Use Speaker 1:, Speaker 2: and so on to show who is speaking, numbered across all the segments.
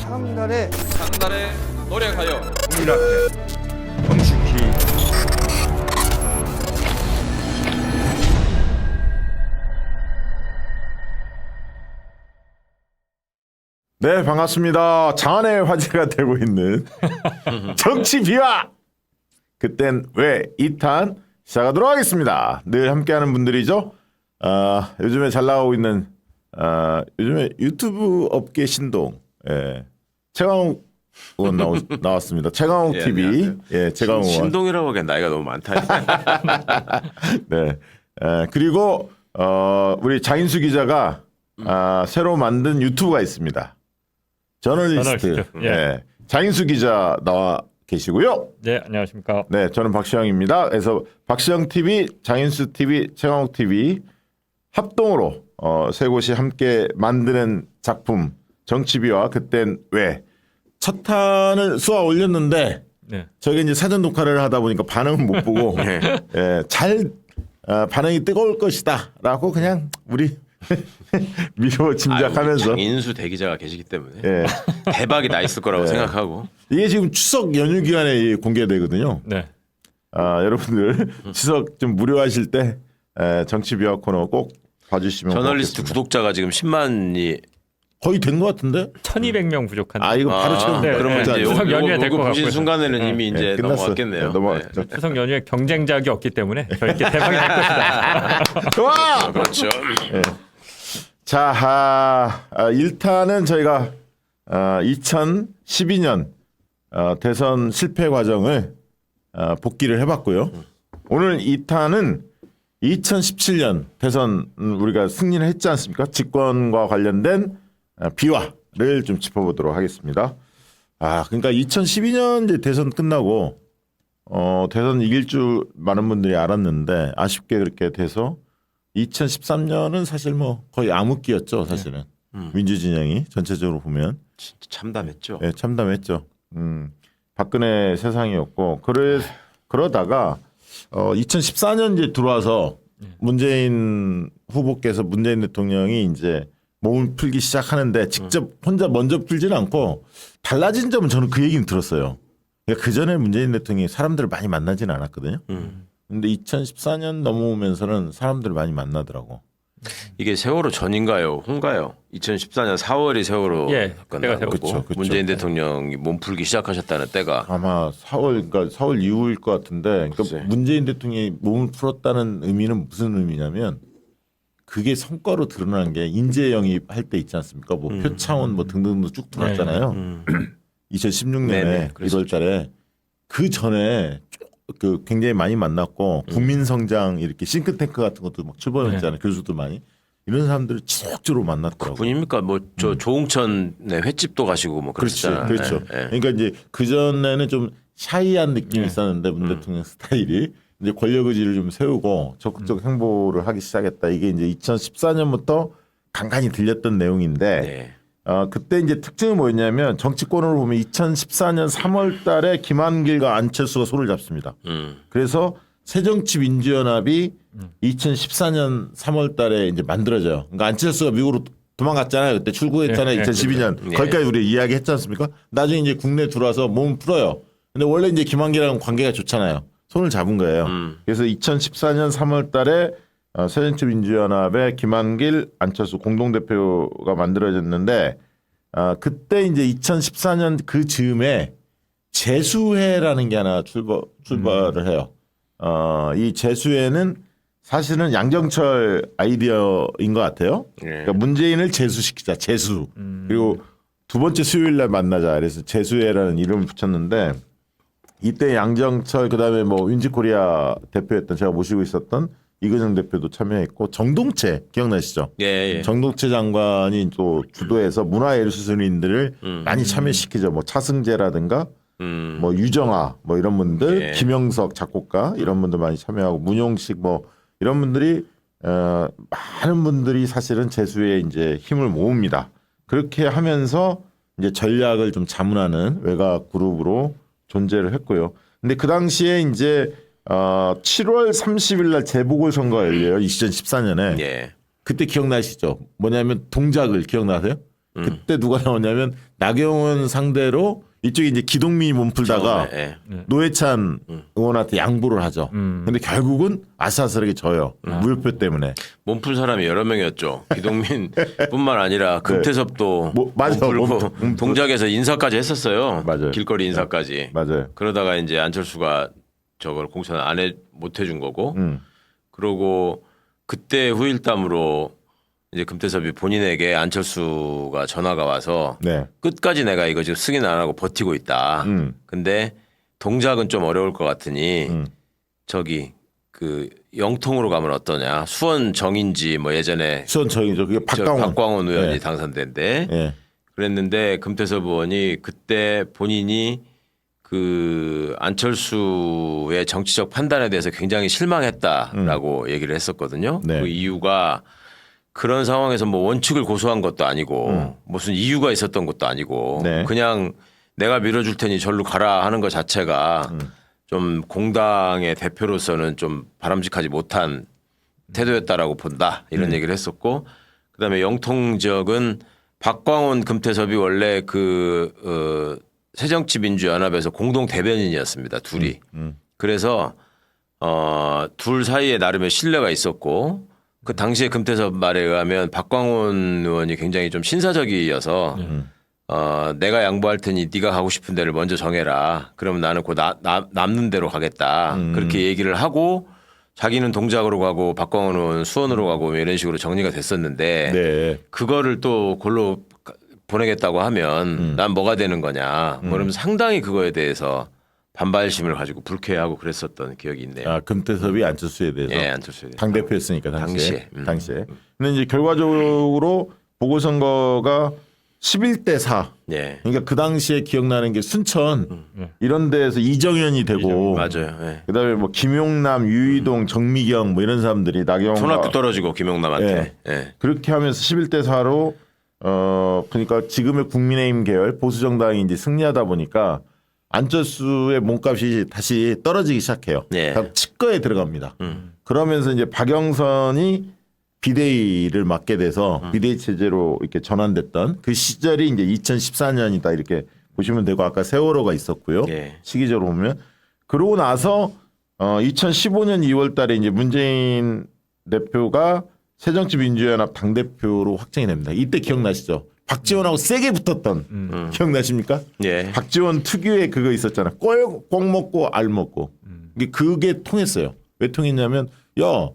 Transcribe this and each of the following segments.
Speaker 1: 창달의
Speaker 2: 노래 가요.
Speaker 3: 이렇게 정식히 네, 반갑습니다. 장안의 화제가 되고 있는 정치 비화 그땐 왜 2탄 시작하도록 하겠습니다. 늘 함께하는 분들이죠. 요즘에 잘 나가고 있는 요즘에 유튜브 업계 신동 최강욱 의원 나왔습니다. 최강욱
Speaker 4: 예,
Speaker 3: TV
Speaker 4: 안녕하세요.
Speaker 3: 최강욱 의원.
Speaker 4: 신동이라고 하기엔 나이가 너무 많다.
Speaker 3: 네. 그리고 우리 장인수 기자가 새로 만든 유튜브가 있습니다. 저널리스트.
Speaker 5: 예.
Speaker 3: 장인수 기자 나와 계시고요.
Speaker 5: 네, 안녕하십니까.
Speaker 3: 네, 저는 박시영입니다. 그래서 박시영 TV, 장인수 TV, 최강욱 TV 합동으로 세 곳이 함께 만드는 작품 정치비와 그땐 왜 첫 탄을 쏘아 올렸는데
Speaker 5: 네.
Speaker 3: 저게 이제 사전 녹화를 하다 보니까 반응은 못 보고 잘 반응이 뜨거울 것이다라고 그냥 우리 미뤄 짐작하면서
Speaker 4: 장인수 대기자가 계시기 때문에
Speaker 3: 예.
Speaker 4: 대박이 나 있을 거라고 생각하고.
Speaker 3: 이게 지금 추석 연휴 기간에 공개되거든요.
Speaker 5: 네.
Speaker 3: 여러분들 추석 좀 무료하실 때 정치 비화 코너 꼭 봐주시면
Speaker 4: 저널리스트
Speaker 3: 고맙겠습니다.
Speaker 4: 구독자가 지금 10만이
Speaker 3: 거의 된 것 같은데?
Speaker 5: 1,200명 부족한.
Speaker 3: 이거 바로 채우면
Speaker 5: 네,
Speaker 4: 그러면
Speaker 5: 네.
Speaker 4: 이제
Speaker 5: 추석 연휴에 될 것
Speaker 4: 보신
Speaker 5: 같고요.
Speaker 4: 순간에는
Speaker 5: 네.
Speaker 4: 이미 이제
Speaker 3: 끝났어.
Speaker 4: 넘어갔겠네요.
Speaker 3: 넘어갔죠.
Speaker 5: 추석 연휴에 경쟁작이 없기 때문에 저렇게 대박이 날 것이다.
Speaker 3: 좋아.
Speaker 4: 그렇죠.
Speaker 3: 자, 1탄은 저희가 2012년 대선 실패 과정을 복기를 해봤고요. 오늘 2탄은 2017년 대선 우리가 승리를 했지 않습니까? 직권과 관련된 비화를 좀 짚어보도록 하겠습니다. 그러니까 2012년 이제 대선 끝나고 대선 이길 줄 많은 분들이 알았는데 아쉽게 그렇게 돼서 2013년은 사실 뭐 거의 암흑기였죠, 사실은. 민주진영이 전체적으로 보면
Speaker 4: 진짜 참담했죠.
Speaker 3: 참담했죠. 박근혜 세상이었고 그러다가 2014년 이제 들어와서 문재인 후보께서 문재인 대통령이 이제 몸을 풀기 시작하는데 직접 혼자 먼저 풀지는 않고 달라진 점은 저는 그 얘기는 들었어요. 그러니까 그 전에 문재인 대통령이 사람들을 많이 만나지는 않았거든요. 근데 2014년 넘어오면서는 사람들을 많이 만나더라고.
Speaker 4: 이게 세월호 전인가요? 혼가요? 2014년 4월이 세월호
Speaker 5: 예, 때가
Speaker 4: 끝나고
Speaker 3: 그쵸.
Speaker 4: 문재인 대통령이 몸풀기 시작하셨다는 때가
Speaker 3: 아마 4월 이후일 것 같은데 그러니까
Speaker 4: 글쎄.
Speaker 3: 문재인 대통령이 몸을 풀었다는 의미는 무슨 의미냐면 그게 성과로 드러난 게 인재 영입할 때 있지 않습니까? 뭐 표창원 뭐 등등도 쭉 들어왔잖아요. 2016년에
Speaker 4: 네네,
Speaker 3: 1월 달에 그 전에 그 굉장히 많이 만났고 국민성장 이렇게 싱크탱크 같은 것도 막 출범했잖아요. 교수도 많이 이런 사람들을 지속적으로 만났더라고요.
Speaker 4: 분입니까? 뭐 저 조홍천 횟집도 가시고 뭐 그랬잖아요.
Speaker 3: 그렇죠.
Speaker 4: 예.
Speaker 3: 그러니까 이제 그 전에는 좀 샤이한 느낌이 있었는데 문 대통령 스타일이 이제 권력 의지를 좀 세우고 적극적 행보를 하기 시작했다. 이게 이제 2014년부터 간간히 들렸던 내용인데
Speaker 4: 네.
Speaker 3: 그때 이제 특징이 뭐였냐면 정치권으로 보면 2014년 3월달에 김한길과 안철수가 손을 잡습니다. 그래서 새정치민주연합이 2014년 3월달에 이제 만들어져요. 그러니까 안철수가 미국으로 도망갔잖아요. 그때 출국했잖아요.
Speaker 5: 네,
Speaker 3: 2012년
Speaker 4: 네.
Speaker 3: 거기까지 우리 이야기했지 않습니까? 나중에 이제 국내 들어와서 몸 풀어요. 근데 원래 이제 김한길이랑 관계가 좋잖아요. 손을 잡은 거예요. 그래서 2014년 3월달에 새정치민주연합의 김한길, 안철수 공동대표가 만들어졌는데 그때 이제 2014년 그 즈음에 재수회라는 게 하나 출발을 해요. 이 재수회는 사실은 양정철 아이디어인 것 같아요. 그러니까 문재인을 재수시키자, 재수. 그리고 두 번째 수요일 날 만나자. 그래서 재수회라는 이름을 붙였는데 이때 양정철 그다음에 뭐 윈지코리아 대표였던 제가 모시고 있었던 이근영 대표도 참여했고 정동채 기억나시죠?
Speaker 4: 예.
Speaker 3: 정동채 장관이 또 주도해서 문화예술인들을 많이 참여시키죠. 뭐 차승재라든가 뭐 유정아 뭐 이런 분들,
Speaker 4: 예.
Speaker 3: 김영석 작곡가 이런 분들 많이 참여하고 문용식 뭐 이런 분들이 많은 분들이 사실은 재수에 이제 힘을 모읍니다. 그렇게 하면서 이제 전략을 좀 자문하는 외곽 그룹으로 존재를 했고요. 근데 그 당시에 이제 7월 30일 날 재보궐선거가 열려요. 2014년에.
Speaker 4: 예.
Speaker 3: 그때 기억나시죠? 뭐냐면 동작을 기억나세요? 그때 누가 나오냐면 나경원 상대로 이쪽에 이제 기동민이 몸풀다가
Speaker 4: 예.
Speaker 3: 노회찬 의원한테 양보를 하죠. 근데 결국은 아슬아슬하게 져요. 무효표 때문에.
Speaker 4: 몸풀 사람이 여러 명이었죠. 기동민뿐만 아니라 금태섭도
Speaker 3: 뭐, 맞아.
Speaker 4: 몸풀고
Speaker 3: 몸풀.
Speaker 4: 동작에서 인사까지 했었어요.
Speaker 3: 맞아요.
Speaker 4: 길거리 인사까지.
Speaker 3: 맞아요.
Speaker 4: 그러다가 이제 안철수가 저걸 공천 못 해준 거고. 그러고 그때 후일담으로 이제 금태섭이 본인에게 안철수가 전화가 와서
Speaker 3: 네.
Speaker 4: 끝까지 내가 이거 지금 승인 안 하고 버티고 있다. 근데 동작은 좀 어려울 것 같으니 저기 그 영통으로 가면 어떠냐. 수원 정인지 뭐 예전에
Speaker 3: 수원 저기죠. 그게
Speaker 4: 저
Speaker 3: 박강원.
Speaker 4: 박광원 의원이
Speaker 3: 네.
Speaker 4: 당선된데
Speaker 3: 예.
Speaker 4: 그랬는데 금태섭 의원이 그때 본인이 그 안철수의 정치적 판단에 대해서 굉장히 실망했다라고 얘기를 했었거든요.
Speaker 3: 네.
Speaker 4: 그 이유가 그런 상황에서 뭐 원칙을 고수한 것도 아니고 무슨 이유가 있었던 것도 아니고
Speaker 3: 네.
Speaker 4: 그냥 내가 밀어줄 테니 절로 가라 하는 것 자체가 좀 공당의 대표로서는 좀 바람직하지 못한 태도였다라고 본다 이런 얘기를 했었고 그다음에 영통 지역은 박광원 금태섭이 원래 새정치민주연합에서 공동 대변인이었습니다. 둘이. 그래서 둘 사이에 나름의 신뢰가 있었고 그 당시에 금태섭 말에 의하면 박광원 의원이 굉장히 좀 신사적이어서 내가 양보할 테니 네가 가고 싶은 데를 먼저 정해라. 그러면 나는 곧 남는 대로 가겠다. 그렇게 얘기를 하고 자기는 동작으로 가고 박광원 의원은 수원으로 가고 이런 식으로 정리가 됐었는데
Speaker 3: 네.
Speaker 4: 그거를 또 골로 보내겠다고 하면 난 뭐가 되는 거냐. 그러면 상당히 그거에 대해서 반발심을 가지고 불쾌해하고 그랬었던 기억이 있네요.
Speaker 3: 아, 금태섭이 안철수에 대해서.
Speaker 4: 예, 안철수에 대해서.
Speaker 3: 당 대표였으니까 당시에.
Speaker 4: 당시에.
Speaker 3: 당시에. 근데 이제 결과적으로 보궐선거가 11대 4.
Speaker 4: 예.
Speaker 3: 그러니까 그 당시에 기억나는 게 순천 이런 데에서 이정현이 되고
Speaker 4: 맞아요. 예.
Speaker 3: 그다음에 뭐 김용남, 유이동, 정미경 뭐 이런 사람들이 나경원
Speaker 4: 손학규 떨어지고 김용남한테. 예.
Speaker 3: 그렇게 하면서 11대 4로 그러니까 지금의 국민의힘 계열 보수 정당이 이제 승리하다 보니까 안철수의 몸값이 다시 떨어지기 시작해요.
Speaker 4: 예.
Speaker 3: 그러니까 치과에 들어갑니다. 그러면서 이제 박영선이 비대위를 맡게 돼서 비대위 체제로 이렇게 전환됐던 그 시절이 이제 2014년이다 이렇게 보시면 되고 아까 세월호가 있었고요.
Speaker 4: 예.
Speaker 3: 시기적으로 보면 그러고 나서 2015년 2월달에 이제 문재인 대표가 새정치민주연합 당 대표로 확정이 됩니다. 이때 기억나시죠? 박지원하고 세게 붙었던 기억나십니까?
Speaker 4: 예.
Speaker 3: 박지원 특유의 그거 있었잖아. 꼴 먹고 알 먹고. 그게 통했어요. 왜 통했냐면 야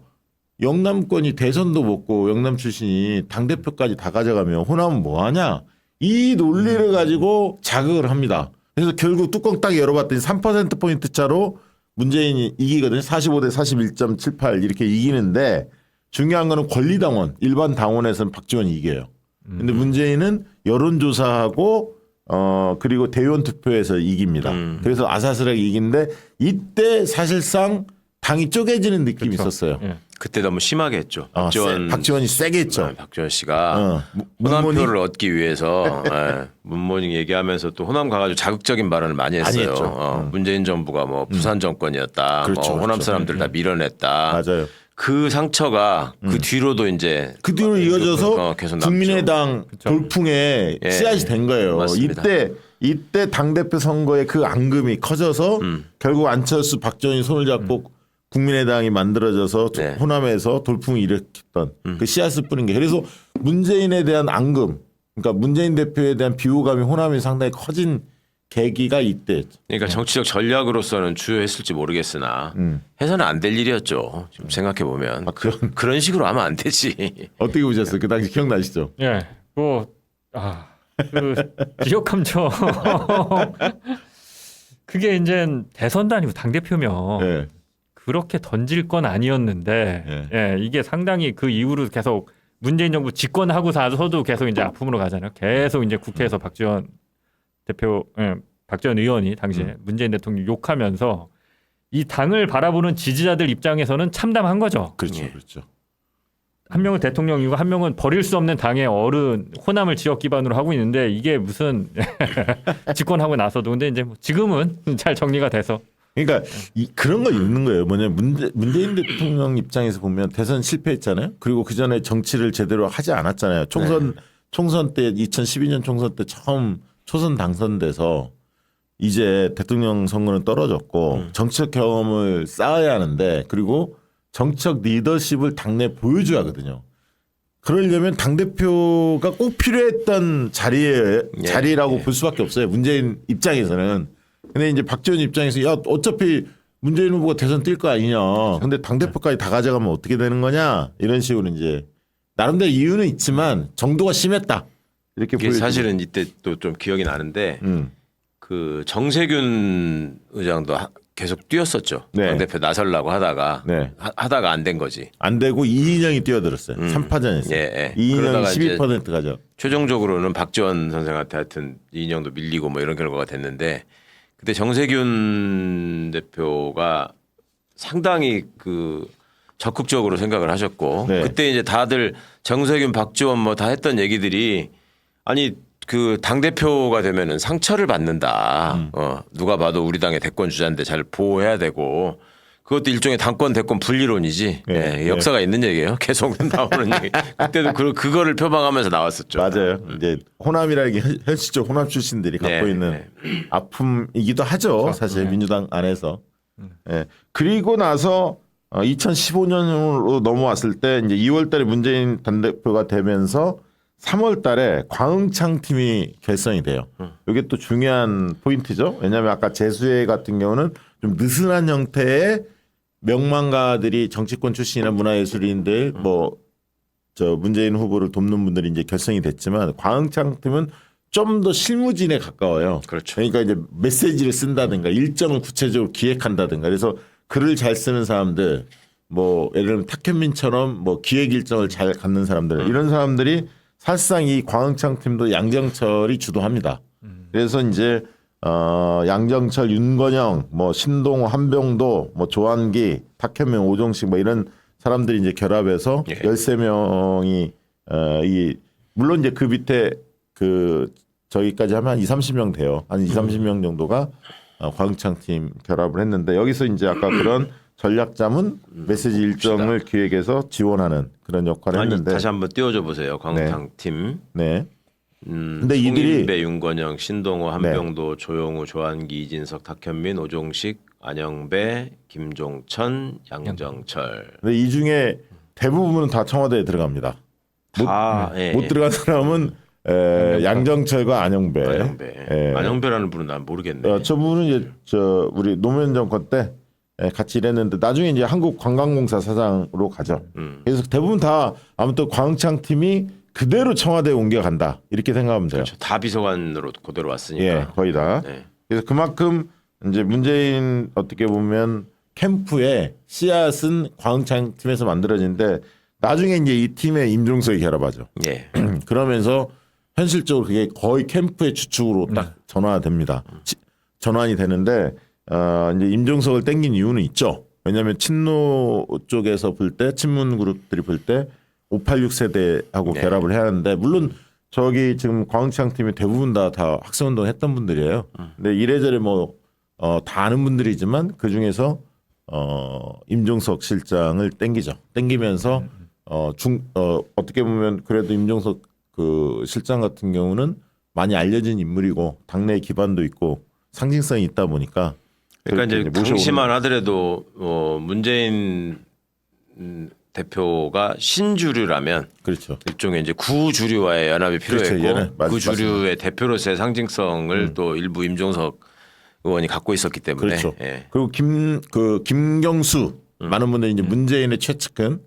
Speaker 3: 영남권이 대선도 먹고 영남 출신이 당대표까지 다 가져가면 호남은 뭐하냐. 이 논리를 가지고 자극을 합니다. 그래서 결국 뚜껑 딱 열어봤더니 3%포인트 차로 문재인이 이기거든요. 45대 41.78 이렇게 이기는데 중요한 거는 권리당원 일반 당원에서는 박지원이 이겨요. 근데 문재인은 여론조사하고 그리고 대의원 투표에서 이깁니다. 그래서 아슬아슬하게 이기는데 이때 사실상 당이 쪼개지는 느낌이 있었어요.
Speaker 5: 예.
Speaker 4: 그때 너무 심하게 했죠.
Speaker 3: 박지원이 세게 했죠.
Speaker 4: 박지원 씨가
Speaker 3: 문모닝?
Speaker 4: 호남표를 얻기 위해서 문모닝 얘기하면서 또 호남 가가지고 자극적인 발언을 많이 했어요.
Speaker 3: 했죠.
Speaker 4: 문재인 정부가 뭐 부산 정권이었다.
Speaker 3: 그렇죠,
Speaker 4: 뭐 호남
Speaker 3: 그렇죠.
Speaker 4: 사람들 다 밀어냈다.
Speaker 3: 맞아요.
Speaker 4: 그 상처가 그 뒤로도 이제
Speaker 3: 그 뒤로 이어져서
Speaker 4: 계속 남죠.
Speaker 3: 국민의당 돌풍에
Speaker 4: 예.
Speaker 3: 씨앗이 된 거예요.
Speaker 4: 맞습니다.
Speaker 3: 이때 당대표 선거의 그 앙금이 커져서 결국 안철수 박지원이 손을 잡고 국민의당이 만들어져서
Speaker 4: 네.
Speaker 3: 호남에서 돌풍을 일으켰던 그 씨앗을 뿌린 게 그래서 문재인에 대한 앙금 그러니까 문재인 대표에 대한 비호감이 호남이 상당히 커진 계기가 이때.
Speaker 4: 그러니까 정치적 전략으로서는 주요했을지 모르겠으나 해서는 안 될 일이었죠. 지금 생각해 보면 그런 식으로 하면 안 되지.
Speaker 3: 어떻게 보셨어요? 그 당시 기억나시죠?
Speaker 5: 예, 그 지역 감정 그게 이제 대선도 아니고 당 대표면
Speaker 3: 네.
Speaker 5: 그렇게 던질 건 아니었는데 예, 이게 상당히 그 이후로 계속 문재인 정부 집권하고 나서도 계속 이제 아픔으로 가잖아요. 계속 이제 국회에서 박지원 대표, 박지원 의원이 당시에 문재인 대통령 욕하면서 이 당을 바라보는 지지자들 입장에서는 참담한 거죠.
Speaker 3: 그렇죠,
Speaker 4: 예.
Speaker 3: 그렇죠.
Speaker 5: 한 명은 대통령이고 한 명은 버릴 수 없는 당의 어른 호남을 지역 기반으로 하고 있는데 이게 무슨 집권하고 나서도 근데 이제 뭐 지금은 잘 정리가 돼서
Speaker 3: 그러니까 그런 거 있는 거예요. 뭐냐면 문재인 대통령 입장에서 보면 대선 실패했잖아요. 그리고 그 전에 정치를 제대로 하지 않았잖아요. 총선 총선 때 2012년 총선 때 처음 초선 당선돼서 이제 대통령 선거는 떨어졌고 정치적 경험을 쌓아야 하는데 그리고 정치적 리더십을 당내에 보여줘야 하거든요. 그러려면 당대표가 꼭 필요했던 자리라고 볼 수밖에 없어요. 문재인 입장에서는. 근데 이제 박지원 입장에서 야 어차피 문재인 후보가 대선 뛸 거 아니냐. 근데 당대표까지 다 가져가면 어떻게 되는 거냐. 이런 식으로 이제 나름대로 이유는 있지만 정도가 심했다. 이렇게
Speaker 4: 이게
Speaker 3: 보여지고.
Speaker 4: 사실은 이때 또 좀 기억이 나는데 그 정세균 의장도 계속 뛰었었죠.
Speaker 3: 네.
Speaker 4: 당대표 나서려고 하다가
Speaker 3: 네.
Speaker 4: 하다가 안 된 거지.
Speaker 3: 안 되고 이인영이 뛰어들었어요. 3파전에서.
Speaker 4: 예.
Speaker 3: 이인영이
Speaker 4: 그러다가 이제
Speaker 3: 12% 가져.
Speaker 4: 최종적으로는 박지원 선생한테 하여튼 이인영도 밀리고 뭐 이런 결과가 됐는데 그때 정세균 대표가 상당히 그 적극적으로 생각을 하셨고
Speaker 3: 네.
Speaker 4: 그때 이제 다들 정세균, 박지원 뭐 다 했던 얘기들이 아니 그 당대표가 되면은 상처를 받는다. 누가 봐도 우리 당의 대권 주자인데 잘 보호해야 되고 그것도 일종의 당권 대권 분리론이지.
Speaker 3: 네.
Speaker 4: 예, 역사가 있는 얘기예요. 계속 나오는 얘기. 그때도 그거를 표방하면서 나왔었죠.
Speaker 3: 맞아요. 이제 호남이라는 게 현실적 호남 출신들이 갖고
Speaker 4: 네,
Speaker 3: 있는 아픔이기도 하죠. 사실 민주당 안에서. 예. 그리고 나서 2015년으로 넘어왔을 때 이제 2월달에 문재인 당대표가 되면서 3월달에 광흥창 팀이 결성이 돼요. 이게 또 중요한 포인트죠. 왜냐하면 아까 재수회 같은 경우는 좀 느슨한 형태의 명망가들이 정치권 출신이나 문화예술인들 뭐 저 문재인 후보를 돕는 분들이 이제 결성이 됐지만 광흥창 팀은 좀 더 실무진에 가까워요.
Speaker 4: 그렇죠.
Speaker 3: 그러니까 이제 메시지를 쓴다든가 일정을 구체적으로 기획한다든가 그래서 글을 잘 쓰는 사람들 뭐 예를 들면 탁현민처럼 뭐 기획 일정을 잘 갖는 사람들 이런 사람들이 사실상 이 광흥창 팀도 양정철이 주도합니다. 그래서 이제 양정철, 윤건영, 뭐 신동호, 한병도, 뭐 조한기, 탁현민, 오종식 뭐 이런 사람들이 이제 결합해서 13명이 이 물론 이제 그 밑에 그 저기까지 하면 한 20-30명 돼요. 한 20-30명 정도가 광흥창 팀 결합을 했는데 여기서 이제 아까 그런 전략자문 메시지 일정을 기획해서 지원하는 그런 역할을 했는데
Speaker 4: 다시 한번 띄워줘 보세요. 광흥창 팀.
Speaker 3: 네.
Speaker 4: 근데
Speaker 3: 이들이
Speaker 4: 송일배, 윤건영, 신동호, 한병도, 조용우, 조한기, 이진석, 탁현민, 오종식, 안영배, 김종천, 양정철.
Speaker 3: 근데 이 중에 대부분은 다 청와대에 들어갑니다. 못 들어간 사람은 양정철과 안영배.
Speaker 4: 안영배. 안영배라는 분은 난 모르겠네.
Speaker 3: 저 분은 이제 저 우리 노무현 정권 때 같이 일했는데 나중에 이제 한국관광공사 사장으로 가죠. 그래서 대부분 다 아무튼 광흥창 팀이 그대로 청와대에 옮겨간다 이렇게 생각하면 돼요.
Speaker 4: 그렇죠. 다 비서관으로 그대로 왔으니까.
Speaker 3: 예, 거의 다.
Speaker 4: 네.
Speaker 3: 그래서 그만큼 이제 문재인 어떻게 보면 캠프의 씨앗은 광흥창 팀에서 만들어지는데 나중에 이제 이 팀에 임종석이 결합하죠.
Speaker 4: 예.
Speaker 3: 그러면서 현실적으로 그게 거의 캠프의 주축으로 딱 전환됩니다. 전환이 되는데 이제 임종석을 땡긴 이유는 있죠. 왜냐하면 친노 쪽에서 볼 때 친문 그룹들이 볼 때 586 세대하고 결합을 해야 하는데 물론 저기 지금 광흥창 팀이 대부분 다 학생운동 했던 분들이에요. 근데 이래저래 뭐 다 아는 분들이지만 그 중에서 임종석 실장을 땡기죠. 땡기면서 어떻게 보면 그래도 임종석 그 실장 같은 경우는 많이 알려진 인물이고 당내 기반도 있고 상징성이 있다 보니까
Speaker 4: 그러니까 이제 당시만 하더라도 문재인 대표가 신주류라면
Speaker 3: 그렇죠.
Speaker 4: 일종의 이제 구주류와의 연합이 필요했고
Speaker 3: 그렇죠.
Speaker 4: 그 주류의 대표로서의 상징성을 또 일부 임종석 의원이 갖고 있었기 때문에
Speaker 3: 그렇죠.
Speaker 4: 예.
Speaker 3: 그리고 김경수 많은 분들이 이제 문재인의 최측근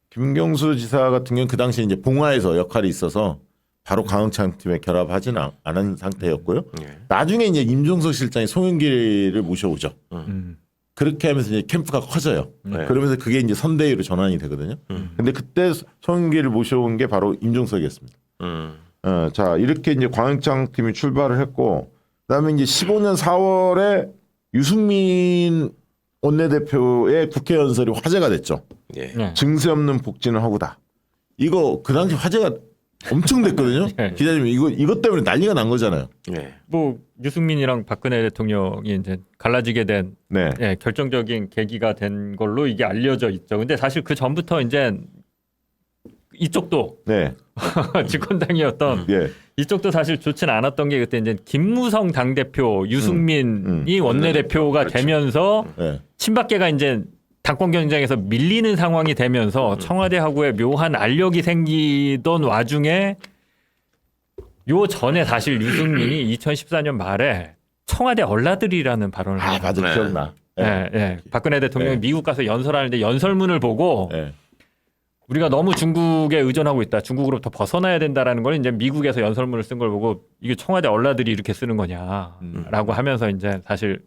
Speaker 3: 김경수 지사 같은 경우는 그 당시에 이제 봉화에서 역할이 있어서 바로 광흥창 팀에 결합하지는 않은 상태였고요. 나중에 이제 임종석 실장이 송영길을 모셔오죠. 그렇게 하면서 이제 캠프가 커져요. 그러면서 그게 이제 선대위로 전환이 되거든요. 근데 그때 송영길을 모셔온 게 바로 임종석이었습니다. 자 이렇게 이제 광흥창 팀이 출발을 했고, 그다음에 이제 15년 4월에 유승민 원내대표의 국회 연설이 화제가 됐죠.
Speaker 4: 예.
Speaker 3: 증세 없는 복지는 허구다. 이거 그 당시 화제가 엄청 됐거든요. 기자님 이것 때문에 난리가 난 거잖아요.
Speaker 4: 예.
Speaker 5: 뭐 유승민이랑 박근혜 대통령이 이제 갈라지게 된
Speaker 3: 네.
Speaker 5: 예, 결정적인 계기가 된 걸로 이게 알려져 있죠. 근데 사실 그 전부터 이제 이쪽도
Speaker 3: 네.
Speaker 5: 집권당이었던
Speaker 3: 예.
Speaker 5: 이쪽도 사실 좋지는 않았던 게 그때 이제 김무성 당대표, 유승민이 원내대표가
Speaker 4: 그렇죠.
Speaker 5: 되면서
Speaker 3: 예.
Speaker 5: 친박계가 이제 당권 경쟁에서 밀리는 상황이 되면서 청와대하고의 묘한 알력이 생기던 와중에 요 전에 사실 유승민이 2014년 말에 청와대 얼라들이라는 발언을
Speaker 3: 아, 맞아.
Speaker 4: 네.
Speaker 3: 기억나.
Speaker 5: 예, 예. 박근혜 대통령이
Speaker 3: 네.
Speaker 5: 미국 가서 연설하는데 연설문을 보고
Speaker 3: 예.
Speaker 5: 우리가 너무 중국에 의존하고 있다. 중국으로부터 벗어나야 된다라는 걸 이제 미국에서 연설문을 쓴 걸 보고 이게 청와대 얼라들이 이렇게 쓰는 거냐라고 하면서 이제 사실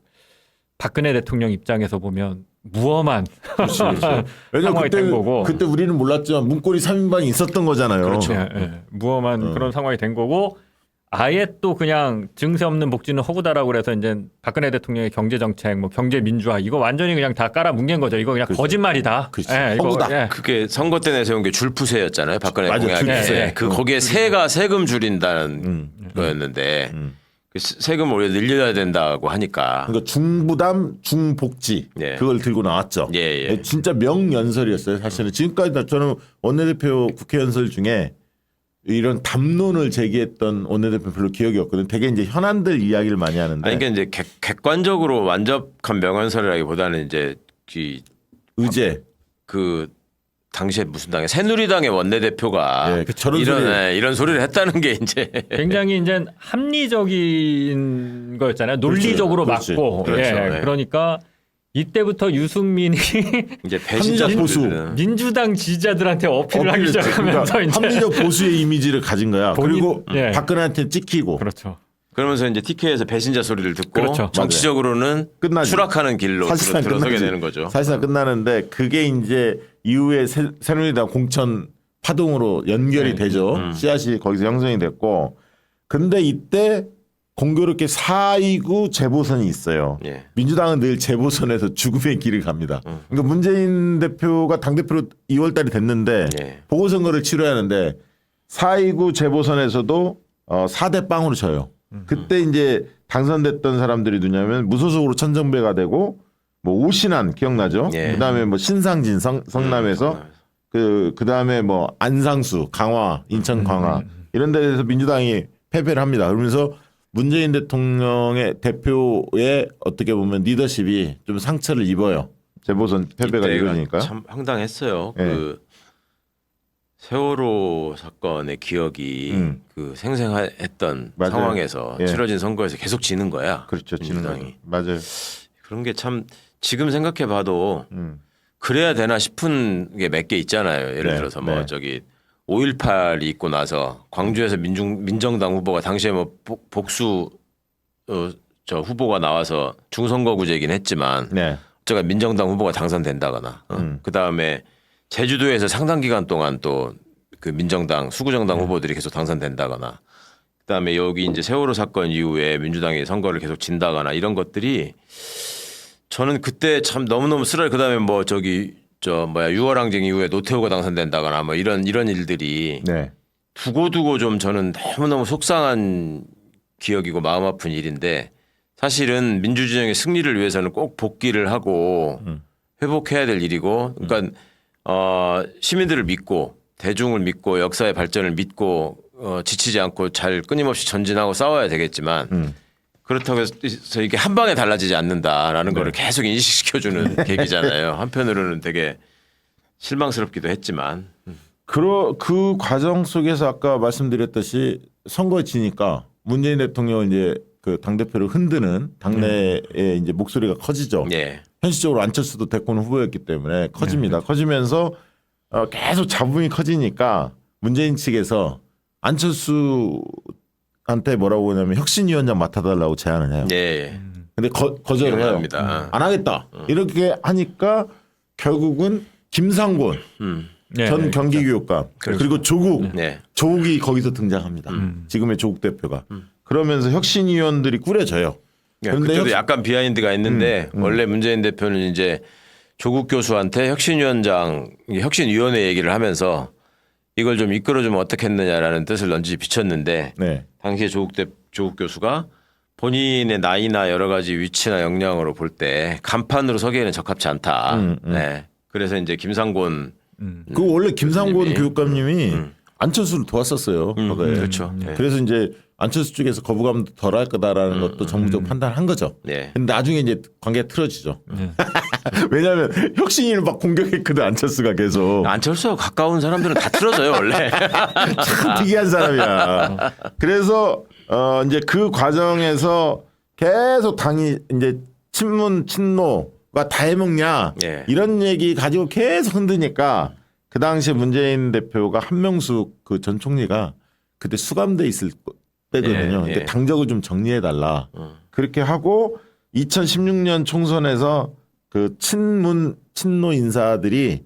Speaker 5: 박근혜 대통령 입장에서 보면 무엄한
Speaker 3: 그렇지, 그렇지. 왜냐면
Speaker 5: 상황이 된 거고.
Speaker 3: 그때 우리는 몰랐지만 문고리 3인방이 있었던 거잖아요.
Speaker 4: 그렇죠.
Speaker 5: 예, 예. 무엄한 그런 상황이 된 거고 아예 또 그냥 증세 없는 복지는 허구다라고 그래서 이제 박근혜 대통령의 경제 정책, 뭐 경제 민주화 이거 완전히 그냥 다 깔아 뭉갠 거죠. 이거 그냥
Speaker 3: 그렇죠.
Speaker 5: 거짓말이다.
Speaker 3: 그렇지.
Speaker 5: 예, 이거,
Speaker 3: 허구다.
Speaker 5: 예.
Speaker 4: 그게 선거 때 내세운 게 줄푸세였잖아요. 박근혜
Speaker 3: 맞아,
Speaker 4: 공약이.
Speaker 3: 줄푸세.
Speaker 4: 네. 그 거기에 세가 세금 줄인다는 거였는데 그 세금 오히려 늘려야 된다고 하니까.
Speaker 3: 그러니까 중부담, 중복지
Speaker 4: 예.
Speaker 3: 그걸 들고 나왔죠.
Speaker 4: 예, 예.
Speaker 3: 진짜 명연설이었어요. 사실은 지금까지 다 저는 원내대표 국회 연설 중에 이런 담론을 제기했던 원내대표 별로 기억이 없거든. 되게 이제 현안들 이야기를 많이 하는데
Speaker 4: 아니 그러니까 이제 객관적으로 완벽한 명언설이라기보다는 이제
Speaker 3: 의제
Speaker 4: 그 당시에 무슨 당에 새누리당의 원내대표가
Speaker 3: 예, 저런 소리
Speaker 4: 이런 소리를 했다는 게 이제
Speaker 5: 굉장히 이제 합리적인 거였잖아요. 논리적으로
Speaker 3: 그렇지.
Speaker 5: 맞고.
Speaker 4: 그렇죠.
Speaker 5: 예.
Speaker 4: 예.
Speaker 5: 그러니까 이때부터 유승민이
Speaker 4: 이제 배신자
Speaker 3: 합리적 보수.
Speaker 4: 소리들은
Speaker 5: 민주당 지지자들한테 어필을 하기 시작하면서
Speaker 3: 그러니까
Speaker 5: 이제
Speaker 3: 합리적 보수의 이미지를 가진 거야.
Speaker 5: 본인-
Speaker 3: 그리고
Speaker 5: 예.
Speaker 3: 박근혜한테 찍히고
Speaker 5: 그렇죠.
Speaker 4: 그러면서 이제 TK에서 배신자 소리를 듣고
Speaker 5: 그렇죠.
Speaker 4: 정치적으로는
Speaker 3: 끝나지.
Speaker 4: 추락하는 길로
Speaker 3: 사실상
Speaker 4: 들어서게
Speaker 3: 끝나지.
Speaker 4: 되는 거죠.
Speaker 3: 사실상 끝나는데 그게 이제 이후에 새누리당 공천 파동으로 연결이 되죠. 씨앗이 거기서 형성이 됐고 근데 이때 공교롭게 4.29 재보선이 있어요.
Speaker 4: 예.
Speaker 3: 민주당은 늘 재보선에서 죽음의 길을 갑니다. 그러니까 문재인 대표가 당대표로 2월 달이 됐는데
Speaker 4: 예.
Speaker 3: 보궐선거를 치러야 하는데 4.29 재보선에서도 4대 빵으로 져요. 그때 이제 당선됐던 사람들이 누냐면 무소속으로 천정배가 되고 뭐 오신환 기억나죠?
Speaker 4: 예.
Speaker 3: 그다음에 뭐 신상진 성남에서 그다음에 뭐 안상수 강화 인천 강화 이런 데에서 민주당이 패배를 합니다. 그러면서 문재인 대통령의 대표의 어떻게 보면 리더십이 좀 상처를 입어요. 재보선 패배가
Speaker 4: 이때가
Speaker 3: 이루어지니까.
Speaker 4: 참 황당했어요.
Speaker 3: 예.
Speaker 4: 그 세월호 사건의 기억이 그 생생했던
Speaker 3: 맞아요.
Speaker 4: 상황에서
Speaker 3: 예.
Speaker 4: 치러진 선거에서 계속 지는 거야.
Speaker 3: 그렇죠. 지는 거.
Speaker 4: 민주당이.
Speaker 3: 맞아요.
Speaker 4: 그런 게 참 지금 생각해 봐도 그래야 되나 싶은 게 몇 개 있잖아요. 예를
Speaker 3: 네,
Speaker 4: 들어서 뭐
Speaker 3: 네.
Speaker 4: 저기 5.18이 있고 나서 광주에서 민정당 후보가 당시에 뭐 복수 저 후보가 나와서 중선거구제이긴 했지만
Speaker 3: 네.
Speaker 4: 어쩌면 민정당 후보가 당선된다거나 그 다음에 제주도에서 상당 기간 동안 또 그 민정당 수구정당 후보들이 계속 당선된다거나 그다음에 여기 이제 세월호 사건 이후에 민주당이 선거를 계속 진다거나 이런 것들이 저는 그때 참 너무너무 쓰라리 그다음에 뭐 저기 저 뭐야 6월 항쟁 이후에 노태우가 당선된다거나 뭐 이런 일들이
Speaker 3: 네.
Speaker 4: 두고두고 좀 저는 너무너무 속상한 기억이고 마음 아픈 일인데 사실은 민주진영의 승리를 위해서는 꼭 복귀를 하고 회복해야 될 일이고 그러니까 시민들을 믿고 대중을 믿고 역사의 발전을 믿고 지치지 않고 잘 끊임없이 전진하고 싸워야 되겠지만 그렇다고 해서 이게 한 방에 달라지지 않는다라는 거를 계속 인식시켜주는 계기잖아요. 한편으로는 되게 실망스럽기도 했지만
Speaker 3: 그 과정 속에서 아까 말씀드렸듯이 선거에 지니까 문재인 대통령은 이제 그 당대표를 흔드는 당내의 이제 목소리가 커지죠.
Speaker 4: 예.
Speaker 3: 현실적으로 안철수도 대권 후보였기 때문에 커집니다. 커지면서 계속 잡음이 커지니까 문재인 측에서 안철수한테 뭐라고 하냐면 혁신위원장 맡아달라고 제안을 해요.
Speaker 4: 예.
Speaker 3: 근데 거절을 해요.
Speaker 4: 기억납니다.
Speaker 3: 안 하겠다. 이렇게 하니까 결국은 김상곤
Speaker 5: 네,
Speaker 3: 전
Speaker 5: 네.
Speaker 3: 경기교육감 그리고 조국
Speaker 4: 네.
Speaker 3: 조국이 거기서 등장합니다. 지금의 조국 대표가 그러면서 혁신위원들이 꾸려져요.
Speaker 4: 그때도 약간 비하인드가 있는데 원래 문재인 대표는 이제 조국 교수한테 혁신위원회 얘기를 하면서 이걸 좀 이끌어주면 어떻겠느냐라는 뜻을 넌지 비쳤는데
Speaker 3: 네.
Speaker 4: 당시에 조국 교수가 본인의 나이나 여러 가지 위치나 역량으로 볼 때 간판으로 서기에는 적합치 않다. 네. 그래서 이제 김상곤
Speaker 3: 그 원래 김상곤
Speaker 4: 교수님이.
Speaker 3: 교육감님이 안철수를 도왔었어요. 과거에.
Speaker 4: 그렇죠. 네.
Speaker 3: 그래서 이제 안철수 쪽에서 거부감도 덜할 거다라는 것도 정부적 판단한 거죠.
Speaker 4: 네.
Speaker 3: 근데 나중에 이제 관계가 틀어지죠. 왜냐하면 혁신위를 막 공격했거든 안철수가 계속.
Speaker 4: 안철수와 가까운 사람들은 다 틀어져요 원래.
Speaker 3: 참 특이한 사람이야. 그래서 이제 그 과정에서 계속 당이 이제 친문 친노가 다 해먹냐
Speaker 4: 예.
Speaker 3: 이런 얘기 가지고 계속 흔드니까 그 당시에 문재인 대표가 한명숙 그 전 총리가 그때 수감돼 있을 때거든요.
Speaker 4: 예,
Speaker 3: 그러니까
Speaker 4: 예.
Speaker 3: 당적을 좀 정리해 달라. 그렇게 하고 2016년 총선에서 그 친문 친노 인사들이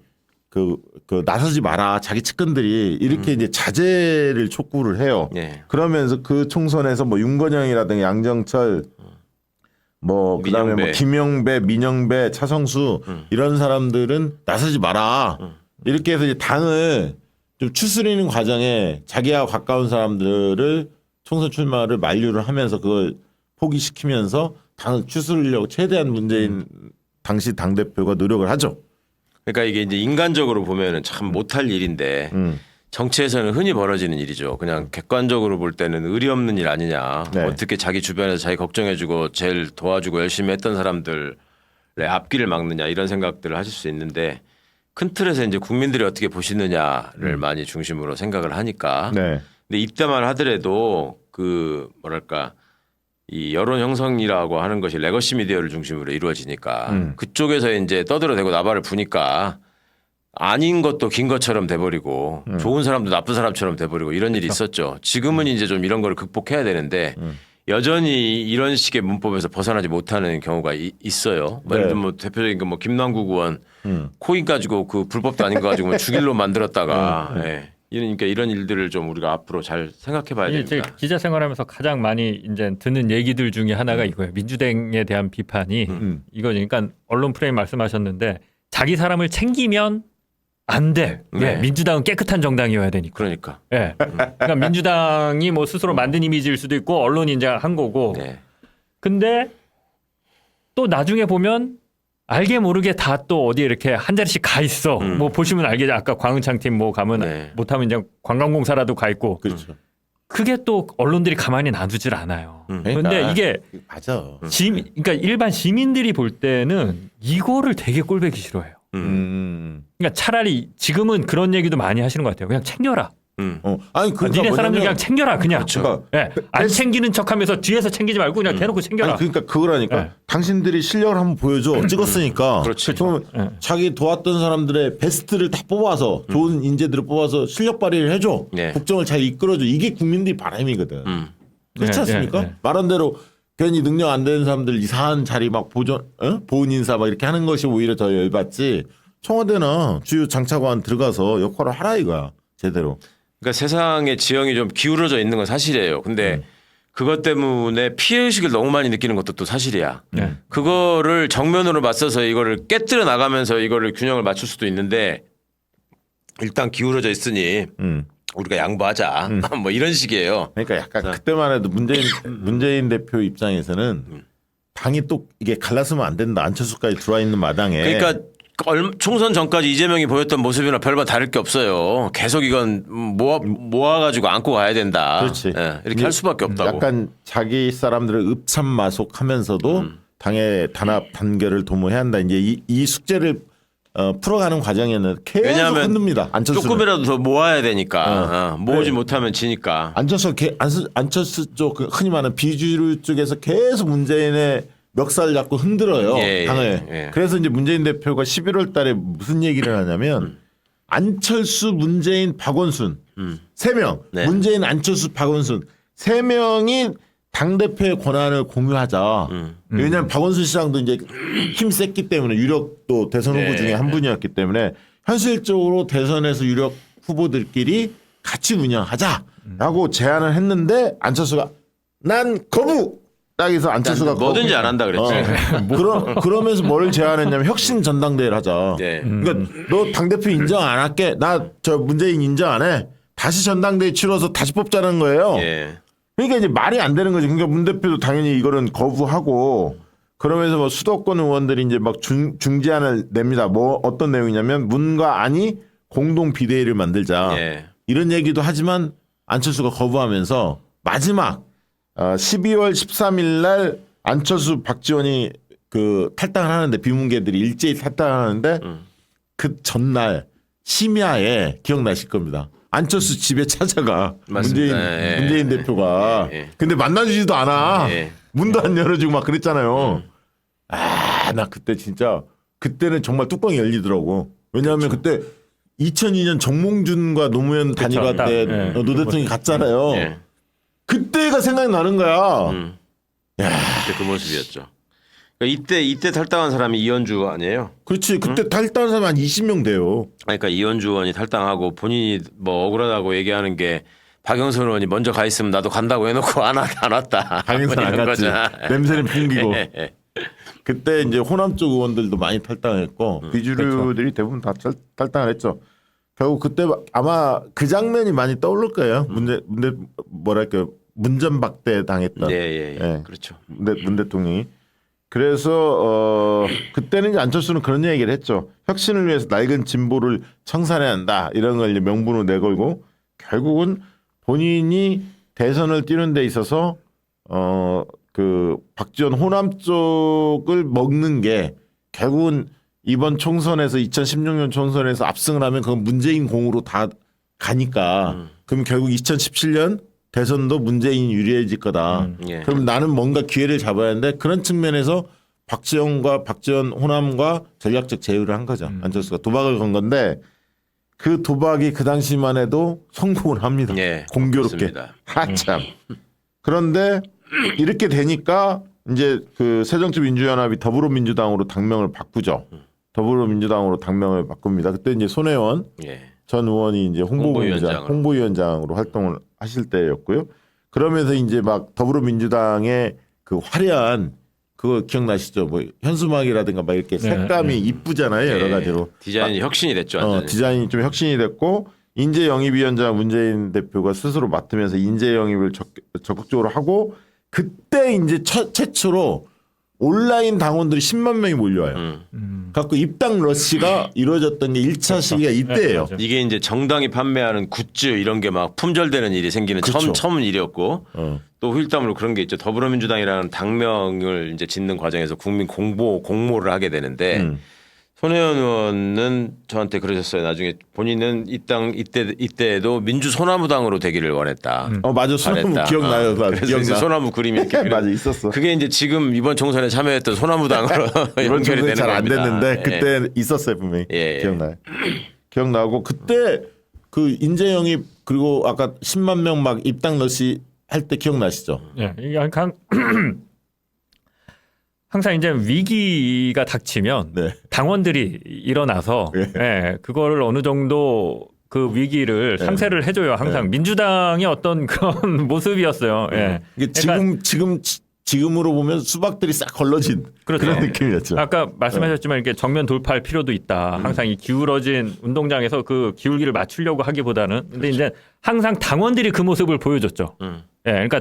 Speaker 3: 그 나서지 마라 자기 측근들이 이렇게 이제 자제를 촉구를 해요.
Speaker 4: 예.
Speaker 3: 그러면서 그 총선에서 뭐 윤건영이라든가 양정철 뭐 그다음에 뭐
Speaker 4: 민영배.
Speaker 3: 김영배, 민영배, 차성수 이런 사람들은 나서지 마라. 이렇게 해서 이제 당을 좀 추스리는 과정에 자기와 가까운 사람들을 총선 출마를 만류를 하면서 그걸 포기시키면서 당을 추스리려고 최대한 문재인 당시 당 대표가 노력을 하죠.
Speaker 4: 그러니까 이게 이제 인간적으로 보면은 참 못할 일인데 정치에서는 흔히 벌어지는 일이죠. 그냥 객관적으로 볼 때는 의리 없는 일 아니냐.
Speaker 3: 네.
Speaker 4: 어떻게 자기 주변에서 자기 걱정해주고 제일 도와주고 열심히 했던 사람들의 앞길을 막느냐 이런 생각들을 하실 수 있는데 큰 틀에서 이제 국민들이 어떻게 보시느냐를 많이 중심으로 생각을 하니까.
Speaker 3: 네.
Speaker 4: 근데 이때만 하더라도 그 뭐랄까 이 여론 형성이라고 하는 것이 레거시 미디어를 중심으로 이루어지니까 그쪽에서 이제 떠들어대고 나발을 부니까 아닌 것도 긴 것처럼 돼버리고 좋은 사람도 나쁜 사람처럼 돼버리고 이런 일이 있었죠. 지금은 이제 좀 이런 걸 극복해야 되는데 여전히 이런 식의 문법에서 벗어나지 못하는 경우가 있어요.
Speaker 3: 네.
Speaker 4: 예를 들면 뭐 대표적인 거 뭐 김남국 의원 코인 가지고 그 불법도 아닌 거 가지고 뭐 죽일로 만들었다가 예. 그러니까 이런 일들을 좀 우리가 앞으로 잘 생각해봐야
Speaker 5: 이게
Speaker 4: 됩니다.
Speaker 5: 제 기자 생활하면서 가장 많이 이제 듣는 얘기들 중에 하나가 이거예요. 민주당에 대한 비판이 이거니까 언론 프레임 말씀하셨는데 자기 사람을 챙기면 안 돼.
Speaker 4: 네.
Speaker 5: 예, 민주당은 깨끗한 정당이어야 되니까.
Speaker 4: 그러니까.
Speaker 5: 예. 그러니까 민주당이 뭐 스스로 만든 이미지일 수도 있고 언론이 이제 한 거고.
Speaker 4: 네.
Speaker 5: 근데 또 나중에 보면 알게 모르게 다 또 어디 이렇게 한 자리씩 가 있어. 뭐 보시면 알겠죠. 아까 광은창 팀 뭐 가면
Speaker 4: 네.
Speaker 5: 못하면 이제 관광공사라도 가 있고.
Speaker 3: 그렇죠.
Speaker 5: 그게 또 언론들이 가만히 놔두질 않아요. 그런데
Speaker 3: 그러니까
Speaker 5: 이게
Speaker 3: 맞아.
Speaker 5: 그러니까 일반 시민들이 볼 때는 이거를 되게 꼴보기 싫어해요. 그러니까 차라리 지금은 그런 얘기도 많이 하시는 것 같아요. 그냥 챙겨라.
Speaker 3: 아니 그러니까
Speaker 5: 니네 사람들 그냥 챙겨라 그냥.
Speaker 3: 그렇죠.
Speaker 5: 예. 안 챙기는 척하면서 뒤에서 챙기지 말고 그냥 대놓고 챙겨라.
Speaker 3: 아니 그러니까 그거라니까
Speaker 5: 네.
Speaker 3: 당신들이 실력을 한번 보여줘 찍었으니까
Speaker 4: 그렇지.
Speaker 3: 그러면 자기 도왔던 사람들의 베스트를 다 뽑아서 좋은 인재들을 뽑아서 실력 발휘를 해줘
Speaker 4: 네.
Speaker 3: 국정을 잘 이끌어줘 이게 국민들이 바람이거든 그렇지
Speaker 5: 네,
Speaker 3: 않습니까?
Speaker 5: 네, 네.
Speaker 3: 말한 대로 괜히 능력 안 되는 사람들 이상한 자리 막 보훈 인사 막 이렇게 하는 것이 오히려 더 열받지 청와대나 주요 장차관 들어가서 역할을 하라 이거야 제대로.
Speaker 4: 그러니까 세상의 지형이 좀 기울어져 있는 건 사실이에요. 근데 그것 때문에 피해의식을 너무 많이 느끼는 것도 또 사실이야.
Speaker 5: 네.
Speaker 4: 그거를 정면으로 맞서서 이거를 깨뜨려 나가면서 이거를 균형을 맞출 수도 있는데 일단 기울어져 있으니 우리가 양보하자. 뭐 이런 식이에요.
Speaker 3: 그러니까 약간 그때만 해도 문재인 대표 입장에서는 당이 또 이게 갈라서면 안 된다. 안철수까지 들어와 있는 마당에.
Speaker 4: 그러니까 총선 전까지 이재명이 보였던 모습이나 별반 다를 게 없어요. 계속 이건 모아가지고 안고 가야 된다.
Speaker 3: 그렇지.
Speaker 4: 예, 이렇게 할 수밖에 없다고.
Speaker 3: 약간 자기 사람들을 읍참마속하면서도 당의 단합 단결을 도모해야 한다. 이제 이 숙제를 풀어가는 과정에는 계속
Speaker 4: 왜냐하면
Speaker 3: 흔듭니다. 안철수
Speaker 4: 조금이라도 더 모아야 되니까 모으지 못하면 지니까.
Speaker 3: 안철수 쪽 흔히 말하는 비주류 쪽에서 계속 문재인의 멱살 잡고 흔들어요.
Speaker 4: 예,
Speaker 3: 당을.
Speaker 4: 예.
Speaker 3: 그래서 이제 문재인 대표가 11월 달에 무슨 얘기를 하냐면 안철수, 문재인, 박원순 3명.
Speaker 4: 네.
Speaker 3: 문재인, 안철수, 박원순 3명이 당대표의 권한을 공유하자. 왜냐하면 박원순 시장도 이제 힘 셌기 때문에 유력도 대선 후보
Speaker 4: 네.
Speaker 3: 중에 한 분이었기 때문에 현실적으로 대선에서 유력 후보들끼리 같이 운영하자라고 제안을 했는데 안철수가 난 거부! 딱 해서 안철수가
Speaker 4: 뭐든지 안 한다 그랬지.
Speaker 3: 그러면서 뭘 제안했냐면 혁신 전당대회를 하자.
Speaker 4: 네.
Speaker 3: 그러니까 너 당대표 인정 안 할게. 나 저 문재인 인정 안 해. 다시 전당대회 치러서 다시 뽑자는 거예요.
Speaker 4: 예.
Speaker 3: 그러니까 이제 말이 안 되는 거지. 그러니까 문 대표도 당연히 이거는 거부하고 그러면서 뭐 수도권 의원들이 이제 막 중재안을 냅니다. 뭐 어떤 내용이냐면 문과 안이 공동 비대위를 만들자
Speaker 4: 예.
Speaker 3: 이런 얘기도 하지만 안철수가 거부하면서 마지막 12월 13일 날 안철수 박지원이 그 탈당을 하는데 비문계들이 일제히 탈당을 하는데 그 전날 심야에 기억나실 겁니다. 안철수 집에 찾아가
Speaker 4: 맞습니다. 예.
Speaker 3: 문재인 대표가
Speaker 4: 예.
Speaker 3: 근데 만나주지도 않아.
Speaker 4: 예.
Speaker 3: 문도 안 열어주고 막 그랬잖아요. 나 그때 진짜 그때는 정말 뚜껑이 열리더라고. 왜냐하면 그때 2002년 정몽준과 노무현 단일화
Speaker 5: 딱,
Speaker 3: 때
Speaker 5: 예.
Speaker 3: 노 대통령이 갔잖아요.
Speaker 4: 예.
Speaker 3: 그때가 생각이 나는 거야.
Speaker 4: 그때 그 모습이었죠. 그러니까 이때 탈당한 사람이 이현주 아니에요?
Speaker 3: 그렇지. 그때 탈당한 사람 한 20명 돼요.
Speaker 4: 그러니까 이현주 의원이 탈당하고 본인이 뭐 억울하다고 얘기하는 게 박영선 의원이 먼저 가 있으면 나도 간다고 해놓고 안 왔다.
Speaker 3: 당연히 안
Speaker 4: 이런
Speaker 3: 갔지.
Speaker 4: 거잖아.
Speaker 3: 냄새는 풍기고.
Speaker 4: 예.
Speaker 3: 그때 이제 호남 쪽 의원들도 많이 탈당했고 비주류들이 대부분 다 탈당을 했죠. 결국 그때 아마 그 장면이 많이 떠오를 거예요. 문제 뭐랄까 문전박대 당했던
Speaker 4: 예. 그렇죠.
Speaker 3: 문 대통령이. 그래서 그때는 이제 안철수는 그런 얘기를 했죠. 혁신을 위해서 낡은 진보를 청산해야 한다. 이런 걸 이제 명분으로 내걸고 결국은 본인이 대선을 뛰는 데 있어서 그 박지원 호남 쪽을 먹는 게 결국은 이번 총선에서 2016년 총선에서 압승을 하면 그건 문재인 공으로 다 가니까 그럼 결국 2017년 대선도 문재인이 유리해질 거다.
Speaker 4: 예.
Speaker 3: 그럼 나는 뭔가 기회를 잡아야 하는데 그런 측면에서 박지원 호남과 전략적 제휴를 한 거죠. 안철수가 도박을 건 건데 그 도박이 그 당시만 해도 성공을 합니다.
Speaker 4: 예,
Speaker 3: 공교롭게.
Speaker 4: 그렇습니다.
Speaker 3: 한참. 그런데 이렇게 되니까 이제 그 새정치민주연합이 더불어민주당으로 당명을 바꾸죠. 더불어민주당으로 당명을 바꿉니다. 그때 이제 손혜원
Speaker 4: 예.
Speaker 3: 전 의원이 이제 홍보위원장으로 활동을 하실 때였고요. 그러면서 이제 막 더불어민주당의 그 화려한 그거 기억나시죠? 뭐 현수막이라든가 막 이렇게 색감이 이쁘잖아요. 여러 가지로.
Speaker 4: 디자인이 혁신이 됐죠. 완전히.
Speaker 3: 디자인이 좀 혁신이 됐고 인재 영입위원장 문재인 대표가 스스로 맡으면서 인재 영입을 적극적으로 하고 그때 이제 최초로 온라인 당원들이 10만 명이 몰려와요. 갖고 입당 러시가 이루어졌던 게 1차 시기가 이때예요.
Speaker 5: 맞아.
Speaker 4: 이게 이제 정당이 판매하는 굿즈 이런 게 막 품절되는 일이 생기는
Speaker 3: 그렇죠.
Speaker 4: 처음 일이었고 또 후일담으로 그런 게 있죠. 더불어민주당이라는 당명을 이제 짓는 과정에서 국민 공모를 하게 되는데 손혜원 의원은 저한테 그러셨어요. 나중에 본인은 이때에도 민주소나무당으로 되기를 원했다.
Speaker 3: 맞아. 소나무
Speaker 4: 잘했다.
Speaker 3: 기억나요.
Speaker 4: 그래서 이제
Speaker 3: 기억나.
Speaker 4: 소나무 그림이 이렇게
Speaker 3: 맞아 있었어.
Speaker 4: 그게 이제 지금 이번 총선에 참여했던 소나무당으로
Speaker 3: 이번
Speaker 4: 연결이
Speaker 3: 정도
Speaker 4: 되는
Speaker 3: 잘안
Speaker 4: 겁니다.
Speaker 3: 됐는데
Speaker 4: 예.
Speaker 3: 그때 있었어요 분명히.
Speaker 4: 예.
Speaker 3: 기억나요. 기억나고 그때 그 인재 영입 그리고 아까 10만 명 막 입당 러시 할 때 기억나시죠?
Speaker 5: 예, 이게 항상 이제 위기가 닥치면
Speaker 3: 네.
Speaker 5: 당원들이 일어나서 예, 그거를 어느 정도 그 위기를 상쇄를 해줘요. 항상 민주당의 어떤 그런 모습이었어요. 예.
Speaker 3: 이게
Speaker 5: 그러니까
Speaker 3: 지금으로 보면 수박들이 싹 걸러진
Speaker 5: 그렇죠.
Speaker 3: 그런 느낌이었죠.
Speaker 5: 아까 말씀하셨지만 이렇게 정면 돌파할 필요도 있다. 항상 이 기울어진 운동장에서 그 기울기를 맞추려고 하기보다는 근데 이제 항상 당원들이 그 모습을 보여줬죠. 예, 그러니까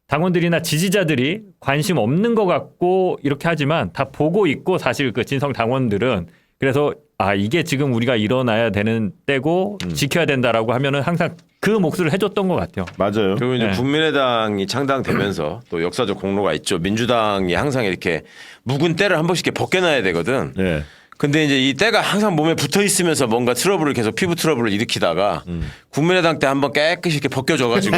Speaker 5: 당원들이나 지지자들이 관심 없는 것 같고 이렇게 하지만 다 보고 있고 사실 그 진성 당원들은 그래서 이게 지금 우리가 일어나야 되는 때고 지켜야 된다라고 하면은 항상 그 몫을 해줬던 것 같아요.
Speaker 3: 맞아요.
Speaker 4: 그리고 이제
Speaker 5: 네.
Speaker 4: 국민의당이 창당되면서 또 역사적 공로가 있죠. 민주당이 항상 이렇게 묵은 때를 한 번씩 이렇게 벗겨놔야 되거든.
Speaker 3: 네.
Speaker 4: 근데 이제 이 때가 항상 몸에 붙어 있으면서 뭔가 트러블을 계속 피부 트러블을 일으키다가 국민의당 때 한번 깨끗이 이렇게 벗겨져가지고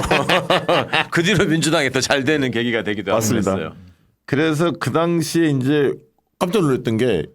Speaker 4: 그 뒤로 민주당이 더 잘 되는 계기가 되기도
Speaker 3: 맞습니다.
Speaker 4: 했어요.
Speaker 3: 그래서 그 당시에 이제 깜짝 놀랐던 게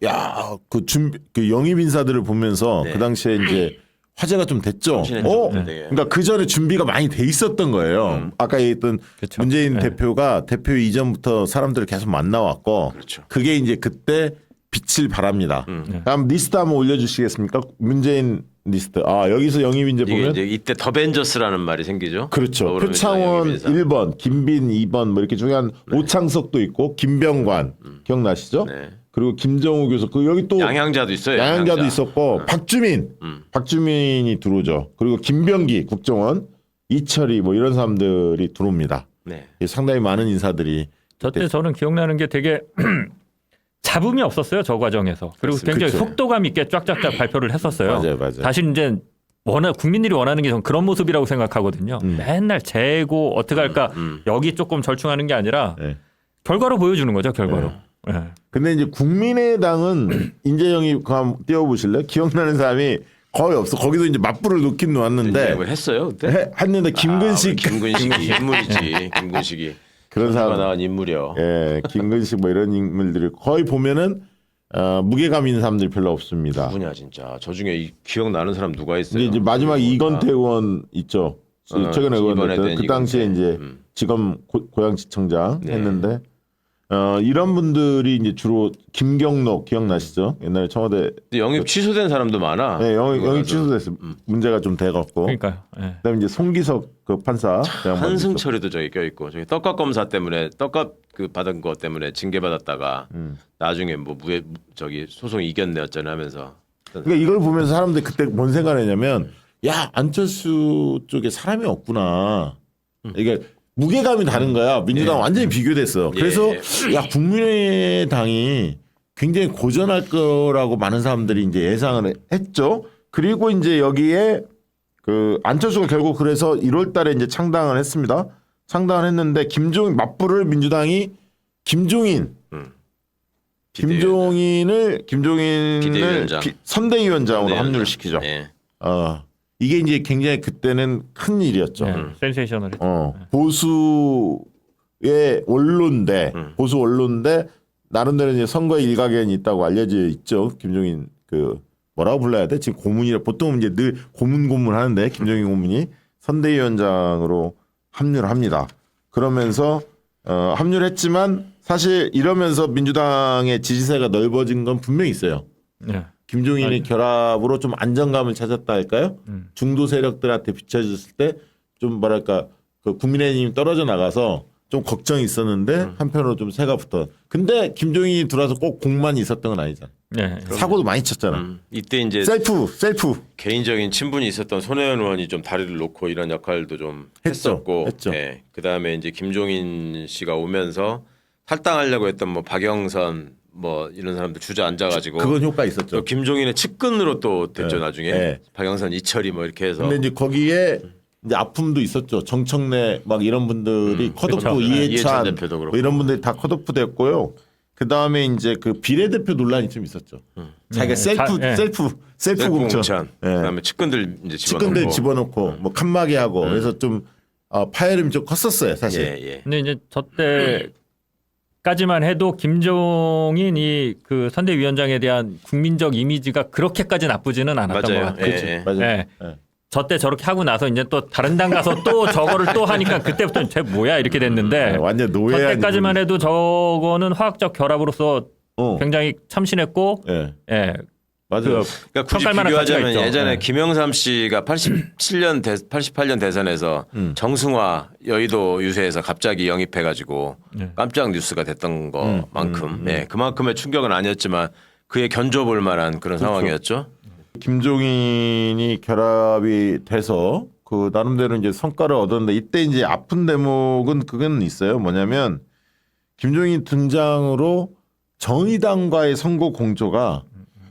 Speaker 3: 그 영입 인사들을 보면서
Speaker 4: 네.
Speaker 3: 그 당시에 이제 화제가 좀 됐죠.
Speaker 4: 정신했죠. 네.
Speaker 3: 그러니까 그 전에 준비가 많이 돼 있었던 거예요. 아까 얘기했던
Speaker 5: 그렇죠.
Speaker 3: 문재인
Speaker 5: 네.
Speaker 3: 대표가 대표 이전부터 사람들을 계속 만나왔고
Speaker 4: 그렇죠.
Speaker 3: 그게 이제 그때 빛을 발합니다. 다음 리스트 한번 올려주시겠습니까? 문재인 리스트. 여기서 영입 인재
Speaker 4: 이게
Speaker 3: 보면
Speaker 4: 이제 이때 더벤져스라는 말이 생기죠.
Speaker 3: 그렇죠.
Speaker 4: 더불어민주당
Speaker 3: 표창원
Speaker 4: 영입인사.
Speaker 3: 1번, 김빈 2번 뭐 이렇게 중에 한 오창석도 있고 김병관 기억나시죠?
Speaker 4: 네.
Speaker 3: 그리고 김정우 교수 그 여기 또
Speaker 4: 양향자도 있어요.
Speaker 3: 양양자도 있었고 박주민이 들어오죠. 그리고 김병기 국정원, 이철이 뭐 이런 사람들이 들어옵니다.
Speaker 4: 네.
Speaker 3: 상당히 많은 인사들이
Speaker 5: 저때 저는 기억나는 게 되게 잡음이 없었어요 저 과정에서. 그리고 굉장히
Speaker 3: 그쵸.
Speaker 5: 속도감 있게 쫙쫙쫙 발표를 했었어요.
Speaker 3: 맞아요.
Speaker 5: 사실 이제 국민들이 원하는 게 전 그런 모습이라고 생각하거든요. 맨날 재고 어떻게 할까 여기 조금 절충하는 게 아니라
Speaker 3: 네.
Speaker 5: 결과로 보여주는 거죠. 결과로. 네.
Speaker 3: 근데 이제 국민의당은 인재영이 그 한번 띄워보실래요? 기억나는 사람이 거의 없어. 거기서 이제 맞불을 놓긴 놓았는데
Speaker 4: 뭘 했어요 그때?
Speaker 3: 했는데 김근식
Speaker 4: 김근식이 인물이지. 김근식이
Speaker 3: 그런
Speaker 4: 사람
Speaker 3: 사람,
Speaker 4: 나온 인물이요.
Speaker 3: 예, 김근식 뭐 이런 인물들이 거의 보면은 무게감 있는 사람들이 별로 없습니다.
Speaker 4: 누구냐 진짜. 저 중에 기억나는 사람 누가 있어요?
Speaker 3: 근데 이제 마지막 이건태 의원 있죠. 최근에
Speaker 4: 이번에
Speaker 3: 의원
Speaker 4: 된
Speaker 3: 그 당시에
Speaker 4: 이건태.
Speaker 3: 이제 지검 고양시청장
Speaker 4: 네.
Speaker 3: 했는데 이런 분들이 이제 주로 김경록 기억나시죠? 옛날에 청와대
Speaker 4: 근데 영입 취소된 사람도 많아.
Speaker 3: 네, 영입 취소됐어요. 문제가 좀 돼갖고.
Speaker 5: 그러니까요. 네.
Speaker 3: 그다음에 이제 송기석 그 판사
Speaker 4: 한승철이도 저기 껴있고 저기 떡값 검사 때문에 떡값 그 받은 거 때문에 징계 받았다가 나중에 뭐 저기 소송 이겼네였잖아요 하면서.
Speaker 3: 그러니까 이걸 보면서 사람들이 그때 뭔 생각을 했냐면 야 안철수 쪽에 사람이 없구나. 이게 무게감이 다른 거야. 민주당 완전히 비교됐어. 그래서 야 국민의당이 굉장히 고전할 거라고 많은 사람들이 이제 예상을 했죠. 그리고 이제 여기에 그 안철수가 결국 그래서 1월달에 이제 창당을 했습니다. 창당을 했는데 김종인 맞불을 민주당이 김종인을
Speaker 4: 비대위원장.
Speaker 3: 선대위원장으로 합류를 시키죠.
Speaker 4: 예.
Speaker 3: 이게 이제 굉장히 그때는 큰 일이었죠.
Speaker 5: 센세이션을 했죠.
Speaker 3: 보수의 원로인데 보수 원로인데 나름대로 이제 선거에 일가견이 있다고 알려져 있죠. 김종인 그 뭐라고 불러야 돼? 지금 고문이라 보통 이제 늘 고문 하는데 김종인 고문이 선대위원장으로 합류를 합니다. 그러면서 합류를 했지만 사실 이러면서 민주당의 지지세가 넓어진 건 분명히 있어요.
Speaker 5: 네.
Speaker 3: 김종인의 결합으로 좀 안정감을 찾았다 할까요? 중도 세력들한테 비춰졌을 때 좀 뭐랄까 그 국민의힘이 떨어져 나가서 좀 걱정이 있었는데 한편으로 좀 새가 붙어. 근데 김종인이 들어와서 꼭 공만 있었던 건 아니잖아.
Speaker 5: 네.
Speaker 3: 사고도 많이 쳤잖아.
Speaker 4: 이때 이제
Speaker 3: 셀프.
Speaker 4: 개인적인 친분이 있었던 손혜원 의원이 좀 다리를 놓고 이런 역할도 좀 했었고,
Speaker 3: 했죠.
Speaker 4: 예. 그다음에 이제 김종인 씨가 오면서 탈당하려고 했던 뭐 박영선 뭐 이런 사람들 주저앉아가지고
Speaker 3: 그건 효과
Speaker 4: 또
Speaker 3: 있었죠.
Speaker 4: 김종인의 측근으로 또 됐죠
Speaker 3: 네.
Speaker 4: 나중에
Speaker 3: 네.
Speaker 4: 박영선 이철이 뭐 이렇게 해서.
Speaker 3: 근데 이제 거기에 이제 아픔도 있었죠. 정청래 막 이런 분들이 컷오프
Speaker 5: 그렇죠.
Speaker 3: 이해찬
Speaker 4: 이해찬 대표도 그렇고.
Speaker 3: 뭐 이런 분들이 다 컷오프 됐고요. 그 다음에 이제 그 비례대표 논란이 좀 있었죠. 자기가 셀프 공천. 예.
Speaker 4: 그다음에 측근들 이제
Speaker 3: 측근들 집어넣고 뭐 칸막이 하고 그래서 좀 파열음이 좀 컸었어요 사실.
Speaker 4: 예.
Speaker 5: 근데 이제 저 때까지만 해도 김종인이 그 선대위원장에 대한 국민적 이미지가 그렇게까지 나쁘지는 않았던 것
Speaker 4: 맞아요.
Speaker 5: 같아요.
Speaker 4: 예.
Speaker 3: 맞아요.
Speaker 5: 네.
Speaker 3: 예.
Speaker 5: 저 때 저렇게 하고 나서 이제 또 다른 당 가서 또 저거를 또 하니까 그때부터는 쟤 뭐야 이렇게 됐는데
Speaker 3: 완전
Speaker 5: 저
Speaker 3: 노예한
Speaker 5: 때까지만 해도 저거는 화학적 결합으로서 굉장히 참신했고
Speaker 3: 예.
Speaker 5: 예.
Speaker 3: 맞아요.
Speaker 4: 그러니까 굳이
Speaker 5: 평가할 만한 가치가
Speaker 4: 비교하자면
Speaker 5: 있죠.
Speaker 4: 예전에
Speaker 5: 네.
Speaker 4: 김영삼 씨가 88년 대선에서 정승화 여의도 유세에서 갑자기 영입해가지고 깜짝 뉴스가 됐던 것만큼 그만큼의 충격은 아니었지만 그에 견뎌볼 만한 그런 상황이었죠.
Speaker 3: 김종인이 결합이 돼서 그 나름대로 이제 성과를 얻었는데 이때 이제 아픈 대목은 그건 있어요. 뭐냐면 김종인 등장으로 정의당과의 선거 공조가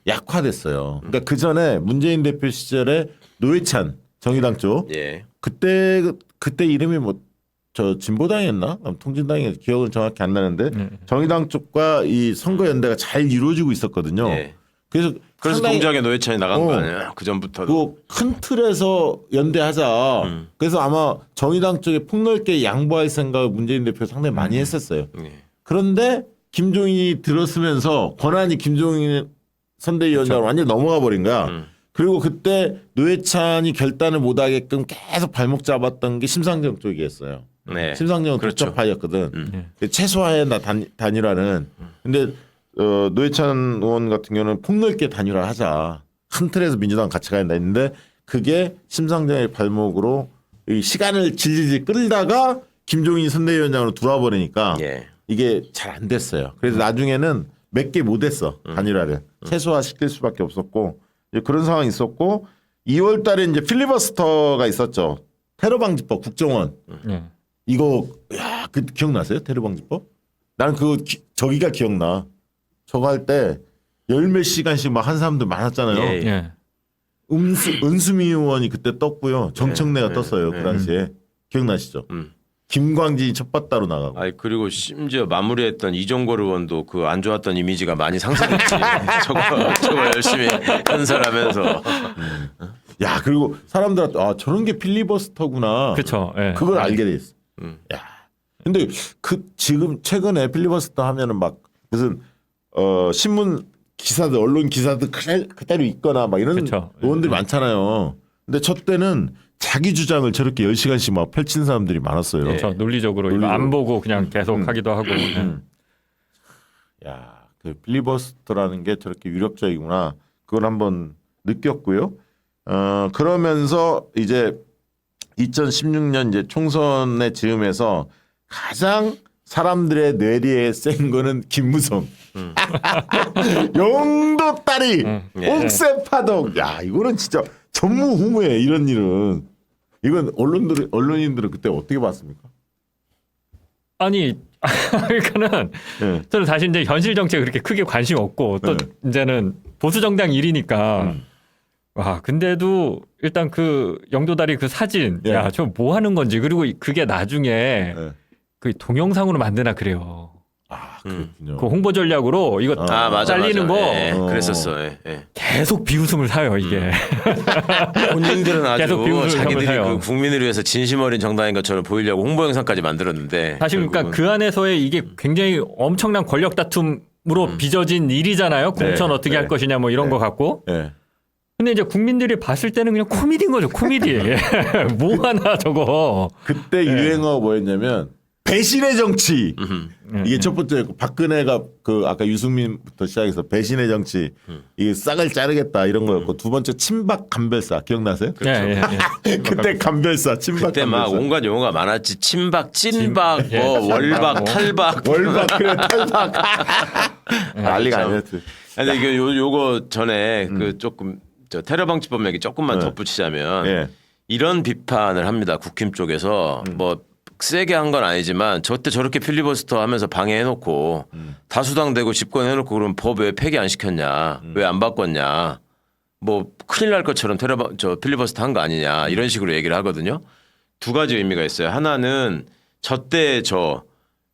Speaker 3: 약화됐어요. 그러니까 그 전에 문재인 대표 시절에 노회찬 정의당 쪽
Speaker 4: 예.
Speaker 3: 그때 이름이 뭐 저 진보당이었나? 통진당이 기억은 정확히 안 나는데 정의당 쪽과 이 선거 연대가 잘 이루어지고 있었거든요.
Speaker 4: 예.
Speaker 3: 그래서 상당히
Speaker 4: 동작에 노회찬이 나간 거 아니야? 그 전부터도.
Speaker 3: 그 큰 틀에서 연대하자. 그래서 아마 정의당 쪽에 폭넓게 양보할 생각을 문재인 대표 상당히 많이 했었어요.
Speaker 4: 예.
Speaker 3: 그런데 김종인이 들었으면서 권한이 김종인 선대위원장으로 완전히 넘어가 버린 거야. 그리고 그때 노회찬이 결단을 못하게끔 계속 발목 잡았던 게 심상정 쪽이었어요.
Speaker 4: 네.
Speaker 3: 심상정은
Speaker 4: 그렇죠.
Speaker 3: 독자파였거든. 최소화해 단일화는. 근데 노회찬 의원 같은 경우는 폭넓게 단일화하자. 한 틀에서 민주당 같이 가야 된다 했는데 그게 심상정의 발목으로 이 시간을 질질질 끌다가 김종인 선대위원장으로 들어와 버리니까
Speaker 4: 예.
Speaker 3: 이게 잘 안 됐어요. 그래서 나중에는 몇 개 못했어 단일화를 최소화 시킬 수밖에 없었고 이제 그런 상황이 있었고 2월 달에 이제 필리버스터가 있었죠. 테러 방지법 국정원
Speaker 5: 예.
Speaker 3: 이거 야, 그 기억나세요? 테러 방지법? 나는 그 저기가 기억나. 저거 할 때 열 몇 시간씩 막 한 사람들 많았잖아요.
Speaker 4: 예.
Speaker 5: 예.
Speaker 3: 은수미 의원이 그때 떴고요. 정청래가 떴어요. 그 당시에. 기억나시죠? 김광진이 첫 바다로 나가고.
Speaker 4: 아니 그리고 심지어 마무리했던 이종걸 의원도 그 안 좋았던 이미지가 많이 상승했지. 저거 열심히 건설하면서.
Speaker 3: 야, 그리고 사람들한테 아, 저런 게 필리버스터구나.
Speaker 5: 그렇죠. 예.
Speaker 3: 그걸 알게 됐어. 야. 근데 지금 최근에 필리버스터 하면은 막 무슨 신문 기사들 언론 기사들 그대로 있거나 막 이런
Speaker 5: 그쵸.
Speaker 3: 의원들이 많잖아요. 근데 저 때는 자기 주장을 저렇게 10시간씩 막 펼친 사람들이 많았어요.
Speaker 5: 그렇죠. 논리적으로 이거 안 보고 그냥 계속 하기도 하고. 예.
Speaker 3: 야, 그 필리버스터라는 게 저렇게 위력적이구나. 그걸 한번 느꼈고요. 그러면서 이제 2016년 이제 총선의 즈음에서 가장 사람들의 뇌리에 센 거는 김무성. 영도 딸이 옥새파동. 야, 이거는 진짜 전무후무해. 이런 일은. 이건 언론인들은 그때 어떻게 봤습니까?
Speaker 5: 아니 그러니까는
Speaker 3: 예.
Speaker 5: 저는 사실 이제 현실 정치에 그렇게 크게 관심 없고 또 이제는 보수 정당 일이니까 와 근데도 일단 그 영도다리 그 사진
Speaker 3: 예.
Speaker 5: 야 저 뭐 하는 건지 그리고 그게 나중에
Speaker 3: 예.
Speaker 5: 그 동영상으로 만드나 그래요.
Speaker 3: 아, 그렇군요.
Speaker 5: 그 홍보 전략으로 이거
Speaker 4: 아 맞아.
Speaker 5: 잘리는 거
Speaker 4: 예, 그랬었어. 예.
Speaker 5: 계속 비웃음을 사요 이게.
Speaker 4: 본인들은 아주
Speaker 5: 계속 비웃음을
Speaker 4: 자기들이
Speaker 5: 하면서요.
Speaker 4: 그 국민을 위해서 진심 어린 정당인 것처럼 보이려고 홍보 영상까지 만들었는데
Speaker 5: 사실 그러니까
Speaker 4: 결국은
Speaker 5: 그 안에서의 이게 굉장히 엄청난 권력 다툼으로 빚어진 일이잖아요. 공천
Speaker 3: 네,
Speaker 5: 어떻게 할 것이냐 뭐 이런 거 갖고.
Speaker 3: 예.
Speaker 5: 근데 이제 국민들이 봤을 때는 그냥 코미디인 거죠. 코미디. 뭐 하나 저거.
Speaker 3: 그때 유행어가 뭐였냐면 배신의 정치. 이게 첫 번째였고 박근혜가 그 아까 유승민부터 시작해서 배신의 정치. 이게 싹을 자르겠다 이런 거였고 두 번째 친박 간별사 기억나세요?
Speaker 5: 예.
Speaker 3: 그때 간별사 친박
Speaker 4: 그때 막
Speaker 3: 간별사.
Speaker 4: 온갖 용어가 많았지. 친박, 찐박,
Speaker 5: 예,
Speaker 4: 뭐
Speaker 5: 친박,
Speaker 4: 월박,
Speaker 5: 뭐.
Speaker 4: 탈박.
Speaker 3: 월박 그래 탈박. 난리가
Speaker 4: 참.
Speaker 3: 아니었지.
Speaker 4: 근데 이게 요거 전에 그 조금 저 테러 방지법 얘기 조금만 덧붙이자면
Speaker 3: 예.
Speaker 4: 이런 비판을 합니다. 국힘 쪽에서 뭐 세게 한 건 아니지만 저때 저렇게 필리버스터 하면서 방해해놓고 다수당 되고 집권해놓고 그러면 법 왜 폐기 안 시켰냐, 왜 안 바꿨냐, 뭐 큰일 날 것처럼 저 필리버스터 한 거 아니냐 이런 식으로 얘기를 하거든요. 두 가지 의미가 있어요. 하나는 저때 저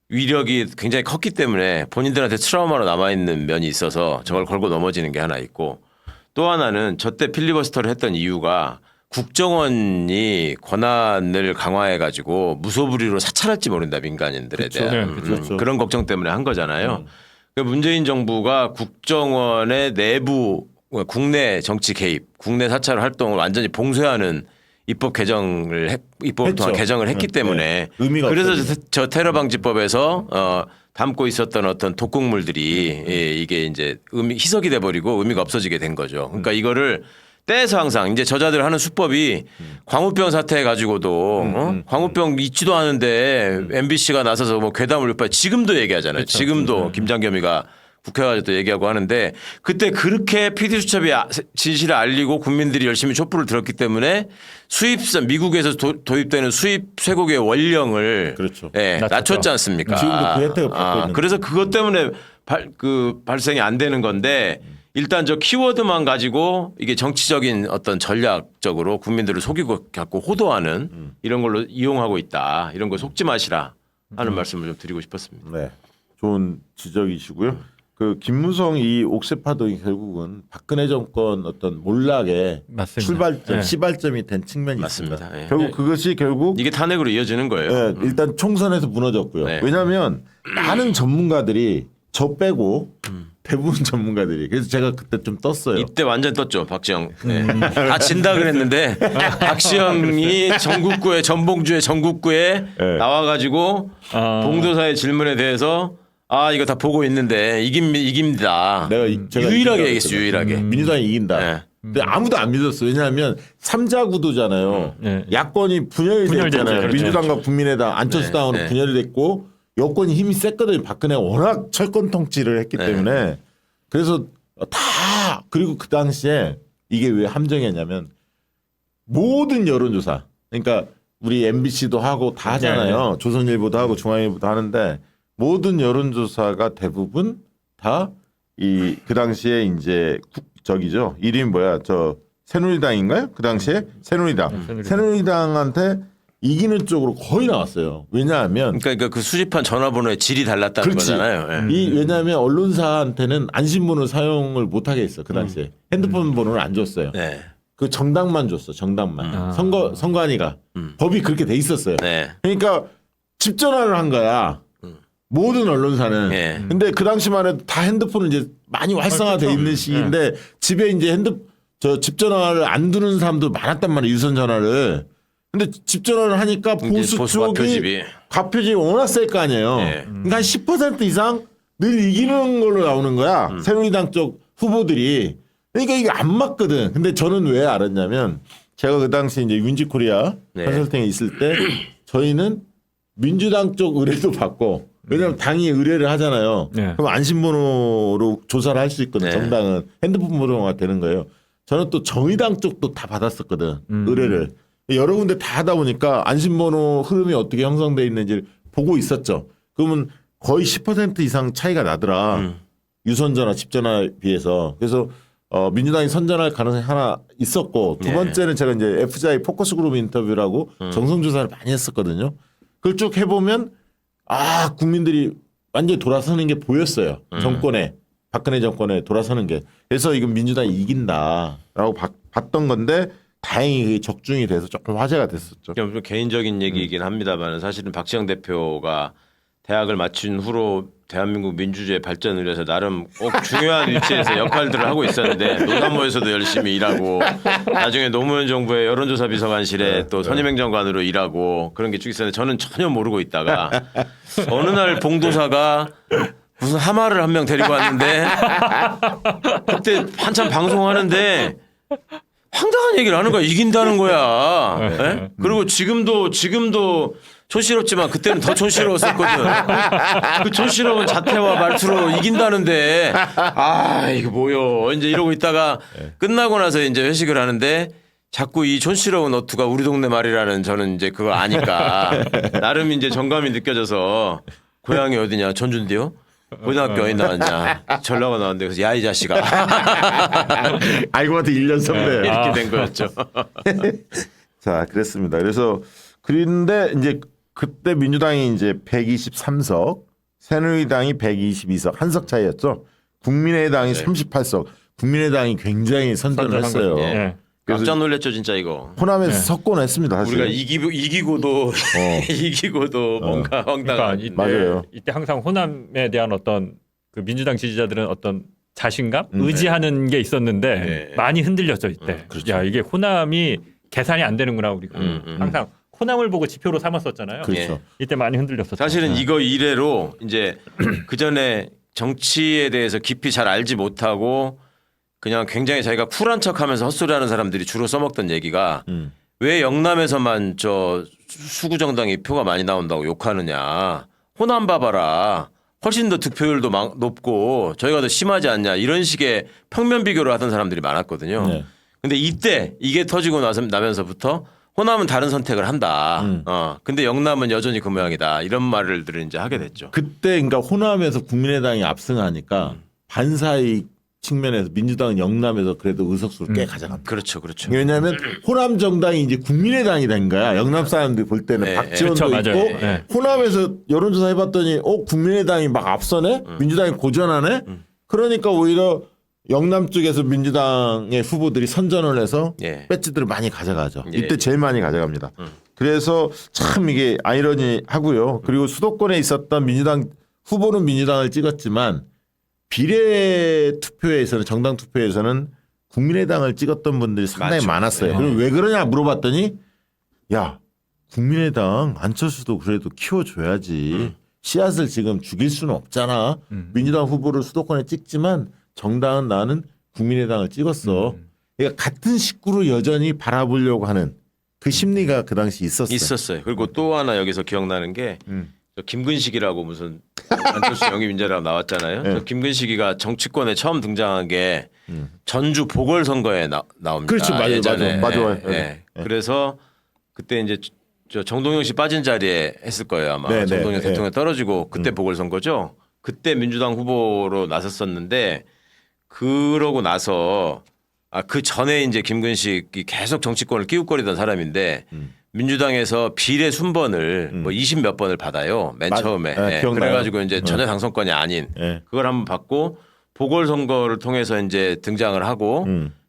Speaker 4: 위력이 굉장히 컸기 때문에 본인들한테 트라우마로 남아있는 면이 있어서 저걸 걸고 넘어지는 게 하나 있고 또 하나는 저때 필리버스터를 했던 이유가 국정원이 권한을 강화해가지고 무소불위로 사찰할지 모른다 민간인들에
Speaker 3: 그쵸.
Speaker 4: 대한
Speaker 3: 네, 그쵸.
Speaker 4: 그런 걱정 때문에 한 거잖아요. 그 문재인 정부가 국정원의 내부 국내 정치 개입, 국내 사찰 활동을 완전히 봉쇄하는 입법 개정을 입법 통한
Speaker 3: 했죠.
Speaker 4: 개정을 했기
Speaker 3: 네,
Speaker 4: 때문에
Speaker 3: 네. 의미가
Speaker 4: 그래서
Speaker 3: 없어지죠.
Speaker 4: 저 테러 방지법에서 담고 있었던 어떤 독극물들이 이게 이제 희석이 돼 버리고 의미가 없어지게 된 거죠. 그러니까 이거를 떼서 항상 이제 저자들 하는 수법이 광우병 사태 가지고도 광우병 있지도 않은데 MBC가 나서서 뭐 괴담을 유포 지금도 얘기하잖아요. 지금도 김장겸이가 국회 가서 또 얘기하고 하는데 그때 그렇게 PD수첩이 진실을 알리고 국민들이 열심히 촛불을 들었기 때문에 수입산 미국에서 도입되는 수입 쇠고기의 원령을
Speaker 3: 그렇죠.
Speaker 4: 예,
Speaker 5: 낮췄죠.
Speaker 4: 낮췄지 않습니까?
Speaker 3: 지금도 그 혜택을 받고 있는
Speaker 4: 그래서 그것 때문에 발생이 안 되는 건데 일단 저 키워드만 가지고 이게 정치적인 어떤 전략적으로 국민들을 속이고 갖고 호도하는 이런 걸로 이용하고 있다. 이런 거 속지 마시라 하는 말씀을 좀 드리고 싶었습니다.
Speaker 3: 네, 좋은 지적이시고요. 그 김무성 이 옥새파동이 결국은 박근혜 정권 어떤 몰락의
Speaker 5: 맞습니다.
Speaker 3: 출발점,
Speaker 5: 예.
Speaker 3: 시발점이 된 측면이 있습니다.
Speaker 4: 맞습니다. 예.
Speaker 3: 결국 그것이 결국
Speaker 4: 이게 탄핵으로 이어지는 거예요.
Speaker 3: 예, 일단 총선에서 무너졌고요.
Speaker 4: 네.
Speaker 3: 왜냐하면 많은 전문가들이 저 빼고 대부분 전문가들이 그래서 제가 그때 좀 떴어요.
Speaker 4: 이때 완전 떴죠, 박지영. 네. 다 진다 그랬는데 박지영이 전국구에 전봉주의 전국구에
Speaker 3: 네.
Speaker 4: 나와가지고 봉도사의 질문에 대해서 아 이거 다 보고 있는데 이깁니다.
Speaker 3: 제가
Speaker 4: 유일하게
Speaker 3: 이긴다
Speaker 4: 얘기했어,
Speaker 3: 그랬거든요.
Speaker 4: 유일하게.
Speaker 3: 민주당이 이긴다.
Speaker 4: 네.
Speaker 3: 근데 아무도 안 믿었어. 왜냐하면 3자 구도잖아요.
Speaker 5: 네.
Speaker 3: 야권이 분열이
Speaker 5: 분열됐죠.
Speaker 3: 됐잖아요.
Speaker 5: 그렇죠.
Speaker 3: 민주당과 국민의당, 안철수당으로
Speaker 4: 네.
Speaker 3: 분열이 됐고 여권이 힘이 셌거든요. 박근혜가 워낙 철권 통치를 했기
Speaker 4: 네.
Speaker 3: 때문에 그래서 다 그리고 그 당시에 이게 왜 함정이었냐면 모든 여론조사 그러니까 우리 MBC도 하고 다 하잖아요. 조선일보도 하고 중앙일보도 하는데 모든 여론조사가 대부분 다 그 당시에 이제 저기죠. 이름이 뭐야? 저 새누리당인가요? 그 당시에 새누리당. 새누리당한테 이기는 쪽으로 거의 나왔어요. 왜냐하면
Speaker 4: 그러니까 그 수집한 전화번호의 질이 달랐다는
Speaker 3: 그렇지.
Speaker 4: 거잖아요. 예.
Speaker 3: 왜냐하면 언론사한테는 안심번호 사용을 못하게 했어. 그 당시에 핸드폰 번호를 안 줬어요.
Speaker 4: 네.
Speaker 3: 그 정당만 줬어. 정당만. 선관위가 법이 그렇게 돼 있었어요.
Speaker 4: 네.
Speaker 3: 그러니까 집 전화를 한 거야. 모든 언론사는.
Speaker 4: 네.
Speaker 3: 근데 그 당시만 해도 다 핸드폰을 이제 많이 활성화돼 있는 시기인데 집에 이제 집 전화를 안 두는 사람도 많았단 말이에요. 유선 전화를. 근데 집 전화를 하니까 보수 쪽이 과표집이 워낙 셀 거 아니에요.
Speaker 4: 네.
Speaker 3: 그러니까 한 10% 이상 늘 이기는 걸로 나오는 거야. 새누리당 쪽 후보들이. 그러니까 이게 안 맞거든. 근데 저는 왜 알았냐면 제가 그 당시 이제 윤지코리아
Speaker 4: 네.
Speaker 3: 컨설팅에 있을 때 저희는 민주당 쪽 의뢰도 받고 왜냐하면 당이 의뢰를 하잖아요.
Speaker 5: 네.
Speaker 3: 그럼 안심번호로 조사를 할 수 있거든.
Speaker 4: 네.
Speaker 3: 정당은 핸드폰 번호가 되는 거예요. 저는 또 정의당 쪽도 다 받았었거든. 의뢰를. 여러 군데 다 하다 보니까 안심번호 흐름이 어떻게 형성돼 있는지 보고 있었죠. 그러면 거의 10% 이상 차이가 나더라. 유선전화, 집전화에 비해서. 그래서 민주당이 선전할 가능성이 하나 있었고 두 번째는 제가 이제 FJ 포커스 그룹 인터뷰라고 정성조사를 많이 했었거든요. 그걸 쭉 해보면 국민들이 완전히 돌아서는 게 보였어요. 정권에 박근혜 정권에 돌아서는 게. 그래서 이건 민주당이 이긴다라고 봤던 건데 다행히 그게 적중이 돼서 조금 화제가 됐었죠.
Speaker 4: 좀 개인적인 얘기이긴 합니다만 사실은 박지영 대표가 대학을 마친 후로 대한민국 민주주의 발전을 위해서 나름 꼭 중요한 위치에서 역할들을 하고 있었는데 노담모에서도 열심히 일하고 나중에 노무현 정부의 여론조사 비서관실에 또 선임행정관으로 일하고 그런 게 쭉 있었는데 저는 전혀 모르고 있다가 어느 날 봉도사가 무슨 하마를 한 명 데리고 왔는데 그때 한참 방송하는데 황당한 얘기를 하는 거야. 이긴다는 거야. 예? 그리고 지금도 촌스럽지만 그때는 더 촌스러웠었거든. 그 촌스러운 자태와 말투로 이긴다는데 이거 뭐요. 이제 이러고 있다가 끝나고 나서 이제 회식을 하는데 자꾸 이 촌스러운 어투가 우리 동네 말이라는 저는 이제 그걸 아니까 나름 이제 정감이 느껴져서 고향이 어디냐 전주인데요. 고등학교 어디 나왔냐 전라가 나왔는데 그래서 야 이 자식아
Speaker 3: 알고 봤더니 1년 선배.
Speaker 4: 이렇게 된 거였죠.
Speaker 3: 자, 그랬습니다. 그래서 그런데 이제 그때 민주당이 이제 123석, 새누리당이 122석, 한 석 차이였죠. 국민의당이 38석. 국민의당이 굉장히 선전을 했어요.
Speaker 5: 예.
Speaker 4: 깜짝 놀랐죠 진짜 이거.
Speaker 3: 호남에서 석권했습니다. 사실.
Speaker 4: 우리가 이기고도 이기고도 뭔가 황당한.
Speaker 5: 그러니까
Speaker 3: 맞아요.
Speaker 5: 이때 항상 호남에 대한 어떤 그 민주당 지지자들은 어떤 자신감, 의지하는 게 있었는데
Speaker 4: 네.
Speaker 5: 많이 흔들렸죠 이때.
Speaker 3: 그렇죠.
Speaker 5: 야 이게 호남이 계산이 안 되는구나 우리가. 항상 호남을 보고 지표로 삼았었잖아요.
Speaker 3: 그렇죠.
Speaker 5: 이때 많이 흔들렸었죠.
Speaker 4: 사실은 이거 이래로 이제 그 전에 정치에 대해서 깊이 잘 알지 못하고 그냥 굉장히 자기가 쿨한 척하면서 헛소리하는 사람들이 주로 써먹던 얘기가 왜 영남에서만 저 수구 정당이 표가 많이 나온다고 욕하느냐. 호남 봐봐라. 훨씬 더 득표율도 높고 저희가 더 심하지 않냐. 이런 식의 평면 비교를 하던 사람들이 많았거든요.
Speaker 3: 네.
Speaker 4: 근데 이때 이게 터지고 나면서부터 호남은 다른 선택을 한다. 근데 영남은 여전히 그 모양이다. 이런 말들을 이제 하게 됐죠.
Speaker 3: 그때 그러니까 호남에서 국민의당이 압승하니까 반사이익 측면에서 민주당은 영남에서 그래도 의석수를 꽤 가져갑니다.
Speaker 4: 그렇죠, 그렇죠.
Speaker 3: 왜냐하면 호남 정당이 이제 국민의당이 된 거야. 영남 사람들이 볼 때는
Speaker 4: 네,
Speaker 3: 박지원도
Speaker 5: 그렇죠,
Speaker 3: 있고
Speaker 5: 맞아요. 네.
Speaker 3: 호남에서 여론조사 해봤더니 국민의당이 막 앞서네, 민주당이 고전하네. 그러니까 오히려 영남 쪽에서 민주당의 후보들이 선전을 해서
Speaker 4: 예.
Speaker 3: 배지들을 많이 가져가죠.
Speaker 4: 예,
Speaker 3: 이때 제일 많이 가져갑니다. 그래서 참 이게 아이러니하고요. 그리고 수도권에 있었던 민주당 후보는 민주당을 찍었지만 비례 투표에서는 정당 투표에서는 국민의당을 찍었던 분들이 상당히
Speaker 4: 맞죠.
Speaker 3: 많았어요. 그럼 왜 그러냐 물어봤더니 야 국민의당 안철수도 그래도 키워줘야지. 씨앗을 지금 죽일 수는 없잖아. 민주당 후보를 수도권에 찍지만 정당은 나는 국민의당을 찍었어. 그러니까 같은 식구로 여전히 바라보려고 하는 그 심리가 그 당시 있었어요.
Speaker 4: 그리고 또 하나 여기서 기억나는 게 저 김근식이라고 무슨 안철수 영입인재라고 나왔잖아요.
Speaker 3: 네.
Speaker 4: 저 김근식이가 정치권에 처음 등장한 게 전주 보궐선거에 나옵니다.
Speaker 3: 그렇지, 맞아요,
Speaker 4: 예전에.
Speaker 3: 맞아요.
Speaker 4: 예, 예. 그래서 그때 이제 저 정동영 씨 빠진 자리에 했을 거예요 아마.
Speaker 3: 네, 네,
Speaker 4: 정동영
Speaker 3: 네.
Speaker 4: 대통령 떨어지고 그때 보궐선거죠. 그때 민주당 후보로 나섰었는데 그러고 나서 그 전에 이제 김근식이 계속 정치권을 끼우거리던 사람인데 민주당에서 비례 순번을 뭐 20몇 번을 받아요. 맨 처음에.
Speaker 3: 기억나요.
Speaker 4: 그래가지고 이제 전혀 당선권이 아닌 그걸 한번 받고 보궐선거를 통해서 이제 등장을 하고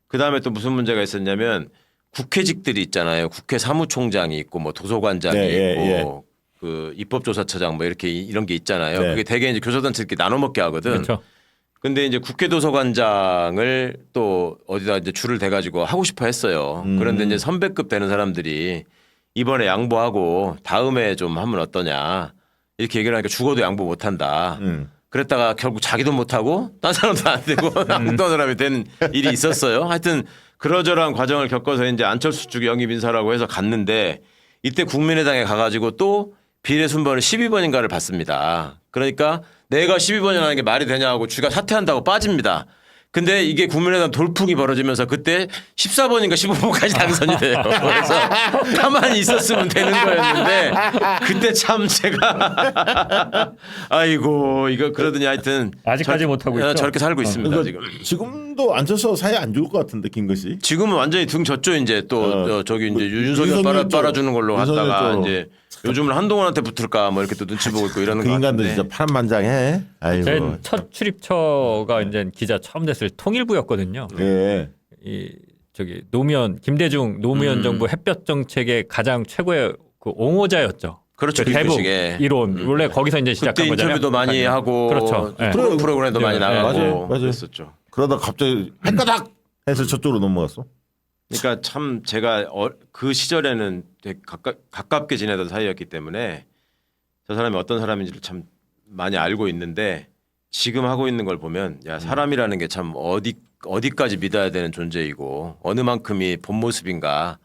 Speaker 4: 그 다음에 또 무슨 문제가 있었냐면 국회직들이 있잖아요. 국회 사무총장이 있고 뭐 도서관장이 있고 그 입법조사처장 뭐 이렇게 이런 게 있잖아요. 그게 대개 이제 교섭단체끼리 나눠 먹게 하거든.
Speaker 5: 그렇죠.
Speaker 4: 근데 이제 국회 도서관장을 또 어디다 이제 줄을 대가지고 하고 싶어 했어요. 그런데 이제 선배급 되는 사람들이 이번에 양보하고 다음에 좀 하면 어떠냐 이렇게 얘기를 하니까 죽어도 양보 못 한다. 그랬다가 결국 자기도 못 하고 딴 사람도 안 되고 어떤 사람이 된 일이 있었어요. 하여튼 그러저러한 과정을 겪어서 이제 안철수 쪽 영입 인사라고 해서 갔는데 이때 국민의당에 가가지고 또 비례 순번을 12번인가를 받습니다. 그러니까 내가 12번이라는 게 말이 되냐고 쥐가 사퇴한다고 빠집니다. 근데 이게 국민의당 돌풍이 벌어지면서 그때 14번인가 15번까지 당선이 돼요. 그래서 가만히 있었으면 되는 거였는데 그때 참 제가 아이고 이거 그러더니 하여튼
Speaker 5: 아직까지 못하고 있죠.
Speaker 4: 저렇게 살고 있습니다. 지금.
Speaker 3: 지금도 안철수 사이 안 좋을 것 같은데 김근식.
Speaker 4: 지금은 완전히 등 졌죠. 이제 또 저기 이제 윤석열 빨아주는 걸로 갔다가 이제 요즘은 한동훈한테 붙을까 뭐 이렇게 또 눈치 보고 있고 이러는
Speaker 3: 그
Speaker 4: 거
Speaker 3: 인간들
Speaker 4: 같은데.
Speaker 3: 진짜 파란만장해. 아이고.
Speaker 5: 제 첫 출입처가 이제 기자 처음 됐을 때 통일부였거든요.
Speaker 3: 예.
Speaker 5: 이 저기 김대중 노무현 정부 햇볕 정책의 가장 최고의 그 옹호자였죠.
Speaker 4: 그렇죠.
Speaker 5: 그 대북
Speaker 4: 김근식의.
Speaker 5: 이론 원래 거기서 이제 시작한
Speaker 4: 그때
Speaker 5: 거잖아요.
Speaker 4: 인터뷰도 많이 하고
Speaker 5: 그렇죠. 네.
Speaker 4: 프로그램도 많이 나가고
Speaker 3: 맞아요.
Speaker 4: 그랬었죠.
Speaker 3: 그러다 갑자기 헷가닥 해서 저쪽으로 넘어갔어.
Speaker 4: 그러니까 참 제가 그 시절에는 되게 가깝게 지내던 사이였기 때문에 저 사람이 어떤 사람인지를 참 많이 알고 있는데 지금 하고 있는 걸 보면 야 사람이라는 게 참 어디까지 믿어야 되는 존재이고 어느 만큼이 본 모습인가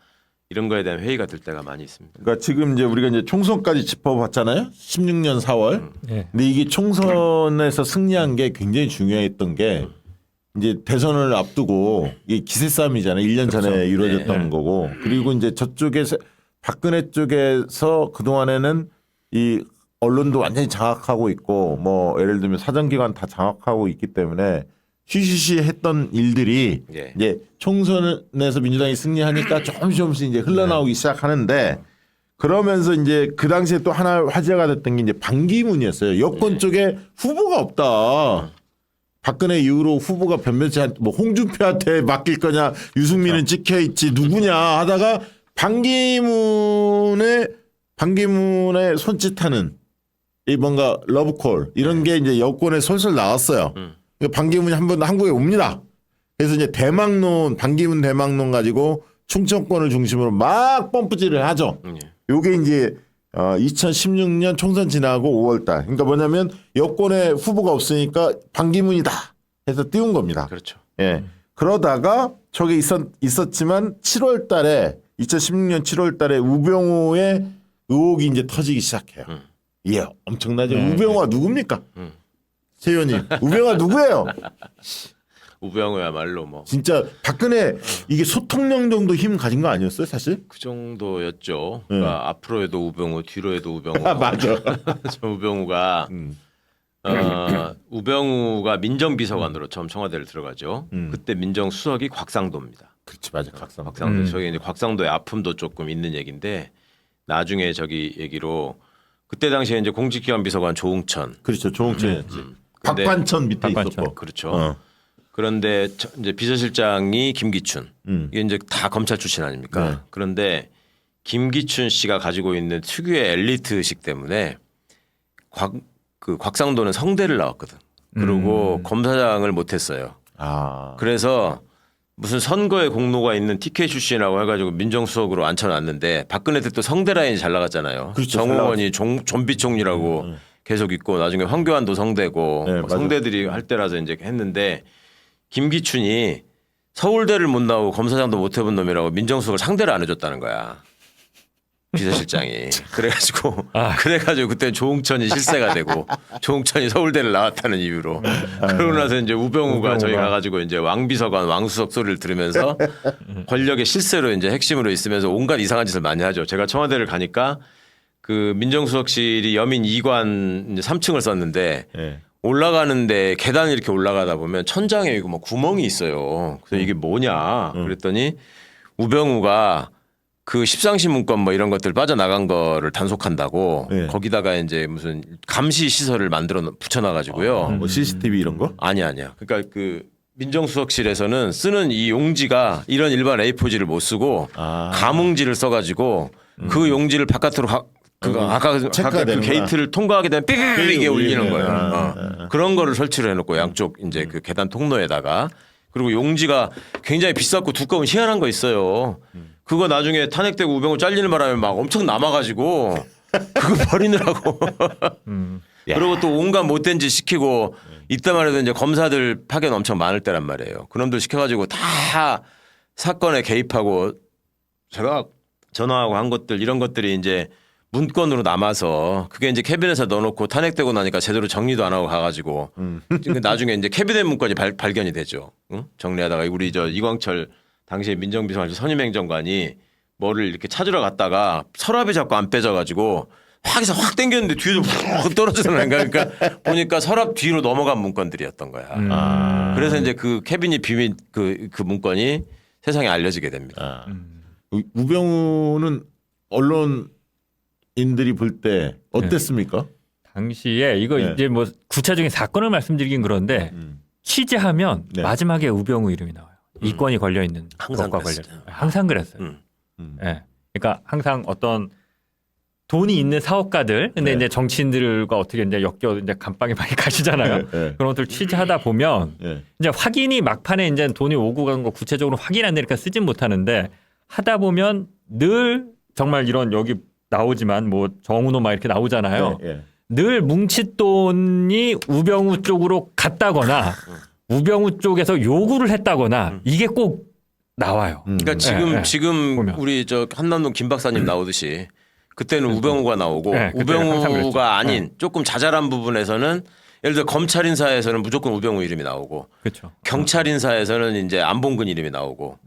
Speaker 4: 이런 거에 대한 회의가 들 때가 많이 있습니다.
Speaker 3: 그러니까 지금 이제 우리가 이제 총선까지 짚어봤잖아요. 16년 4월.
Speaker 5: 예.
Speaker 3: 근데 이게 총선에서 승리한 게 굉장히 중요했던 게 이제 대선을 앞두고 이게 기세 싸움이잖아요. 1년 전에 이루어졌던 거고. 그리고 이제 저쪽에서 박근혜 쪽에서 그동안에는 이 언론도 완전히 장악하고 있고 뭐 예를 들면 사정기관 다 장악하고 있기 때문에 쉬쉬쉬 했던 일들이 이제 총선에서 민주당이 승리하니까 조금씩 이제 흘러나오기 시작하는데 그러면서 이제 그 당시에 또 하나 화제가 됐던 게 이제 반기문이었어요. 여권 쪽에 후보가 없다. 박근혜 이후로 후보가 변변치 뭐 홍준표한테 맡길 거냐 유승민은 찍혀 있지 누구냐 하다가 반기문의 손짓하는 이 뭔가 러브콜 이런 게 이제 여권에 솔솔 나왔어요. 반기문이 한번 한국에 옵니다. 그래서 이제 반기문 대망론 가지고 충청권을 중심으로 막 펌프질을 하죠. 요게 이제 2016년 총선 지나고 5월달. 그러니까 뭐냐면 여권에 후보가 없으니까 반기문이다 해서 띄운 겁니다.
Speaker 4: 그렇죠.
Speaker 3: 예. 그러다가 저게 있었지만 7월달에 2016년 7월달에 우병우의 의혹이 이제 터지기 시작해요. 예, 엄청나죠. 우병우가 누굽니까? 최 의원님, 우병우가 누구예요?
Speaker 4: 우병우야말로 뭐
Speaker 3: 진짜 박근혜 이게 소통령 정도 힘 가진 거 아니었어요, 사실?
Speaker 4: 그 정도였죠. 그러니까 앞으로 해도 우병우, 뒤로 해도 우병우.
Speaker 3: 맞아.
Speaker 4: 저 우병우가 우병우가 민정비서관으로 처음 청와대를 들어가죠. 그때 민정수석이 곽상도입니다.
Speaker 3: 그렇지, 맞아. 곽상도.
Speaker 4: 저기 이제 곽상도의 아픔도 조금 있는 얘기인데 나중에 저기 얘기로 그때 당시에 이제 공직기관 비서관 조응천.
Speaker 3: 그렇죠, 조홍천이었지.
Speaker 4: 근데
Speaker 3: 박관천 밑에
Speaker 5: 박관천.
Speaker 3: 있었고.
Speaker 4: 그렇죠. 그런데 이제 비서실장이 김기춘. 이게 이제 다 검찰 출신 아닙니까?
Speaker 3: 네.
Speaker 4: 그런데 김기춘 씨가 가지고 있는 특유의 엘리트 의식 때문에 곽상도는 성대를 나왔거든. 그리고 검사장을 못했어요.
Speaker 3: 아,
Speaker 4: 그래서 무슨 선거에 공로가 있는 TK 출신이라고 해가지고 민정수석으로 앉혀놨는데 박근혜 때 또 성대 라인이 잘 나갔잖아요.
Speaker 3: 그렇죠,
Speaker 4: 정홍원이 좀비 총리라고 계속 있고 나중에 황교안도 성대고
Speaker 3: 네,
Speaker 4: 뭐 성대들이 할 때라서 이제 했는데 김기춘이 서울대를 못 나오고 검사장도 못 해본 놈이라고 민정수석을 상대를 안 해줬다는 거야. 비서실장이. 그래가지고 그때 조응천이 실세가 되고 조응천이 서울대를 나왔다는 이유로. 그러고 나서 이제 우병우가 저희 가가지고 이제 왕비서관 왕수석 소리를 들으면서 권력의 실세로 이제 핵심으로 있으면서 온갖 이상한 짓을 많이 하죠. 제가 청와대를 가니까 그 민정수석실이 여민 2관 3층을 썼는데 올라가는데 계단 이렇게 올라가다 보면 천장에 이거 뭐 구멍이 있어요. 그래서 이게 뭐냐 그랬더니 우병우가 그 십상시 문건 뭐 이런 것들 빠져나간 거를 단속한다고
Speaker 3: 네.
Speaker 4: 거기다가 이제 무슨 감시 시설을 만들어 붙여놔가지고요.
Speaker 3: 뭐 CCTV 이런 거?
Speaker 4: 아니야. 그러니까 그 민정수석실에서는 쓰는 이 용지가 이런 일반 A4지를 못 쓰고 가뭉지를 써가지고 그 용지를 바깥으로 아까 그
Speaker 3: 되는구나.
Speaker 4: 게이트를 통과하게 되면 삐삐삐 이게 울리는
Speaker 3: 울리네.
Speaker 4: 거예요. 그런 거를 설치를 해놓고 양쪽 이제 그 계단 통로에다가 그리고 용지가 굉장히 비쌌고 두꺼운 희한한 거 있어요. 그거 나중에 탄핵되고 우병우 잘리는 바람에 막 엄청 남아가지고 그거 버리느라고. 그리고 또 온갖 못된 짓 시키고 이때만 해도 이제 검사들 파견 엄청 많을 때란 말이에요. 그놈들 시켜가지고 다 사건에 개입하고 제가 전화하고 한 것들 이런 것들이 이제 문건으로 남아서 그게 이제 캐비넷에 넣어놓고 탄핵되고 나니까 제대로 정리도 안 하고 가가지고 나중에 이제 캐비넷 문건이 발견이 되죠. 응? 정리하다가 우리 저 이광철 당시에 민정비서관 선임행정관이 뭐를 이렇게 찾으러 갔다가 서랍이 자꾸 안 빼져가지고 확 당겼는데 뒤에서 훅 떨어지는 거야. 그러니까 보니까 서랍 뒤로 넘어간 문건들이었던 거야. 그래서 이제 그 캐비닛 비밀 그 문건이 세상에 알려지게 됩니다.
Speaker 3: 우병우는 언론인들이 볼 때 어땠습니까?
Speaker 5: 당시에 이거
Speaker 3: 네.
Speaker 5: 이제 뭐 구체적인 사건을 말씀드리긴 그런데 취재하면
Speaker 3: 네.
Speaker 5: 마지막에 우병우 이름이 나와요. 이권이 걸려 있는
Speaker 4: 항상
Speaker 5: 것과
Speaker 4: 그랬어요.
Speaker 5: 관련. 항상 그랬어요. 예. 그러니까 항상 어떤 돈이 있는 사업가들, 근데
Speaker 3: 네.
Speaker 5: 이제 정치인들과 어떻게 이제 엮여 이제 감방에 많이 가시잖아요.
Speaker 3: 네.
Speaker 5: 그런 것들 취재하다 보면
Speaker 3: 네.
Speaker 5: 이제 확인이 막판에 이제 돈이 오고 간 거 구체적으로 확인 안 되니까 쓰진 못하는데 하다 보면 늘 정말 이런 여기 나오지만 뭐 정운호 막 이렇게 나오잖아요.
Speaker 3: 네.
Speaker 5: 늘 뭉칫돈이 우병우 쪽으로 갔다거나 우병우 쪽에서 요구를 했다거나 이게 꼭 나와요.
Speaker 4: 그러니까 지금
Speaker 5: 보면.
Speaker 4: 우리 저 한남동 김 박사님 나오듯이 그때는 우병우가 나오고
Speaker 5: 네, 그때 항상 그랬죠.
Speaker 4: 우병우가 아닌 조금 자잘한 부분에서는 예를 들어 검찰 인사에서는 무조건 우병우 이름이 나오고
Speaker 5: 그렇죠.
Speaker 4: 경찰 인사에서는 이제 안봉근 이름이 나오고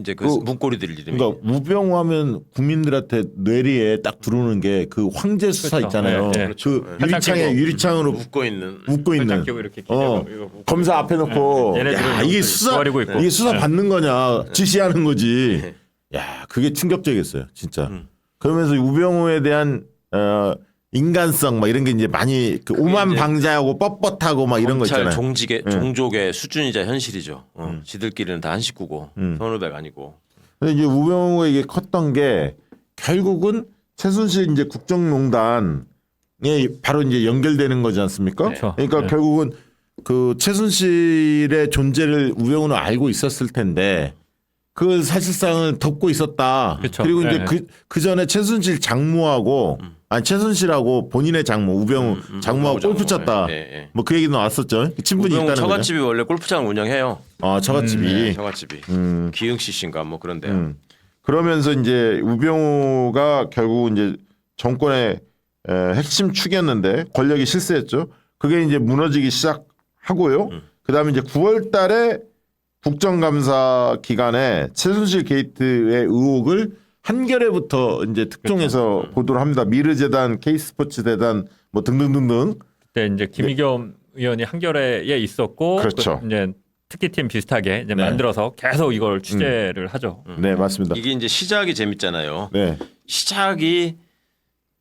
Speaker 4: 이제 그 문고리들 이름이
Speaker 3: 그러니까 우병우 하면 국민들한테 뇌리에 딱 들어오는 게 그 황제 수사
Speaker 5: 그렇죠.
Speaker 3: 있잖아요.
Speaker 5: 네, 네.
Speaker 3: 그
Speaker 5: 그렇죠.
Speaker 3: 유리창으로
Speaker 4: 웃고 있는
Speaker 3: 웃고 있는
Speaker 5: 살짝 끼고 이렇게 기대고 이거 보고.
Speaker 3: 검사 앞에 놓고
Speaker 5: 얘네들은
Speaker 3: 야, 이게
Speaker 5: 여기서
Speaker 3: 수사
Speaker 5: 조아리고 있고.
Speaker 3: 이게 수사
Speaker 5: 네.
Speaker 3: 받는 거냐 지시하는 거지. 야 그게 충격적이었어요 진짜. 그러면서 우병우에 대한 인간성 막 이런 게 이제 많이 그 오만 방자하고 뻣뻣하고 막 이런 거
Speaker 4: 검찰
Speaker 3: 있잖아요.
Speaker 4: 종족의 수준이자 현실이죠. 지들끼리는 다 한 식구고 선후배가 아니고.
Speaker 3: 근데 이제 우병우가 이게 컸던 게 결국은 최순실 이제 국정농단에 바로 이제 연결되는 거지 않습니까?
Speaker 5: 그렇죠.
Speaker 3: 그러니까
Speaker 5: 네.
Speaker 3: 결국은 그 최순실의 존재를 우병우는 알고 있었을 텐데 그걸 사실상은 덮고 있었다.
Speaker 5: 그렇죠.
Speaker 3: 그리고 이제
Speaker 5: 네.
Speaker 3: 그 전에 최순실 장모하고 아니 최순실하고 본인의 장모 우병우 장모하고 골프 쳤다.
Speaker 4: 예.
Speaker 3: 뭐 그 얘기도 나왔었죠. 친분이
Speaker 4: 우병우
Speaker 3: 있다는 거죠.
Speaker 4: 처갓집이 원래 골프장 운영해요.
Speaker 3: 처갓집이.
Speaker 4: 처갓집이 기흥시 씨인가 뭐 그런데요.
Speaker 3: 그러면서 이제 우병우가 결국 이제 정권의 핵심 축이었는데 권력이 실세했죠. 그게 이제 무너지기 시작하고요. 그다음에 이제 9월달에 국정감사 기간에 최순실 게이트의 의혹을 한겨레부터 이제 특종해서 보도를 합니다. 미르재단, K스포츠 재단 뭐 등등등등.
Speaker 5: 그때 이제 김의겸 의원이 한겨레에 있었고
Speaker 3: 그렇죠.
Speaker 5: 그 이제 특기팀 비슷하게 이제
Speaker 3: 네.
Speaker 5: 만들어서 계속 이걸 취재를 하죠.
Speaker 3: 네 맞습니다.
Speaker 4: 이게 이제 시작이 재밌잖아요.
Speaker 3: 네.
Speaker 4: 시작이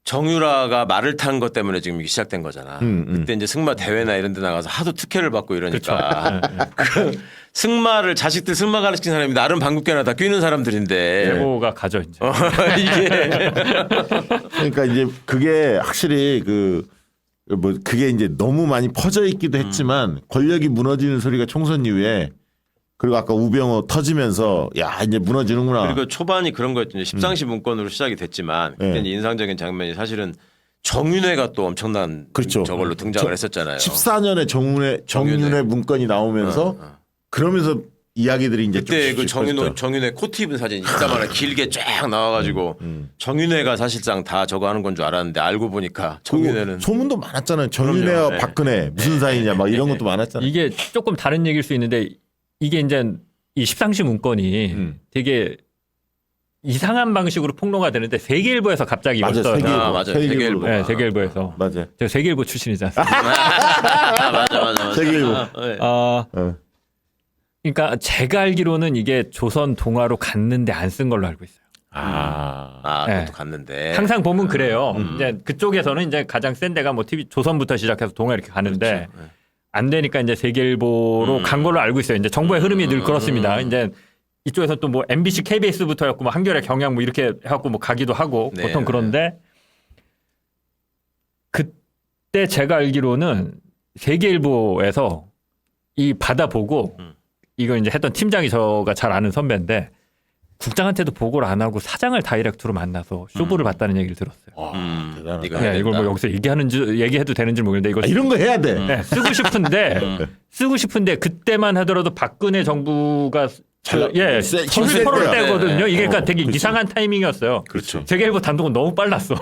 Speaker 4: 정유라가 말을 탄 것 때문에 지금 이게 시작된 거잖아. 그때 이제 승마 대회나 이런 데 나가서 하도 특혜를 받고 이러니까 그 승마를 자식들 승마 가르친 사람이 나름 방귀깨나 다 끼는 사람들인데
Speaker 5: 제보가 가죠 이제.
Speaker 4: 이게
Speaker 3: 그러니까 이제 그게 확실히 뭐 그게 이제 너무 많이 퍼져 있기도 했지만 권력이 무너지는 소리가 총선 이후에 그리고 아까 우병우 터지면서 야 이제 무너지는구나.
Speaker 4: 그리고 초반이 그런 거였죠. 십상시 문건으로 시작이 됐지만 그때
Speaker 3: 네.
Speaker 4: 인상적인 장면이 사실은 정윤회가 또 엄청난
Speaker 3: 그렇죠.
Speaker 4: 저걸로 등장을 했었잖아요.
Speaker 3: 14년에 정윤회 문건이 나오면서 그러면서 이야기들이 이제
Speaker 4: 그때 그
Speaker 3: 조금씩 퍼졌죠.
Speaker 4: 정윤회 코트 입은 사진 이따만한 길게 쫙 나와가지고 정윤회가 사실상 다 저거 하는 건 줄 알았는데 알고 보니까 정윤회는
Speaker 3: 그리고 소문도 많았잖아요. 정윤회와
Speaker 4: 그럼요. 네.
Speaker 3: 박근혜 무슨 사이냐 막 이런 것도 많았잖아요.
Speaker 5: 이게 조금 다른 얘기일 수 있는데 이게 이제 이 십상시 문건이 되게 이상한 방식으로 폭로가 되는데 세계일보에서 갑자기
Speaker 3: 맞아,
Speaker 5: 이걸 써요.
Speaker 3: 세계일보.
Speaker 4: 아, 맞아. 세계일보.
Speaker 5: 네, 세계일보에서.
Speaker 3: 맞아요.
Speaker 5: 제가 세계일보 출신이지 않습니까?
Speaker 4: 맞아.
Speaker 3: 세계일보.
Speaker 4: 네.
Speaker 3: 어.
Speaker 5: 그러니까 제가 알기로는 이게 조선 동아로 갔는데 안 쓴 걸로 알고 있어요.
Speaker 4: 그것도
Speaker 5: 네.
Speaker 4: 갔는데.
Speaker 5: 항상 보면 그래요. 이제 그쪽에서는 이제 가장 센 데가 뭐 TV 조선부터 시작해서 동아 이렇게 가는데
Speaker 4: 그렇죠. 네.
Speaker 5: 안 되니까 이제 세계일보로 간 걸로 알고 있어요. 이제 정보의 흐름이 늘 그렇습니다. 이제 이쪽에서 또 뭐 MBC, KBS부터 해갖고 뭐 한겨레, 경향 뭐 이렇게 해갖고 뭐 가기도 하고
Speaker 4: 네.
Speaker 5: 보통 그런데 그때 제가 알기로는 세계일보에서 이 받아보고 이걸 이제 했던 팀장이 저가 잘 아는 선배인데 국장한테도 보고를 안 하고 사장을 다이렉트로 만나서 쇼부를 봤다는 얘기를 들었어요.
Speaker 3: 대단하다.
Speaker 4: 이거 해야
Speaker 5: 네, 이걸 뭐
Speaker 4: 된다.
Speaker 5: 여기서 얘기해도 되는지 모르겠는데 이거
Speaker 3: 이런 거 해야 돼.
Speaker 5: 네, 쓰고 싶은데 그때만 하더라도 박근혜 정부가
Speaker 3: 힘을
Speaker 5: 힘을 풀을
Speaker 3: 뺄 때야.
Speaker 5: 때거든요. 이게 그러니까 되게
Speaker 3: 그렇지.
Speaker 5: 이상한 타이밍이었어요.
Speaker 3: 그렇죠.
Speaker 5: 세계일보 단독은 너무 빨랐어.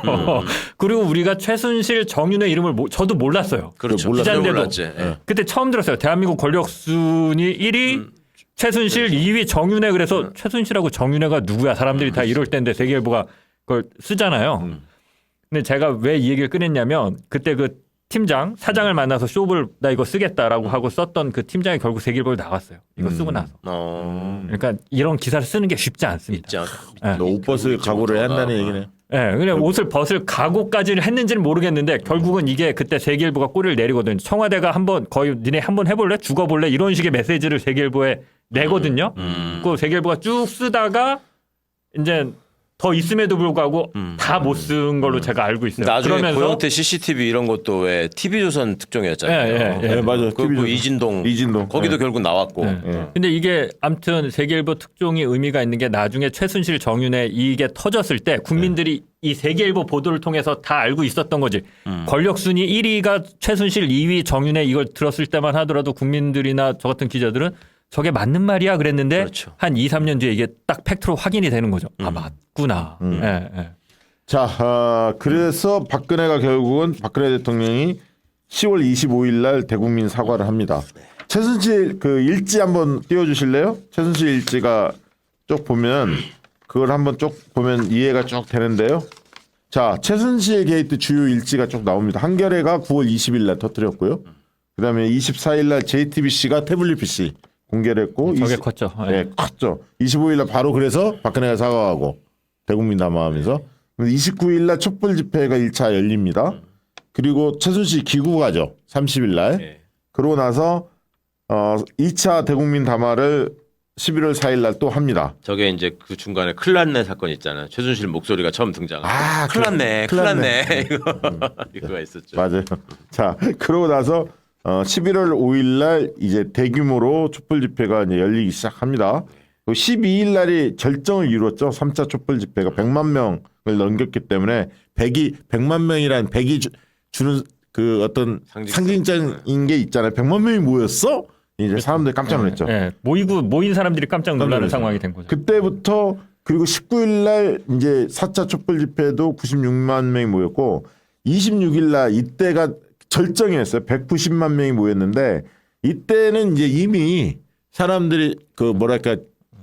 Speaker 5: 그리고 우리가 최순실, 정윤회 이름을 저도 몰랐어요.
Speaker 4: 그렇죠.
Speaker 3: 몰랐어요.
Speaker 5: 기자인데도.
Speaker 4: 몰랐지. 예.
Speaker 5: 그때 처음 들었어요. 대한민국 권력 순위 1위 최순실, 2위 정윤회. 그래서 최순실하고 정윤회가 누구야? 사람들이 다 이럴 때인데 세계일보가 그걸 쓰잖아요. 근데 제가 왜 이 얘기를 꺼냈냐면 그때 그 팀장, 사장을 만나서 쇼를 나 이거 쓰겠다라고 하고 썼던 그 팀장이 결국 세계일보에 나왔어요. 이거 쓰고 나서. 그러니까 이런 기사를 쓰는 게 쉽지 않습니다.
Speaker 4: 있죠.
Speaker 3: 너 옷 벗을 각오를 해야 한다는 얘기네.
Speaker 5: 예, 그냥 옷을 벗을 각오까지는 했는지는 모르겠는데 결국은 이게 그때 세계일보가 꼬리를 내리거든요. 청와대가 한번 거의 니네 한번 해볼래? 죽어볼래? 이런 식의 메시지를 세계일보에 내거든요. 그 세계일보가 쭉 쓰다가 이제 더 있음에도 불구하고 다 못 쓴 걸로 제가 알고 있어요.
Speaker 4: 나중에 고영태 CCTV 이런 것도 왜 TV조선 특종이었잖아요.
Speaker 3: 예, 맞아요.
Speaker 4: 그
Speaker 3: TV조선.
Speaker 4: 이진동. 거기도
Speaker 3: 예.
Speaker 4: 결국 나왔고.
Speaker 3: 예.
Speaker 5: 근데 이게 아무튼 세계일보 특종이 의미가 있는 게 나중에 최순실, 정윤회 이게 터졌을 때 국민들이 이 세계일보 보도를 통해서 다 알고 있었던 거지. 권력 순위 1위가 최순실, 2위 정윤회 이걸 들었을 때만 하더라도 국민들이나 저 같은 기자들은 저게 맞는 말이야 그랬는데
Speaker 4: 그렇죠.
Speaker 5: 한 2, 3년 뒤에 이게 딱 팩트로 확인이 되는 거죠. 아 맞구나. 예, 예.
Speaker 3: 자, 그래서 박근혜가 결국은 박근혜 대통령이 10월 25일 날 대국민 사과를 합니다. 최순실 그 일지 한번 띄워주실래요? 최순실 일지가 쭉 보면 그걸 한번 쭉 보면 이해가 쭉 되는데요. 자, 최순실 게이트 주요 일지가 쭉 나옵니다. 한겨레가 9월 20일 날 터뜨렸고요. 그다음에 24일 날 JTBC가 태블릿 PC 공개를 했고
Speaker 5: 저게 컸죠. 예.
Speaker 3: 네, 컸죠. 25일 날 바로 그래서 박근혜가 사과하고 대국민 담화하면서 29일 날 촛불 집회가 1차 열립니다. 그리고 최순실 귀국하죠. 30일 날.
Speaker 4: 예.
Speaker 3: 그러고 나서 2차 대국민 담화를 11월 4일 날 또 합니다.
Speaker 4: 저게 이제 그 중간에 큰일 났네 사건 있잖아요. 최순실 목소리가 처음 등장. 큰일 났네.
Speaker 3: 큰일
Speaker 4: 큰일
Speaker 3: 났네.
Speaker 4: 났네. 이거가 있었죠.
Speaker 3: 맞아요. 자, 그러고 나서 11월 5일 날 이제 대규모로 촛불 집회가 이제 열리기 시작합니다. 12일 날이 절정을 이뤘죠. 3차 촛불 집회가 100만 명을 넘겼기 때문에 100만 명이란 100이 주는 그 어떤 상징적인 게 있잖아요. 100만 명이 모였어? 이제 사람들이 깜짝 놀랐죠.
Speaker 5: 예. 모인 사람들이 깜짝 놀라는
Speaker 3: 놀랐죠.
Speaker 5: 상황이 된 거죠.
Speaker 3: 그때부터 그리고 19일 날 이제 4차 촛불 집회도 96만 명이 모였고 26일 날 이때가 절정이었어요. 190만 명이 모였는데 이때는 이제 이미 사람들이 그 뭐랄까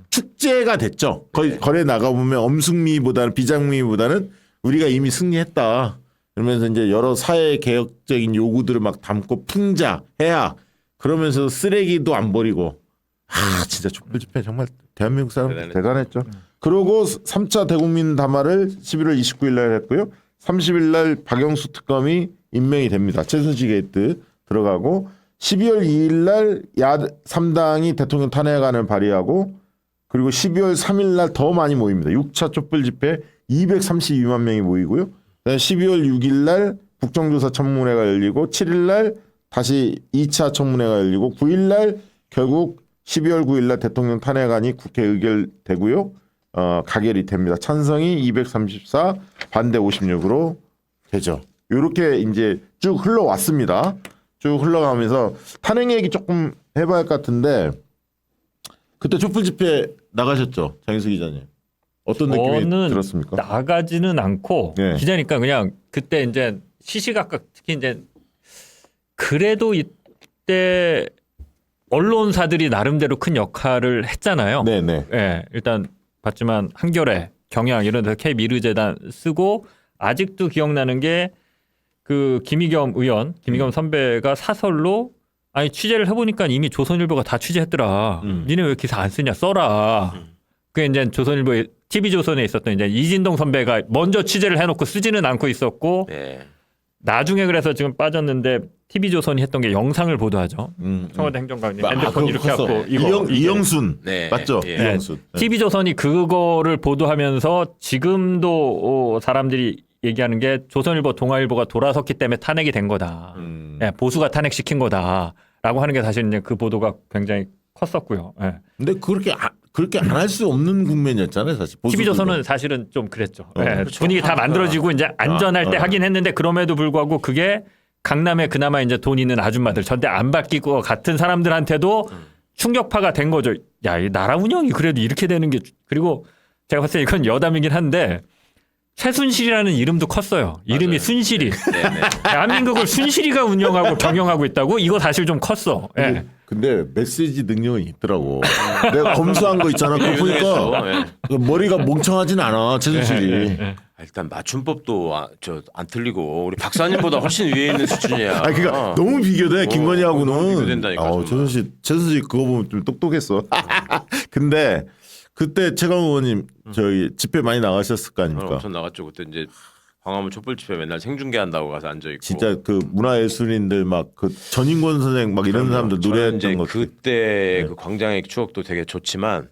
Speaker 3: 축제가 됐죠. 거의 거래 나가 보면 엄숙미보다는 비장미보다는 우리가 이미 승리했다. 그러면서 이제 여러 사회 개혁적인 요구들을 막 담고 풍자, 해악 그러면서 쓰레기도 안 버리고 진짜 촛불 집회 정말 대한민국 사람 대단했죠. 그리고 3차 대국민 담화를 11월 29일 날 했고요. 30일 날 박영수 특검이 임명이 됩니다. 최순실 게이트 들어가고 12월 2일 날 3당이 대통령 탄핵안을 발의하고 그리고 12월 3일 날 더 많이 모입니다. 6차 촛불 집회 232만 명이 모이고요. 12월 6일 날 국정조사 청문회가 열리고 7일 날 다시 2차 청문회가 열리고 9일 날 결국 12월 9일 날 대통령 탄핵안이 국회 의결되고요. 가결이 됩니다. 찬성이 234, 반대 56으로 되죠. 이렇게 이제 쭉 흘러왔습니다. 쭉 흘러가면서 탄핵 얘기 조금 해봐야 할 것 같은데 그때 촛불 집회 나가셨죠, 장인수 기자님? 어떤 느낌이 들었습니까?
Speaker 5: 나가지는 않고
Speaker 3: 네.
Speaker 5: 기자니까 그냥 그때 이제 시시각각 특히 이제 그래도 이때 언론사들이 나름대로 큰 역할을 했잖아요.
Speaker 3: 네네.
Speaker 5: 예, 일단 봤지만 한겨레, 경향 이런 데서 K 미르재단 쓰고 아직도 기억나는 게 그 김의겸 선배가 사설로 아니 취재를 해보니까 이미 조선일보가 다 취재했더라. 니네 왜 기사 안 쓰냐 써라. 그게 이제 조선일보 TV조선에 있었던 이제 이진동 선배가 먼저 취재를 해놓고 쓰지는 않고 있었고
Speaker 4: 네.
Speaker 5: 나중에 그래서 지금 빠졌는데 TV조선이 했던 게 영상을 보도하죠. 청와대 행정관님 핸드폰 이렇게 하고
Speaker 3: 이영순
Speaker 4: 네.
Speaker 3: 맞죠?
Speaker 4: 예.
Speaker 3: 이영순. 네.
Speaker 5: TV조선이 그거를 보도하면서 지금도 사람들이 얘기하는 게 조선일보, 동아일보가 돌아섰기 때문에 탄핵이 된 거다. 예, 보수가 탄핵시킨 거다라고 하는 게 사실 이제 그 보도가 굉장히 컸었고요. 예.
Speaker 3: 근데 그렇게 안 할 수 없는 국면이었잖아요, 사실.
Speaker 5: TV조선은 사실은 좀 그랬죠. 예,
Speaker 4: 그렇죠.
Speaker 5: 분위기 다 만들어지고 이제 안전할 때 하긴 했는데 그럼에도 불구하고 그게 강남에 그나마 이제 돈 있는 아줌마들 절대 안 바뀔 것 같은 사람들한테도 충격파가 된 거죠. 야, 이 나라 운영이 그래도 이렇게 되는 게 그리고 제가 봤을 때 이건 여담이긴 한데 최순실이라는 이름도 컸어요. 이름이
Speaker 4: 맞아요.
Speaker 5: 순실이.
Speaker 4: 네네.
Speaker 5: 대한민국을 순실이가 운영하고 경영하고 있다고? 이거 사실 좀 컸어. 예.
Speaker 3: 근데 메시지 능력은 있더라고. 내가 검수한 거 있잖아. 그거 보니까 머리가 멍청하진 않아, 최순실이.
Speaker 4: 일단 맞춤법도 안 틀리고 우리 박사님보다 훨씬 위에 있는 수준이야.
Speaker 3: 아, 그러니까 너무 비교돼 김건희하고는.
Speaker 4: 너무 비교된다니까, 정말.
Speaker 3: 최순실 그거 보면 좀 똑똑했어. 근데 그때 최강 의원님 저희 집회 많이 나가셨을 거 아닙니까?
Speaker 4: 엄청 나갔죠. 그때 이제 광화문 촛불 집회 맨날 생중계한다고 가서 앉아 있고.
Speaker 3: 진짜 그 문화예술인들 막 그 전인권 선생 막 이런 사람들 노래했던 것.
Speaker 4: 그때 그 광장의 추억도 되게 좋지만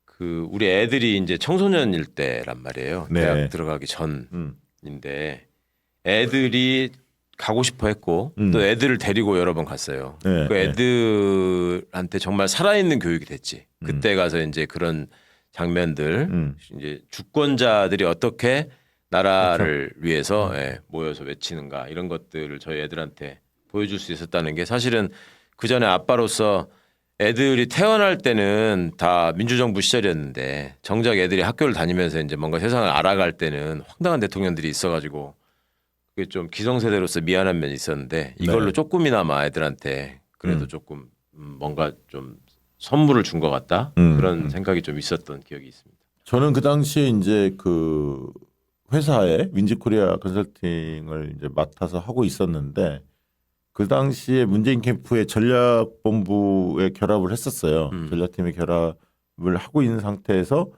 Speaker 4: 그 우리 애들이 이제 청소년일 때란 말이에요.
Speaker 3: 네.
Speaker 4: 대학 들어가기 전인데 애들이 가고 싶어 했고 또 애들을 데리고 여러 번 갔어요.
Speaker 3: 네,
Speaker 4: 그 애들한테 정말 살아있는 교육이 됐지. 그때 가서 이제 그런 장면들 이제 주권자들이 어떻게 나라를 위해서 모여서 외치는가 이런 것들을 저희 애들한테 보여줄 수 있었다는 게 사실은 그 전에 아빠로서 애들이 태어날 때는 다 민주정부 시절이었는데 정작 애들이 학교를 다니면서 이제 뭔가 세상을 알아갈 때는 황당한 대통령들이 있어가지고 그게 좀 기성세대로서 미안한 면이 있었는데 이걸로
Speaker 3: 네.
Speaker 4: 조금이나마 애들한테 그래도 조금 뭔가 좀 선물을 준 것 같다 그런 생각이 좀 있었던 기억이 있습니다.
Speaker 3: 저는 그 당시에 이제 그 회사에 윈지코리아 컨설팅을 이제 맡아서 하고 있었는데 그 당시에 문재인 캠프의 전략본부에 결합을 했었어요. 전략팀에 결합을 하고 있는 상태에서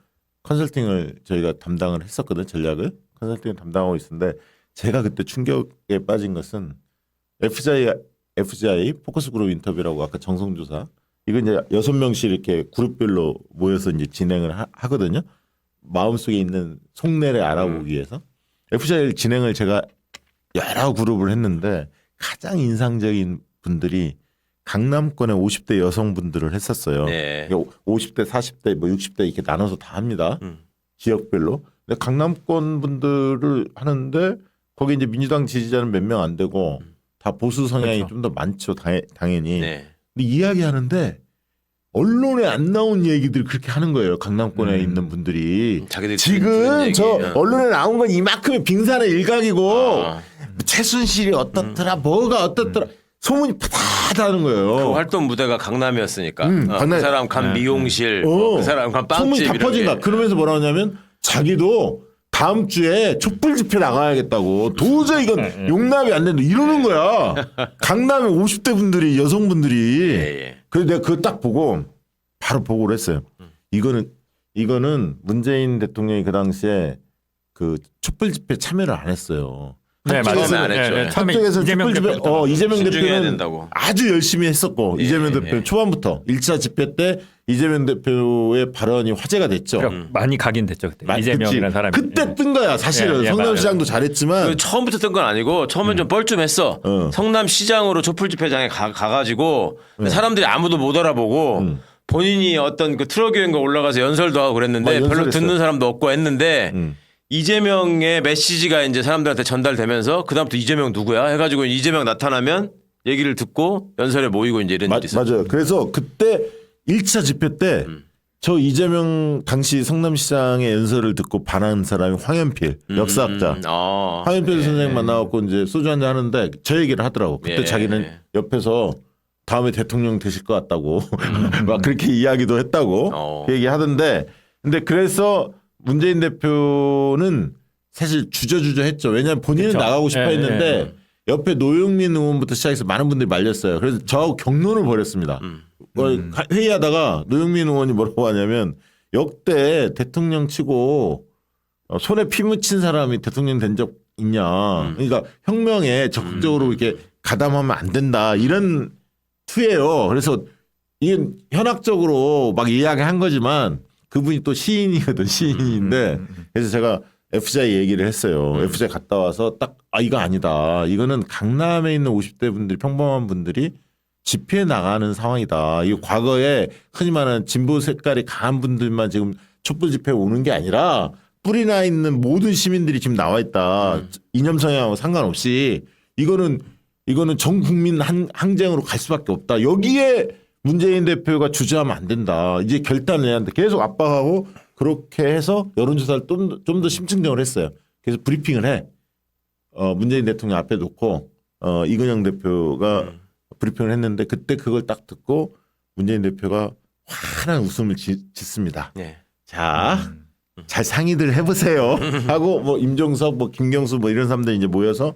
Speaker 3: 컨설팅을 저희가 담당을 했었거든. 전략을 컨설팅을 담당하고 있었는데 제가 그때 충격에 빠진 것은 FGI 포커스그룹 인터뷰라고 아까 정성조사 이거 이제 6명씩 이렇게 그룹별로 모여서 이제 진행을 하거든요. 마음속에 있는 속내를 알아보기 위해서 FGI 진행을 제가 여러 그룹을 했는데 가장 인상적인 분들이 강남권의 50대 여성분들을 했었어요.
Speaker 4: 네.
Speaker 3: 50대, 40대, 뭐 60대 이렇게 나눠서 다 합니다. 지역별로. 근데 강남권 분들을 하는데 거기 이제 민주당 지지자는 몇 명 안 되고 다 보수 성향이
Speaker 5: 그렇죠.
Speaker 3: 좀 더 많죠. 당연히.
Speaker 4: 네.
Speaker 3: 근데 이야기하는데 언론에 안 나온 얘기들 그렇게 하는 거예요. 강남권에 있는 분들이.
Speaker 4: 자기들이
Speaker 3: 지금
Speaker 4: 들은
Speaker 3: 저
Speaker 4: 얘기.
Speaker 3: 언론에 나온 건 이만큼의 빙산의 일각이고
Speaker 4: 아.
Speaker 3: 최순실이 어떻더라 뭐가 어떻더라 소문이 파다하는 거예요.
Speaker 4: 그 활동 무대가 강남이었으니까
Speaker 3: 강남.
Speaker 4: 그 사람 간 미용실 그 사람 간
Speaker 3: 소문이
Speaker 4: 빵집
Speaker 3: 다
Speaker 4: 이런
Speaker 3: 퍼진다.
Speaker 4: 게.
Speaker 3: 그러면서 뭐라 하냐면 자기도 다음 주에 촛불 집회 나가야겠다고 도저히 이건 용납이 안 된다 이러는 거야. 강남에 50대 분들이 여성분들이.
Speaker 4: 예.
Speaker 3: 그래서 내가 그거 딱 보고 바로 보고를 했어요. 이거는 문재인 대통령이 그 당시에 그 촛불 집회 참여를 안 했어요.
Speaker 5: 네,
Speaker 4: 처음에
Speaker 5: 맞아요.
Speaker 4: 안 했죠.
Speaker 5: 처음에
Speaker 3: 한쪽에서
Speaker 5: 이재명
Speaker 3: 촛불 집회
Speaker 5: 대표부터
Speaker 3: 이재명
Speaker 4: 신중해야
Speaker 3: 대표는
Speaker 4: 된다고.
Speaker 3: 아주 열심히 했었고 이재명 대표
Speaker 4: 예.
Speaker 3: 초반부터 1차 집회 때 이재명 대표의 발언이 화제가 됐죠.
Speaker 5: 많이 각인됐죠 그때
Speaker 3: 그치.
Speaker 5: 이재명이라는 사람이.
Speaker 3: 그때 뜬 거야 사실은.
Speaker 5: 예,
Speaker 3: 성남시장도 잘했지만
Speaker 4: 그 처음부터 뜬 건 아니고 처음엔 좀 뻘쭘했어. 성남시장으로 촛불 집회장에 가가지고 사람들이 아무도 못 알아보고 본인이 어떤 그 트럭인가 올라가서 연설도 하고 그랬는데
Speaker 3: 맞아,
Speaker 4: 별로
Speaker 3: 연설했어요.
Speaker 4: 듣는 사람도 없고 했는데 이재명의 메시지가 이제 사람들한테 전달되면서 그다음부터 이재명 누구야 해가지고 이재명 나타나면 얘기를 듣고 연설에 모이고 이제 이런 일이 있었죠.
Speaker 3: 맞아요. 그래서 그때 1차 집회 때 저 이재명 당시 성남시장의 연설을 듣고 반한 사람이 황현필 역사학자. 황현필 선생님 만나갖고 이제 소주 한잔 하는데 저 얘기를 하더라고. 그때
Speaker 4: 예.
Speaker 3: 자기는 옆에서 다음에 대통령 되실 것 같다고 막 그렇게 이야기도 했다고 그 얘기하던데 근데 그래서 문재인 대표는 사실 주저주저했죠. 왜냐하면 본인은
Speaker 5: 그쵸.
Speaker 3: 나가고 싶어
Speaker 5: 예,
Speaker 3: 했는데 옆에 노영민 의원부터 시작해서 많은 분들이 말렸어요. 그래서 저하고 경론을 벌였습니다. 회의하다가 노영민 의원이 뭐라고 하냐면 역대 대통령 치고 손에 피 묻힌 사람이 대통령 된 적 있냐. 그러니까 혁명에 적극적으로 이렇게 가담하면 안 된다. 이런 투예요. 그래서 이게 현학적으로 막 이야기한 거지만 그분이 또 시인이거든. 시인인데 그래서 제가 FJ 얘기를 했어요. FJ 갔다 와서 딱 이거 아니다. 이거는 강남에 있는 50대 분들이 평범한 분들이 집회에 나가는 상황이다. 이거 과거에 흔히 말하는 진보 색깔이 강한 분들만 지금 촛불 집회에 오는 게 아니라 뿌리나 있는 모든 시민들이 지금 나와 있다. 이념 성향하고 상관없이 이거는 전 국민 항쟁으로 갈 수밖에 없다. 여기에 문재인 대표가 주저하면 안 된다. 이제 결단을 해야 한다. 계속 압박하고 그렇게 해서 여론조사를 좀 더 심층정을 했어요. 그래서 브리핑을 해. 문재인 대통령 앞에 놓고 이근영 대표가 브리핑을 했는데 그때 그걸 딱 듣고 문재인 대표가 환한 웃음을 짓습니다.
Speaker 4: 네.
Speaker 3: 자, 잘 상의들 해보세요. 하고 뭐 임종석, 뭐 김경수 뭐 이런 사람들 이제 모여서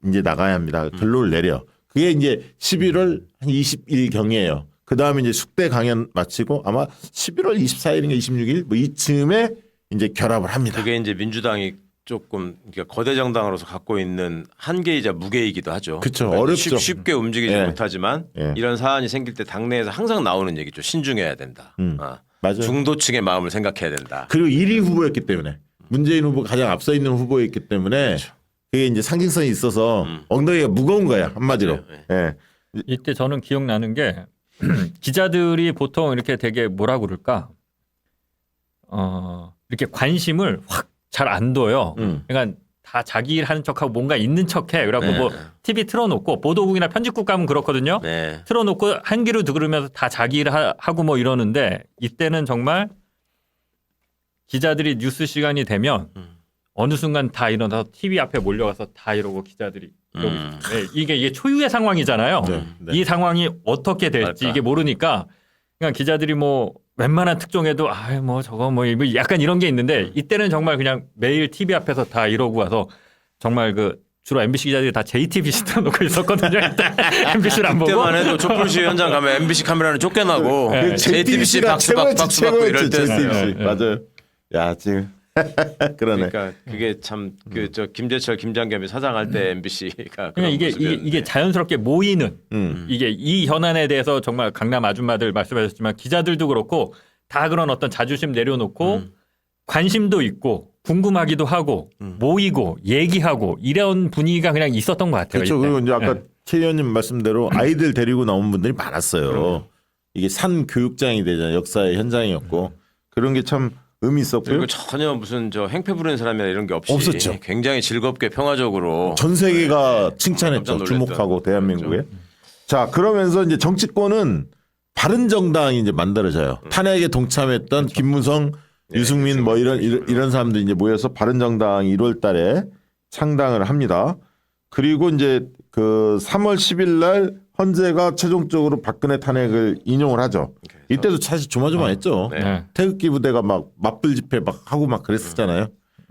Speaker 3: 이제 나가야 합니다. 결론을 내려. 그게 이제 11월 한 20일 경이에요. 그 다음에 이제 숙대 강연 마치고 아마 11월 24일인가 26일 뭐 이쯤에 이제 결합을 합니다.
Speaker 4: 그게 이제 민주당이 조금 그러니까 거대 정당으로서 갖고 있는 한계이자 무게이기도 하죠.
Speaker 3: 그쵸.
Speaker 4: 그러니까
Speaker 3: 어렵죠.
Speaker 4: 쉽게 움직이지
Speaker 3: 예.
Speaker 4: 못하지만
Speaker 3: 예.
Speaker 4: 이런 사안이 생길 때 당내에서 항상 나오는 얘기죠. 신중해야 된다.
Speaker 3: 맞아요.
Speaker 4: 중도층의 마음을 생각해야 된다.
Speaker 3: 그리고 1위 후보였기 때문에 문재인 후보 가장 앞서 있는 후보였기 때문에
Speaker 4: 그렇죠.
Speaker 3: 그게 이제 상징성이 있어서 엉덩이가 무거운 거야 한마디로. 예.
Speaker 5: 이때 저는 기억나는 게 기자들이 보통 이렇게 되게 뭐라 그럴까? 이렇게 관심을 확 잘 안 둬요. 그러니까 다 자기 일 하는 척하고 뭔가 있는 척해. 그래갖고 뭐 TV 틀어놓고 보도국이나 편집국 가면 그렇거든요.
Speaker 4: 네.
Speaker 5: 틀어놓고 한 귀로 들으면서 다 자기 일 하고 뭐 이러는데 이때는 정말 기자들이 뉴스 시간이 되면 어느 순간 다 일어나서 TV 앞에 몰려가서 다 이러고 기자들이 이러고 네, 이게 초유의 상황이잖아요.
Speaker 3: 네, 네.
Speaker 5: 이 상황이 어떻게 될지
Speaker 4: 맞다.
Speaker 5: 이게 모르니까 그냥 기자들이 뭐 웬만한 특종에도 뭐 저거 뭐 약간 이런 게 있는데 이때는 정말 그냥 매일 TV 앞에서 다 이러고 와서 정말 그 주로 MBC 기자들이 다 JTBC 틀어놓고 있었거든요. MBC를 안 보고.
Speaker 4: 그때만 해도 촛불시 현장 가면 MBC 카메라는 쫓겨나고
Speaker 5: 네.
Speaker 4: JTBC 박수 받고 이럴 때
Speaker 3: JTBC.
Speaker 5: 네.
Speaker 3: 맞아요. 야 지금 그러네.
Speaker 4: 그러니까 그게 참 그 저 김재철 김장겸이 사장할 때 MBC가
Speaker 5: 그냥 이게 자연스럽게 모이는 이게 이 현안에 대해서 정말 강남 아줌마들 말씀하셨지만 기자들도 그렇고 다 그런 어떤 자존심 내려놓고 관심도 있고 궁금하기도 하고 모이고 얘기하고 이런 분위기가 그냥 있었던 것 같아요.
Speaker 3: 그렇죠.
Speaker 5: 이때.
Speaker 3: 그리고 이제 아까
Speaker 5: 네.
Speaker 3: 최 의원님 말씀대로 아이들 데리고 나온 분들이 많았어요. 이게 산 교육장이 되잖아요. 역사의 현장이었고 그런 게 참 의미 있었고요.
Speaker 4: 그리고 전혀 무슨 저 행패 부리는 사람이나 이런 게 없이
Speaker 3: 없었죠.
Speaker 4: 굉장히 즐겁게 평화적으로
Speaker 3: 전 세계가
Speaker 4: 깜짝
Speaker 3: 칭찬했죠.
Speaker 4: 놀랐던
Speaker 3: 주목하고 대한민국에. 자 그러면서 이제 정치권은 바른정당이 이제 만들어져요. 탄핵에 동참했던 김무성, 유승민 뭐 이런 사람들이 이제 모여서 바른정당이 1월달에 창당을 합니다. 그리고 이제 그 3월 10일날 헌재가 최종적으로 박근혜 탄핵을 인용을 하죠. 이때도 사실 조마조마했죠.
Speaker 4: 네.
Speaker 3: 태극기 부대가 막 맞불 집회 막 하고 막 그랬었잖아요.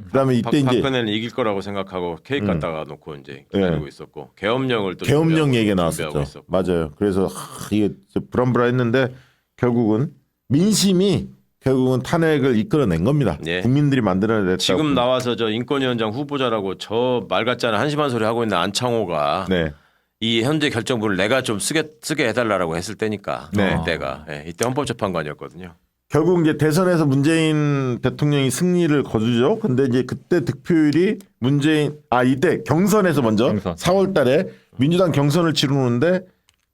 Speaker 3: 그다음에 이때 이제
Speaker 4: 박근혜는 이길 거라고 생각하고 케이크 갖다가 놓고 이제 기다리고 있었고 계엄령을 또
Speaker 3: 계엄령 얘기가
Speaker 4: 준비하고
Speaker 3: 나왔었죠.
Speaker 4: 있었고.
Speaker 3: 맞아요. 그래서 이게 불안불안했는데 결국은 민심이 결국은 탄핵을 이끌어낸 겁니다.
Speaker 4: 예.
Speaker 3: 국민들이 만들어냈다고.
Speaker 4: 지금 나와서 저 인권위원장 후보자라고 저 말 같지 않은 한심한 소리 하고 있는 안창호가
Speaker 3: 네.
Speaker 4: 이 현재 결정부를 내가 좀 쓰게 해달라고 했을 때니까
Speaker 3: 네.
Speaker 4: 이때가 이때 헌법재판관이었거든요.
Speaker 3: 결국 이제 대선에서 문재인 대통령이 승리를 거두죠. 근데 이제 그때 득표율이 이때 경선에서 먼저
Speaker 5: 경선.
Speaker 3: 4월 달에 민주당 경선을 치르는데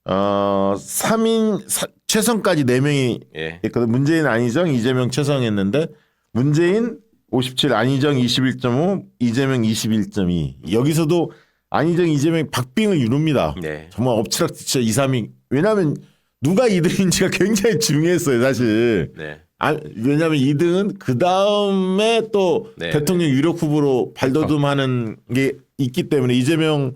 Speaker 3: 3인 최성까지 4명이
Speaker 4: 예.
Speaker 3: 있거든. 문재인, 안희정, 이재명, 최성했는데 문재인 57, 안희정 21.5, 이재명 21.2. 여기서도 안희정, 이재명 박빙을 이룹니다.
Speaker 4: 네.
Speaker 3: 정말 엎치락뒤쳐 2, 3위. 왜냐하면 누가 2등인지가 굉장히 중요했어요, 사실.
Speaker 4: 네.
Speaker 3: 왜냐하면 2등은 그 다음에 또
Speaker 4: 네,
Speaker 3: 대통령 유력 후보로 발돋움하는 게 있기 때문에 이재명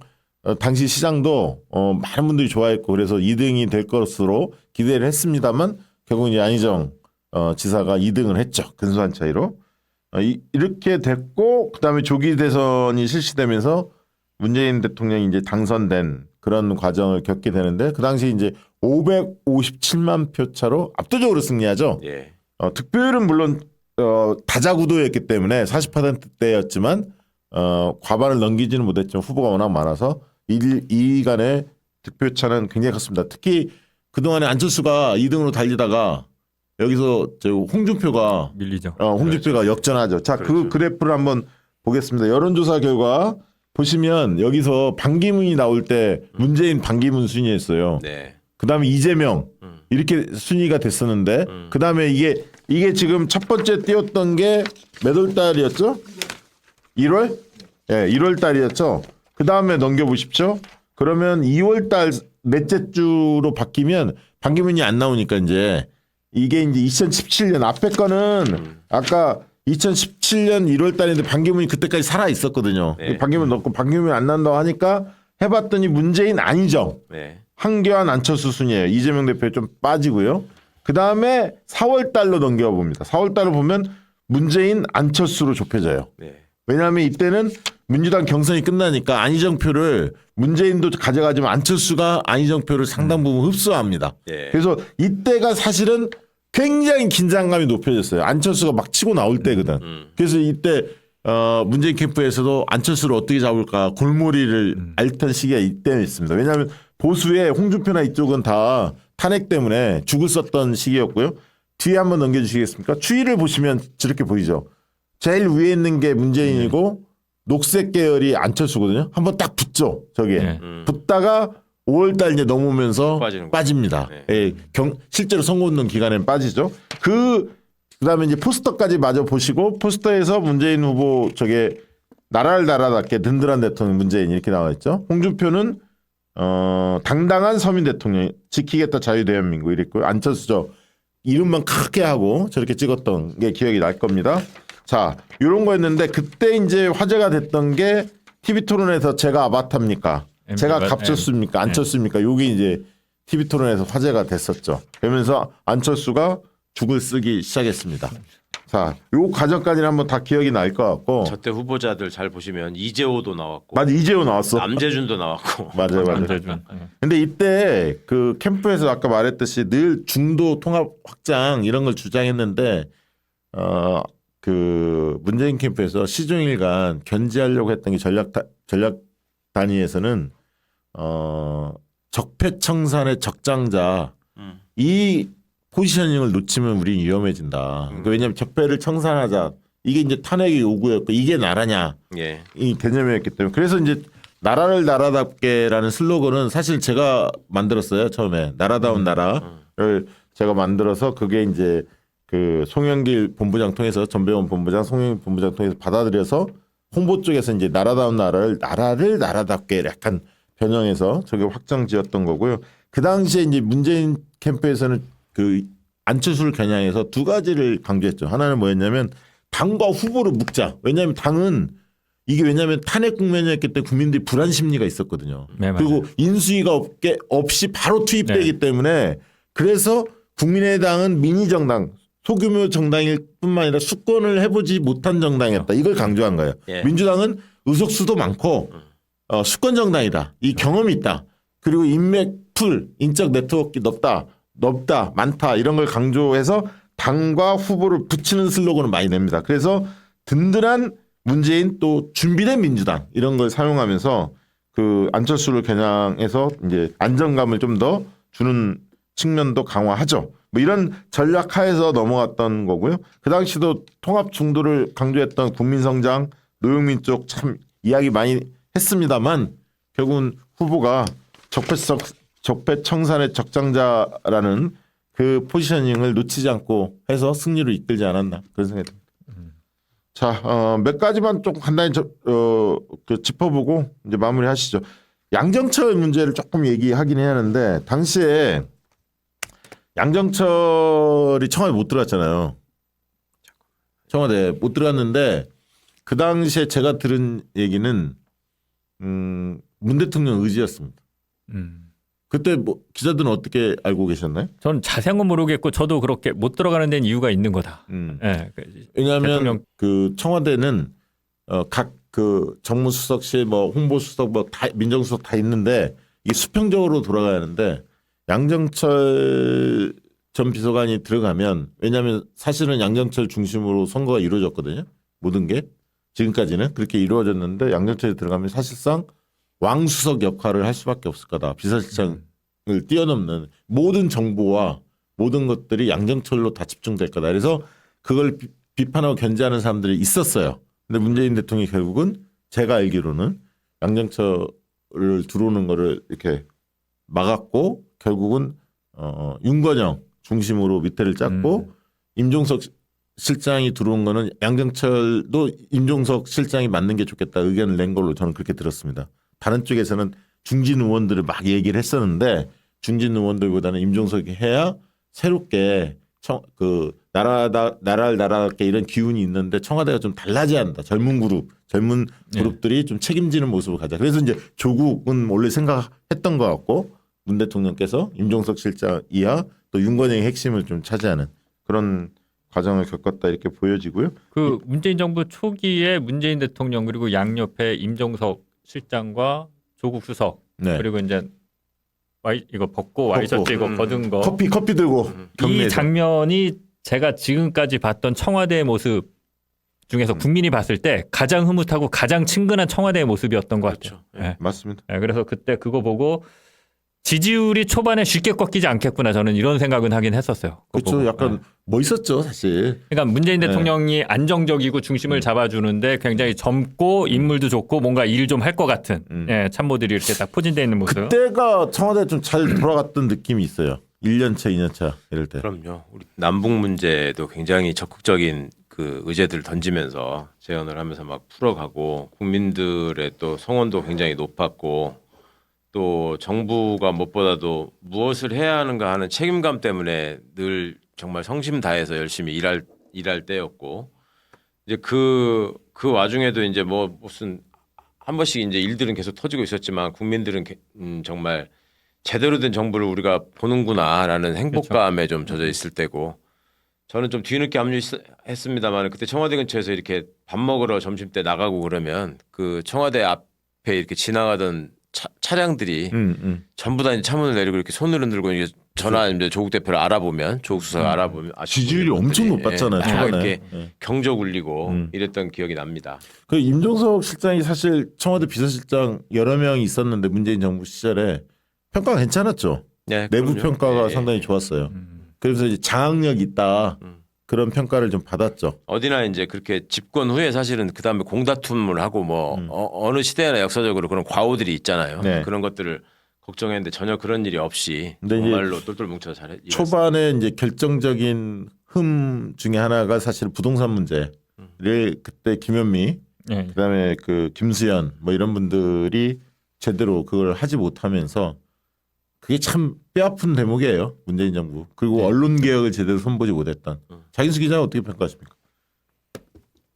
Speaker 3: 당시 시장도 많은 분들이 좋아했고 그래서 2등이 될 것으로 기대를 했습니다만 결국 이제 안희정 지사가 2등을 했죠. 근소한 차이로. 이렇게 됐고 그다음에 조기 대선이 실시되면서 문재인 대통령이 이제 당선된 그런 과정을 겪게 되는데 그 당시 이제 557만 표 차로 압도적으로 승리하죠.
Speaker 4: 예.
Speaker 3: 득표율은 물론 다자구도였기 때문에 40%대였지만 과반을 넘기지는 못했지만 후보가 워낙 많아서 2위 간의 득표 차는 굉장히 컸습니다. 특히 그동안에 안철수가 2등으로 달리다가 여기서 저 홍준표가
Speaker 5: 밀리죠.
Speaker 3: 홍준표가 역전하죠. 자, 그 그래프를 한번 보겠습니다. 여론조사 결과 보시면 여기서 반기문이 나올 때 문재인 반기문 순위였어요.
Speaker 4: 네.
Speaker 3: 그다음에 이재명 이렇게 순위가 됐었는데 그다음에 이게 지금 첫 번째 띄웠던 게 몇 월 달이었죠? 1월? 예, 1월 달이었죠. 그다음에 넘겨 보십시오. 그러면 2월 달 넷째 주로 바뀌면 반기문이 안 나오니까 이제 이게 이제 2017년 앞에 거는 아까 2017년 1월 달인데 반기문이 그때까지 살아 있었거든요.
Speaker 4: 네.
Speaker 3: 반기문 넣고 반기문이 안 난다고 하니까 해봤더니 문재인 안희정,
Speaker 4: 네.
Speaker 3: 한교안 안철수 순이에요. 이재명 대표 좀 빠지고요. 그 다음에 4월 달로 넘겨봅니다. 4월 달로 보면 문재인 안철수로 좁혀져요.
Speaker 4: 네.
Speaker 3: 왜냐하면 이때는 민주당 경선이 끝나니까 안희정 표를 문재인도 가져가지만 안철수가 안희정 표를 상당 부분 흡수합니다.
Speaker 4: 예.
Speaker 3: 그래서 이때가 사실은 굉장히 긴장감이 높여졌어요. 안철수가 막 치고 나올 때거든. 그래서 이때 문재인 캠프에서도 안철수를 어떻게 잡을까 골머리를 앓던 시기가 이때였습니다. 왜냐하면 보수의 홍준표나 이쪽은 다 탄핵 때문에 죽을 썼던 시기였고요. 뒤에 한번 넘겨주시겠습니까? 추이를 보시면 저렇게 보이죠. 제일 위에 있는 게 문재인이고 녹색 계열이 안철수거든요. 한번 딱 붙죠. 저기에.
Speaker 5: 네.
Speaker 3: 붙다가 5월달 이제 넘으면서
Speaker 4: 빠지는
Speaker 3: 빠집니다.
Speaker 4: 네.
Speaker 3: 예, 실제로 선거운동 기간에는 빠지죠. 그다음에 이제 포스터까지 마저 보시고 포스터에서 문재인 후보 저게 나라를 나라답게 든든한 대통령 문재인 이렇게 나와 있죠. 홍준표는 당당한 서민 대통령 지키겠다 자유대한민국 이랬고 안철수죠. 이름만 크게 하고 저렇게 찍었던 게 기억이 날 겁니다. 자, 이런 거였는데 그때 이제 화제가 됐던 게 TV 토론에서 제가 아바타입니까? 제가 갑철수입니까? 안철수입니까? 요게 이제 TV 토론에서 화제가 됐었죠. 그러면서 안철수가 죽을 쓰기 시작했습니다. 자, 요 과정까지는 한번 다 기억이 날 것 같고.
Speaker 4: 저때 후보자들 잘 보시면 이재호도 나왔고
Speaker 3: 맞아, 이재호 나왔어.
Speaker 4: 남재준도 나왔고.
Speaker 3: 맞아요, 맞아요.
Speaker 5: 남재준.
Speaker 3: 근데 이때 그 캠프에서 아까 말했듯이 늘 중도 통합 확장 이런 걸 주장했는데 그 문재인 캠프에서 시종일관 견제하려고 했던 게 전략 단위에서는 적폐청산의 적장자 이 포지셔닝을 놓치면 우린 위험해진다. 그러니까 왜냐하면 적폐를 청산하자 이게 이제 탄핵의 요구였고 이게 나라냐
Speaker 4: 예.
Speaker 3: 이 개념이었기 때문에 그래서 이제 나라를 나라답게라는 슬로건은 사실 제가 만들었어요. 처음에 나라다운 나라를 제가 만들어서 그게 이제 그 송영길 본부장 통해서 전배원 본부장 송영길 본부장 통해서 받아들여서 홍보 쪽에서 이제 나라다운 나라를 나라답게 약간 변형해서 저게 확정지었던 거고요. 그 당시에 이제 문재인 캠프에서는 그 안철수를 겨냥해서 두 가지를 강조했죠. 하나는 뭐였냐면 당과 후보를 묶자. 왜냐하면 당은 이게 왜냐하면 탄핵 국면이었기 때문에 국민들이 불안 심리가 있었거든요.
Speaker 5: 네,
Speaker 3: 그리고 인수위가 없이 바로 투입되기
Speaker 5: 네.
Speaker 3: 때문에 그래서 국민의당은 미니 정당 소규모 정당일 뿐만 아니라 수권을 해보지 못한 정당이었다. 이걸 강조한 거예요.
Speaker 4: 예.
Speaker 3: 민주당은 의석수도 많고 수권 정당이다. 이 경험이 있다. 그리고 인맥 풀, 인적 네트워크 넓다, 많다 이런 걸 강조해서 당과 후보를 붙이는 슬로건을 많이 냅니다. 그래서 든든한 문재인 또 준비된 민주당 이런 걸 사용하면서 그 안철수를 겨냥해서 이제 안정감을 좀 더 주는 측면도 강화하죠. 뭐 이런 전략 하에서 넘어갔던 거고요. 그 당시도 통합 중도를 강조했던 국민성장, 노영민 쪽 참 이야기 많이 했습니다만 결국은 후보가 적폐청산의 적장자라는 그 포지셔닝을 놓치지 않고 해서 승리로 이끌지 않았나 그런 생각이 듭니다. 자, 몇 가지만 좀 간단히 그 짚어보고 이제 마무리하시죠. 양정철 문제를 조금 얘기하긴 해야 하는데 당시에 양정철이 청와대 못 들어갔잖아요. 청와대 못 들어갔는데 그 당시에 제가 들은 얘기는 문 대통령 의지였습니다. 그때 뭐 기자들은 어떻게 알고 계셨나요?
Speaker 5: 저는 자세한 건 모르겠고 저도 그렇게 못 들어가는 데는 이유가 있는 거다. 예.
Speaker 3: 왜냐하면
Speaker 5: 대통령-
Speaker 3: 그 청와대는 각 그 정무수석실 뭐 홍보수석 뭐 다 민정수석 다 있는데 이 수평적으로 돌아가야 하는데 양정철 전 비서관이 들어가면 왜냐하면 사실은 양정철 중심으로 선거가 이루어졌거든요. 모든 게 지금까지는 그렇게 이루어졌는데 양정철이 들어가면 사실상 왕수석 역할을 할 수밖에 없을 거다. 비서실장을 뛰어넘는 모든 정보와 모든 것들이 양정철로 다 집중될 거다. 그래서 그걸 비판하고 견제하는 사람들이 있었어요. 근데 문재인 대통령이 결국은 제가 알기로는 양정철을 들어오는 거를 이렇게 막았고 결국은 윤건영 중심으로 밑에를 짰고 임종석 실장이 들어온 거는 양정철도 임종석 실장이 맞는 게 좋겠다 의견을 낸 걸로 저는 그렇게 들었습니다. 다른 쪽에서는 중진 의원들을 막 얘기를 했었는데 중진 의원들보다는 임종석이 해야 새롭게 그 나라를 나라답게 이런 기운이 있는데 청와대가 좀 달라져야 한다. 젊은 그룹들이 좀 책임지는 모습을 가자. 그래서 이제 조국은 원래 생각했던 것 같고 문 대통령께서 임종석 실장 이하 또 윤건영의 핵심을 좀 차지하는 그런 과정을 겪었다 이렇게 보여지고요.
Speaker 5: 그 문재인 정부 초기에 문재인 대통령 그리고 양옆에 임종석 실장과 조국 수석
Speaker 3: 네.
Speaker 5: 그리고 이제 이거 벗고 와이셔츠 이거 벗은 거
Speaker 3: 커피 들고
Speaker 5: 이
Speaker 3: 경례에서.
Speaker 5: 장면이 제가 지금까지 봤던 청와대의 모습 중에서 국민이 봤을 때 가장 흐뭇하고 가장 친근한 청와대의 모습이었던 것 같아요. 네.
Speaker 3: 맞습니다.
Speaker 5: 네, 그래서 그때 그거 보고 지지율이 초반에 쉽게 꺾이지 않겠구나 저는 이런 생각은 하긴 했었어요. 그거
Speaker 3: 그렇죠.
Speaker 5: 보고.
Speaker 3: 약간
Speaker 5: 네.
Speaker 3: 멋있었죠 사실.
Speaker 5: 그러니까 문재인 대통령이 안정적이고 중심을 잡아주는데 굉장히 젊고 인물도 좋고 뭔가 일 좀 할 것 같은 예, 참모들이 이렇게 딱 포진되어 있는 모습.
Speaker 3: 그때가 청와대 좀 잘 돌아갔던 느낌이 있어요. 1년차, 2년차 이럴 때.
Speaker 4: 그럼요. 우리 남북 문제도 굉장히 적극적인 그 의제들을 던지면서 제언을 하면서 막 풀어가고 국민들의 또 성원도 굉장히 높았고 또 정부가 무엇보다도 무엇을 해야 하는가 하는 책임감 때문에 늘 정말 성심 다해서 열심히 일할 때였고 이제 그 와중에도 이제 뭐 무슨 한 번씩 이제 일들은 계속 터지고 있었지만 국민들은 정말 제대로 된 정부를 우리가 보는구나라는 행복감에 좀 젖어 있을 때고 저는 좀 뒤늦게 합류했습니다만 그때 청와대 근처에서 이렇게 밥 먹으러 점심 때 나가고 그러면 그 청와대 앞에 이렇게 지나가던 차량들이 전부 다 이제 차문을 내리고 이렇게 손을 흔들고 이제 전화 이제 조국 대표를 알아보면 조국 수석 알아보면
Speaker 3: 지지율이 엄청 높았잖아요. 초반에.
Speaker 4: 이렇게 경적 울리고 이랬던 기억이 납니다.
Speaker 3: 그 임종석 실장이 사실 청와대 비서실장 여러 명이 있었는데 문재인 정부 시절에 평가가 괜찮았죠.
Speaker 4: 네,
Speaker 3: 내부
Speaker 4: 그럼요.
Speaker 3: 평가가
Speaker 4: 예,
Speaker 3: 상당히 좋았어요. 그래서 이제 장악력 있다 그런 평가를 좀 받았죠.
Speaker 4: 어디나 이제 그렇게 집권 후에 사실은 그 다음에 공다툼을 하고 뭐 어느 시대나 역사적으로 그런 과오들이 있잖아요.
Speaker 3: 네.
Speaker 4: 그런 것들을 걱정했는데 전혀 그런 일이 없이
Speaker 3: 근데 이제
Speaker 4: 정말로 똘똘 뭉쳐 잘
Speaker 3: 초반에 이제 결정적인 흠 중에 하나가 사실 부동산 문제를 그때 김현미
Speaker 5: 예.
Speaker 3: 그다음에 그 김수현 뭐 이런 분들이 제대로 그걸 하지 못하면서 그게 참 뼈아픈 대목이에요. 문재인 정부. 그리고 언론 개혁을 제대로 손보지 못했던. 장인수 기자는 어떻게 평가하십니까?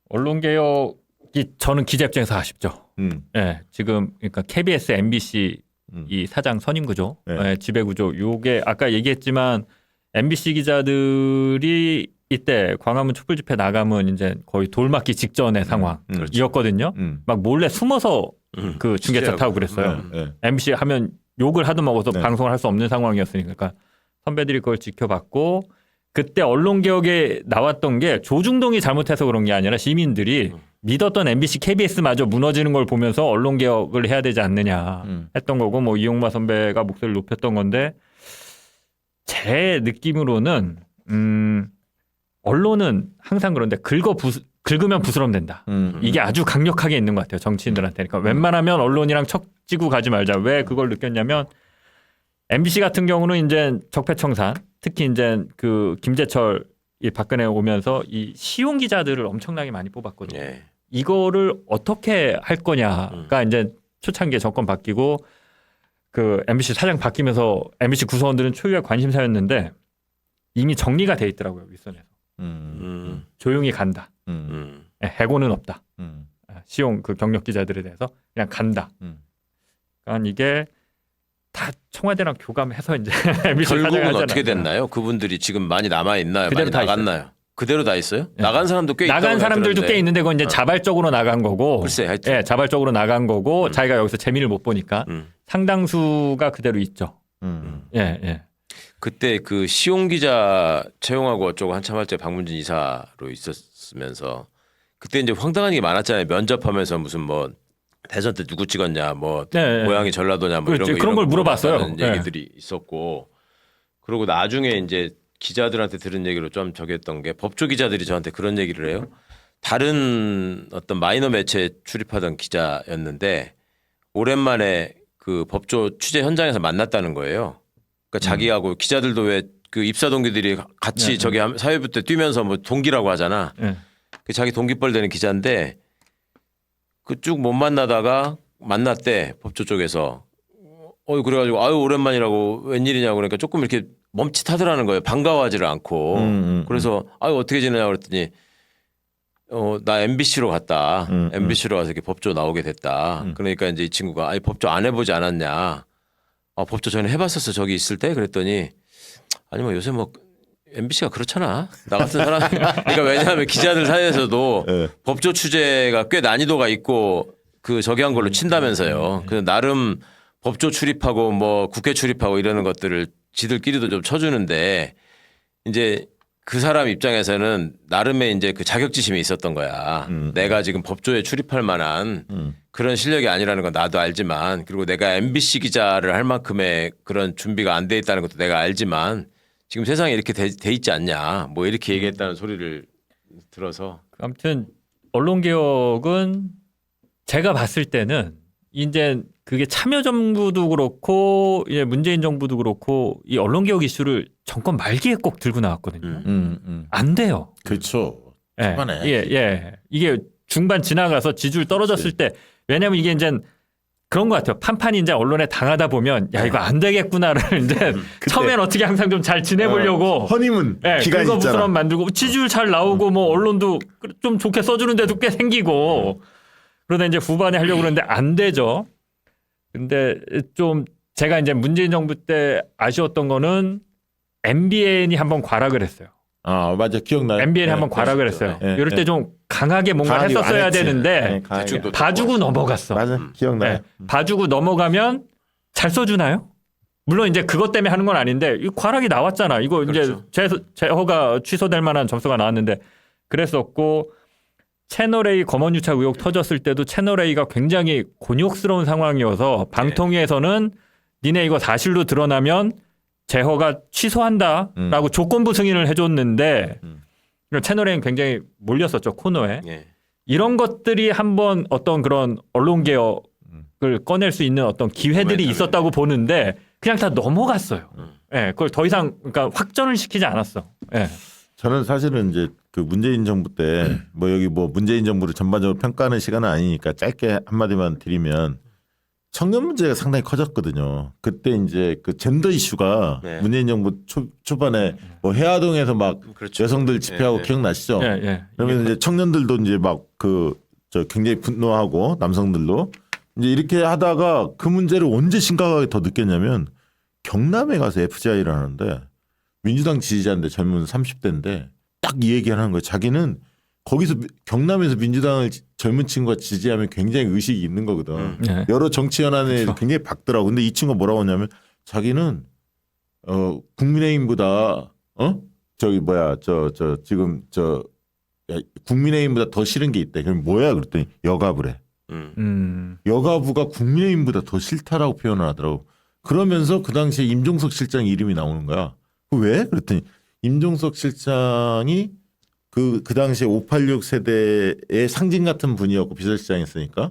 Speaker 5: 언론 개혁이 저는 기자 입장에서 아쉽죠. 예, 지금 그러니까 KBS, MBC 이 사장 선임 구조,
Speaker 3: 네.
Speaker 5: 예, 지배 구조, 요게 아까 얘기했지만 MBC 기자들이 이때 광화문 촛불 집회 나가면 이제 거의 돌맞기 직전의 상황이었거든요. 막 몰래 숨어서 그 중계차 타고 그랬어요.
Speaker 3: 네.
Speaker 5: MBC 하면 욕을 하도 먹어서
Speaker 3: 네.
Speaker 5: 방송을 할 수 없는 상황이었으니까 그러니까 선배들이 그걸 지켜봤고 그때 언론 개혁에 나왔던 게 조중동이 잘못해서 그런 게 아니라 시민들이 믿었던 MBC, KBS마저 무너지는 걸 보면서 언론 개혁을 해야 되지 않느냐 했던 거고 뭐 이용마 선배가 목소리를 높였던 건데 제 느낌으로는 언론은 항상 그런데 긁으면 부스럼 된다. 이게 아주 강력하게 있는 것 같아요. 정치인들한테. 그러니까 웬만하면 언론이랑 척 지고 가지 말자. 왜 그걸 느꼈냐면 MBC 같은 경우는 이제 적폐청산, 특히 이제 그 김재철 이 박근혜 오면서 이 시용 기자들을 엄청나게 많이 뽑았거든요.
Speaker 4: 예.
Speaker 5: 이거를 어떻게 할 거냐가 이제 초창기에 정권 바뀌고 그 MBC 사장 바뀌면서 MBC 구성원들은 초유의 관심사였는데 이미 정리가 돼 있더라고요. 윗선에서. 조용히 간다. 해고는 없다. 시용 그 경력 기자들에 대해서 그냥 간다. 그러니까 이게 다 청와대랑 교감해서 이제 MBC
Speaker 4: 결국은
Speaker 5: 사장을
Speaker 4: 어떻게
Speaker 5: 하잖아요.
Speaker 4: 됐나요? 그분들이 지금 많이 남아 있나요?
Speaker 5: 그대로
Speaker 4: 많이
Speaker 5: 다
Speaker 4: 나갔나요? 그대로 다 있어요?
Speaker 5: 네.
Speaker 4: 나간 사람도 꽤
Speaker 5: 나간
Speaker 4: 있다고
Speaker 5: 사람들도
Speaker 4: 들었는데.
Speaker 5: 꽤 있는데 그건 이제 자발적으로 나간 거고.
Speaker 4: 글쎄, 하여튼.
Speaker 5: 예, 자발적으로 나간 거고 자기가 여기서 재미를 못 보니까 상당수가 그대로 있죠. 예, 예.
Speaker 4: 그때 그 시용 기자 채용하고 어쩌고 한참 할 때 박문진 이사로 있었으면서 그때 이제 황당한 게 많았잖아요. 면접하면서 무슨 뭐 대선 때 누구 찍었냐, 뭐
Speaker 5: 네,
Speaker 4: 고향이 전라도냐, 뭐
Speaker 5: 그렇죠.
Speaker 4: 이런 거
Speaker 5: 그런 걸
Speaker 4: 이런 거
Speaker 5: 물어봤어요.
Speaker 4: 물어봤다는
Speaker 5: 네.
Speaker 4: 얘기들이 있었고, 그리고 나중에 이제 기자들한테 들은 얘기로 좀 저기 했던 게 법조 기자들이 저한테 그런 얘기를 해요. 다른 어떤 마이너 매체에 출입하던 기자였는데 오랜만에 그 법조 취재 현장에서 만났다는 거예요. 그러니까 자기하고 기자들도 왜 그 입사 동기들이 같이
Speaker 5: 네,
Speaker 4: 저기 사회부 때 뛰면서 뭐 동기라고 하잖아.
Speaker 5: 예.
Speaker 4: 그 자기 동기뻘 되는 기자인데 그 쭉 못 만나다가 만났대 법조 쪽에서. 그래가지고 아유 오랜만이라고 웬일이냐고 그러니까 조금 이렇게 멈칫하더라는 거예요. 반가워하지를 않고. 그래서 아유 어떻게 지내냐고 그랬더니 나 MBC로 갔다. MBC로 가서 이렇게 법조 나오게 됐다. 그러니까 이제 이 친구가 아니 법조 안 해보지 않았냐. 법조 전에 해봤었어 저기 있을 때 그랬더니 아니 뭐 요새 뭐 MBC가 그렇잖아. 나 같은 사람. 그러니까 왜냐하면 기자들 사이에서도
Speaker 3: 네.
Speaker 4: 법조 취재가 꽤 난이도가 있고 그 저기 한 걸로 친다면서요. 그 나름 법조 출입하고 뭐 국회 출입하고 이러는 것들을 지들끼리도 좀 쳐주는데 이제 그 사람 입장에서는 나름의 이제 그 자격지심이 있었던 거야. 내가 지금 법조에 출입할 만한 그런 실력이 아니라는 건 나도 알지만 그리고 내가 MBC 기자를 할 만큼의 그런 준비가 안 돼 있다는 것도 내가 알지만 지금 세상에 이렇게 돼 있지 않냐. 뭐 이렇게 얘기했다는 소리를 들어서.
Speaker 5: 아무튼 언론개혁은 제가 봤을 때는 이제 그게 참여정부도 그렇고 이제 문재인 정부도 그렇고 이 언론개혁 이슈를 정권 말기에 꼭 들고 나왔거든요. 안 돼요.
Speaker 3: 그렇죠.
Speaker 5: 예,
Speaker 3: 초반에.
Speaker 5: 예. 이게 중반 지나가서 지지율 떨어졌을 때 왜냐하면 이게 이제 그런 것 같아요. 판판이 이제 언론에 당하다 보면 야 이거 안 되겠구나를 이제 처음엔 어떻게 항상 좀 잘 지내보려고
Speaker 3: 허니문
Speaker 5: 예,
Speaker 3: 기간이
Speaker 5: 그거
Speaker 3: 있잖아.
Speaker 5: 부스럼 만들고 지지율 잘 나오고 뭐 언론도 좀 좋게 써주는 데도 꽤 생기고 그러다 이제 후반에 하려고 그러는데 안 되죠. 근데 좀 제가 이제 문재인 정부 때 아쉬웠던 거는 MBN이 한번 과락을 했어요.
Speaker 3: 아 맞아 기억나요.
Speaker 5: MBN이
Speaker 3: 네,
Speaker 5: 한번 과락을
Speaker 3: 그랬었죠.
Speaker 5: 했어요.
Speaker 3: 네,
Speaker 5: 이럴
Speaker 3: 네.
Speaker 5: 때 좀 강하게 뭔가
Speaker 3: 강하게 안
Speaker 5: 했었어야
Speaker 3: 했지.
Speaker 5: 되는데
Speaker 3: 네, 강하게.
Speaker 4: 대충 또
Speaker 5: 봐주고 넘어갔어.
Speaker 3: 맞아 기억나요.
Speaker 5: 네. 봐주고 넘어가면 잘 써주나요? 물론 이제 그것 때문에 하는 건 아닌데 이 과락이 나왔잖아. 이거
Speaker 4: 그렇죠.
Speaker 5: 이제 제허가 취소될 만한 점수가 나왔는데 그랬었고 채널A 검언유착 의혹 터졌을 때도 채널A가 굉장히 곤욕스러운 상황이어서 방통위에서는 니네 이거 사실로 드러나면 제허가 취소한다라고 조건부 승인을 해줬는데 채널A는 굉장히 몰렸었죠 코너에.
Speaker 4: 예.
Speaker 5: 이런 것들이 한번 어떤 그런 언론 개혁을 꺼낼 수 있는 어떤 기회들이 있었다고 보는데 그냥 다 넘어갔어요. 예, 그걸 더 이상 그러니까 확전을 시키지 않았어. 예.
Speaker 3: 저는 사실은 이제 그 문재인 정부 때 뭐 여기 뭐 문재인 정부를 전반적으로 평가하는 시간은 아니니까 짧게 한마디만 드리면 청년 문제가 상당히 커졌거든요. 그때 이제 그 젠더 이슈가
Speaker 4: 네.
Speaker 3: 문재인 정부 초반에 뭐 해화동에서 막
Speaker 4: 그렇죠.
Speaker 3: 여성들 집회하고
Speaker 4: 네, 네.
Speaker 3: 기억나시죠?
Speaker 5: 예.
Speaker 3: 그러면 이제 청년들도 이제 막 그 저 굉장히 분노하고 남성들도 이제 이렇게 하다가 그 문제를 언제 심각하게 더 느꼈냐면 경남에 가서 FGI를 하는데 민주당 지지자인데 젊은 30대인데 딱 이 얘기를 하는 거예요. 자기는 거기서 경남에서 민주당을 젊은 친구가 지지하면 굉장히 의식이 있는 거거든.
Speaker 5: 예.
Speaker 3: 여러 정치 현안에 굉장히 박더라고. 근데 이 친구가 뭐라고 하냐면 자기는 국민의힘보다 저기 뭐야 저 지금 국민의힘보다 더 싫은 게 있대. 그럼 뭐야 그랬더니 여가부래. 여가부가 국민의힘보다 더 싫다라고 표현을 하더라고. 그러면서 그 당시에 임종석 실장 이름이 나오는 거야. 왜? 그랬더니 임종석 실장이 그 당시에 586 세대의 상징 같은 분이었고 비서실장이었으니까.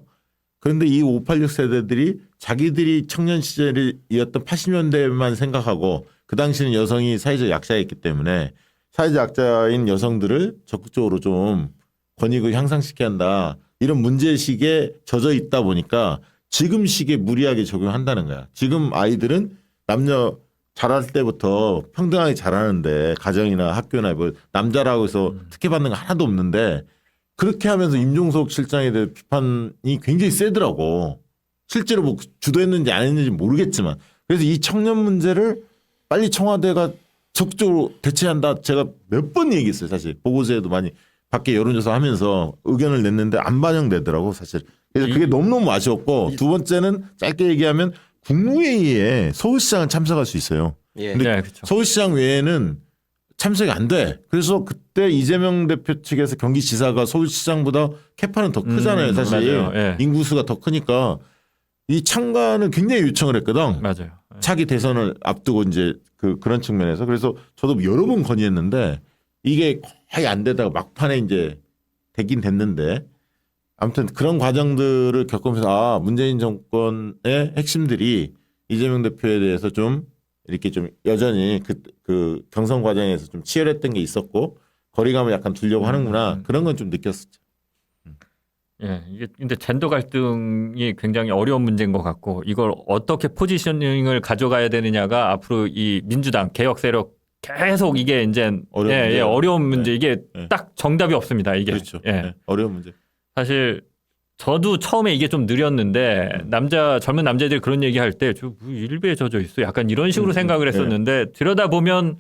Speaker 3: 그런데 이 586 세대들이 자기들이 청년 시절이었던 80년대만 생각하고 그 당시는 여성이 사회적 약자였기 때문에 사회적 약자인 여성들을 적극적으로 좀 권익을 향상시켜야 한다. 이런 문제의식에 젖어 있다 보니까 지금 시기에 무리하게 적용한다는 거야. 지금 아이들은 남녀 자랄 때부터 평등하게 자라는데 가정이나 학교나 뭐 남자라고 해서 특혜받는 거 하나도 없는데 그렇게 하면서 임종석 실장에 대해 비판이 굉장히 세더라고. 실제로 뭐 주도했는지 안 했는지 모르겠지만 그래서 이 청년 문제를 빨리 청와대가 적극적으로 대체한다. 제가 몇 번 얘기했어요. 사실 보고서에도 많이 밖에 여론조사 하면서 의견을 냈는데 안 반영되더라고 사실. 그래서 그게 너무너무 아쉬웠고 두 번째는 짧게 얘기하면 국무회의에 서울시장은 참석할 수 있어요.
Speaker 4: 예.
Speaker 3: 근데
Speaker 5: 네, 그렇죠.
Speaker 3: 서울시장 외에는 참석이 안 돼. 그래서 그때 이재명 대표 측에서 경기지사가 서울시장보다 캐파는 더 크잖아요. 사실
Speaker 5: 맞아요. 예.
Speaker 3: 인구수가 더 크니까 이 참관을 굉장히 요청을 했거든.
Speaker 5: 맞아요.
Speaker 3: 차기 대선을 앞두고 이제 그런 측면에서 그래서 저도 여러 번 건의했는데 이게 거의 안 되다가 막판에 이제 되긴 됐는데 아무튼 그런 과정들을 겪으면서 아 문재인 정권의 핵심들이 이재명 대표에 대해서 좀 이렇게 좀 여전히 그 경선 과정에서 좀 치열했던 게 있었고 거리감을 약간 두려고 하는구나 그런 건 좀 느꼈었죠.
Speaker 5: 예, 이게 근데 젠더 갈등이 굉장히 어려운 문제인 것 같고 이걸 어떻게 포지셔닝을 가져가야 되느냐가 앞으로 이 민주당 개혁 세력 계속 이게 이제 어려운 문제 이게 딱 정답이 없습니다. 이게
Speaker 3: 그렇죠.
Speaker 5: 예.
Speaker 3: 어려운 문제.
Speaker 5: 사실 저도 처음에 이게 좀 느렸는데 젊은 남자들이 그런 얘기할 때 저 일배에 젖어 있어 약간 이런 식으로 생각을 했었는데 들여다 보면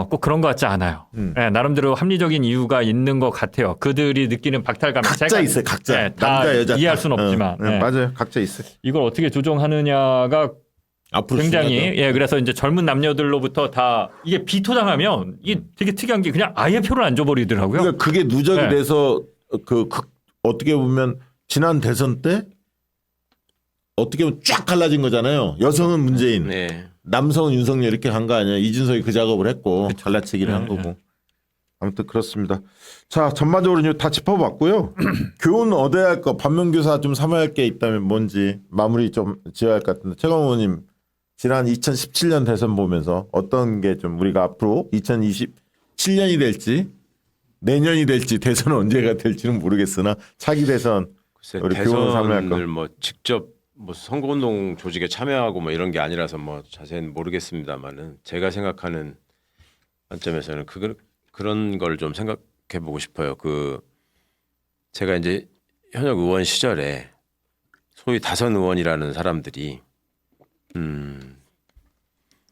Speaker 5: 꼭 그런 것 같지 않아요. 예, 나름대로 합리적인 이유가 있는 것 같아요. 그들이 느끼는 박탈감
Speaker 3: 각자 있어요. 각자.
Speaker 5: 다
Speaker 3: 남자 여자
Speaker 5: 이해할
Speaker 3: 다.
Speaker 5: 수는 없지만 예.
Speaker 3: 맞아요. 각자 있어요.
Speaker 5: 이걸 어떻게 조정하느냐가
Speaker 3: 앞으로
Speaker 5: 굉장히
Speaker 3: 중요하죠.
Speaker 5: 그래서 이제 젊은 남녀들로부터 다 이게 비토당하면 이게 되게 특이한 게 그냥 아예 표를 안 줘버리더라고요.
Speaker 3: 그러니까 그게 누적이
Speaker 5: 네.
Speaker 3: 돼서 어떻게 보면 지난 대선 때 어떻게 보면 쫙 갈라진 거잖아요. 여성은 문재인,
Speaker 4: 네.
Speaker 3: 남성은 윤석열 이렇게 간 거 아니에요. 이준석이 그 작업을 했고 갈라치기를 한
Speaker 5: 네,
Speaker 3: 거고. 아무튼 그렇습니다. 자 전반적으로 이제 다 짚어봤고요. 교훈 얻어야 할 거 반면교사 좀 삼아야 할 게 있다면 뭔지 마무리 좀 지어야 할 것 같은데 최강 의원님 지난 2017년 대선 보면서 어떤 게 좀 우리가 앞으로 2027년이 될지 내년이 될지 대선은 언제가 될지는 모르겠으나 차기 대선
Speaker 4: 글쎄,
Speaker 3: 우리 교훈을 삼아야 할 거.
Speaker 4: 대선을 뭐 직접 뭐 선거운동 조직에 참여하고 뭐 이런 게 아니라서 뭐 자세히는 모르겠습니다만은 제가 생각하는 관점에서는 그런 걸 좀 생각해 보고 싶어요. 제가 이제 현역 의원 시절에 소위 다선 의원이라는 사람들이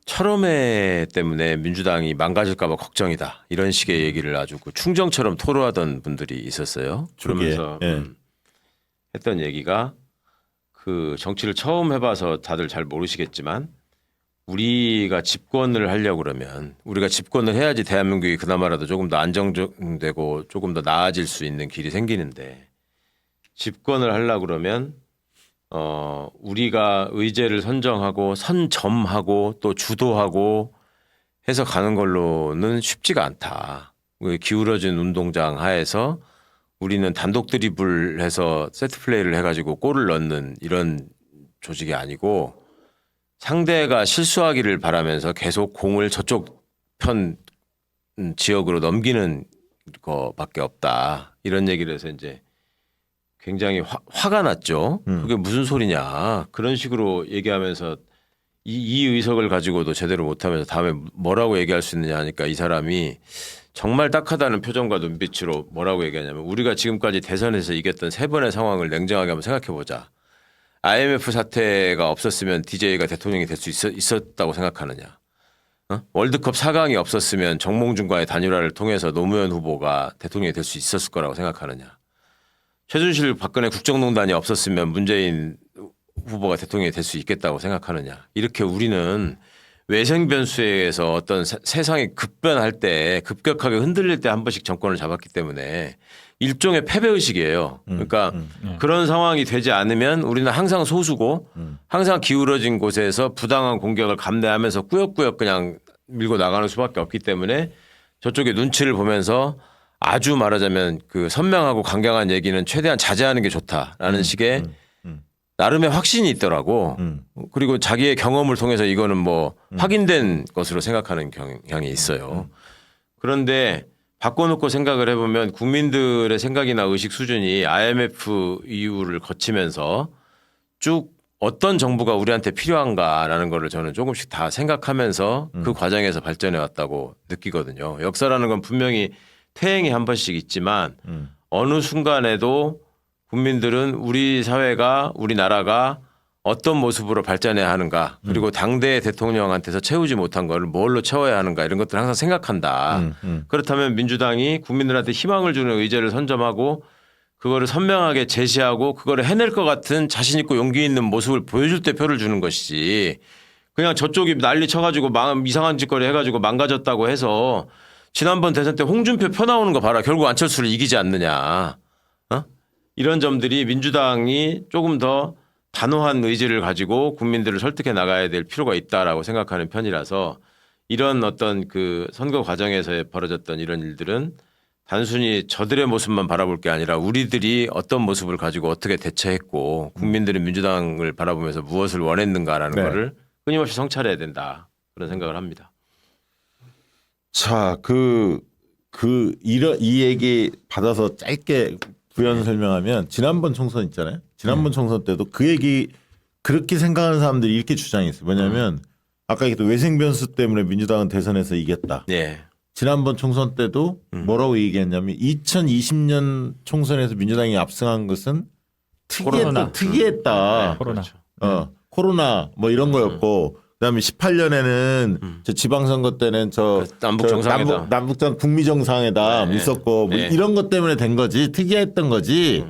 Speaker 4: 철험회 때문에 민주당이 망가질까 봐 걱정이다. 이런 식의 얘기를 아주 충정처럼 토로하던 분들이 있었어요. 그러면서 했던 얘기가 정치를 처음 해봐서 다들 잘 모르시겠지만 우리가 집권을 하려고 그러면 우리가 집권을 해야지 대한민국이 그나마라도 조금 더 안정되고 조금 더 나아질 수 있는 길이 생기는데 집권을 하려고 그러면 우리가 의제를 선정하고 선점하고 또 주도하고 해서 가는 걸로는 쉽지가 않다. 기울어진 운동장 하에서 우리는 단독 드리블해서 세트 플레이를 해가지고 골을 넣는 이런 조직이 아니고 상대가 실수하기를 바라면서 계속 공을 저쪽 편 지역으로 넘기는 거밖에 없다. 이런 얘기를 해서 이제 굉장히 화가 났죠. 그게 무슨 소리냐. 그런 식으로 얘기하면서 이 의석을 가지고도 제대로 못하면서 다음에 뭐라고 얘기할 수 있느냐 하니까 이 사람이 정말 딱하다는 표정과 눈빛으로 뭐라고 얘기하냐면 우리가 지금까지 대선에서 이겼던 3번의 상황을 냉정하게 한번 생각해 보자. IMF 사태가 없었으면 DJ가 대통령이 될 수 있었다고 생각하느냐. 월드컵 4강이 없었으면 정몽준과의 단일화를 통해서 노무현 후보가 대통령이 될 수 있었을 거라고 생각하느냐. 최순실 박근혜 국정농단이 없었으면 문재인 후보가 대통령이 될 수 있겠다고 생각하느냐. 이렇게 우리는 외생 변수에 의해서 어떤 세상이 급변할 때 급격하게 흔들릴 때 한 번씩 정권을 잡았기 때문에 일종의 패배의식이에요. 그러니까 그런 상황이 되지 않으면 우리는 항상 소수고 항상 기울어진 곳에서 부당한 공격을 감내하면서 꾸역꾸역 그냥 밀고 나가는 수밖에 없기 때문에 저쪽에 눈치를 보면서 아주 말하자면 선명하고 강경한 얘기는 최대한 자제하는 게 좋다라는 식의 나름의 확신이 있더라고. 그리고 자기의 경험을 통해서 이거는 뭐 확인된 것으로 생각하는 경향이 있어요. 그런데 바꿔놓고 생각을 해보면 국민들의 생각이나 의식 수준이 IMF 이후를 거치면서 쭉 어떤 정부가 우리한테 필요한가라는 거를 저는 조금씩 다 생각하면서 그 과정에서 발전해 왔다고 느끼거든요. 역사라는 건 분명히 퇴행이 한 번씩 있지만 어느 순간에도 국민들은 우리 사회가 우리나라가 어떤 모습으로 발전해야 하는가 그리고 당대 대통령한테서 채우지 못한 거를 뭘로 채워야 하는가 이런 것들을 항상 생각한다. 그렇다면 민주당이 국민들한테 희망을 주는 의제를 선점하고 그거를 선명하게 제시하고 그거를 해낼 것 같은 자신 있고 용기 있는 모습을 보여줄 때 표를 주는 것이지 그냥 저쪽이 난리 쳐가지고 이상한 짓거리 해가지고 망가졌다고 해서 지난번 대선 때 홍준표 표 나오는 거 봐라. 결국 안철수를 이기지 않느냐. 어? 이런 점들이 민주당이 조금 더 단호한 의지를 가지고 국민들을 설득해 나가야 될 필요가 있다라고 생각하는 편이라서 이런 어떤 그 선거 과정에서 벌어졌던 이런 일들은 단순히 저들의 모습만 바라볼 게 아니라 우리들이 어떤 모습을 가지고 어떻게 대처했고 국민들은 민주당을 바라보면서 무엇을 원했는가라는
Speaker 3: 네.
Speaker 4: 거를 끊임없이 성찰해야 된다. 그런 생각을 합니다.
Speaker 3: 자, 이 얘기 받아서 짧게 부연 설명하면 지난번 총선 있잖아요. 지난번 총선 때도 그 얘기 그렇게 생각하는 사람들이 이렇게 주장했어요. 뭐냐면 아까 얘기했던 외생 변수 때문에 민주당은 대선에서 이겼다.
Speaker 4: 네.
Speaker 3: 지난번 총선 때도 뭐라고 얘기했냐면 2020년 총선에서 민주당이 압승한 것은
Speaker 5: 코로나.
Speaker 3: 특이했다.
Speaker 5: 코로나.
Speaker 3: 코로나 뭐 이런 거였고 그다음에 18년에는 저 지방선거 때는 저
Speaker 4: 남북 정상회담.
Speaker 3: 남북 북미 정상회담
Speaker 4: 네.
Speaker 3: 있었고 뭐
Speaker 4: 네.
Speaker 3: 이런 것 때문에 된 거지 특이했던 거지.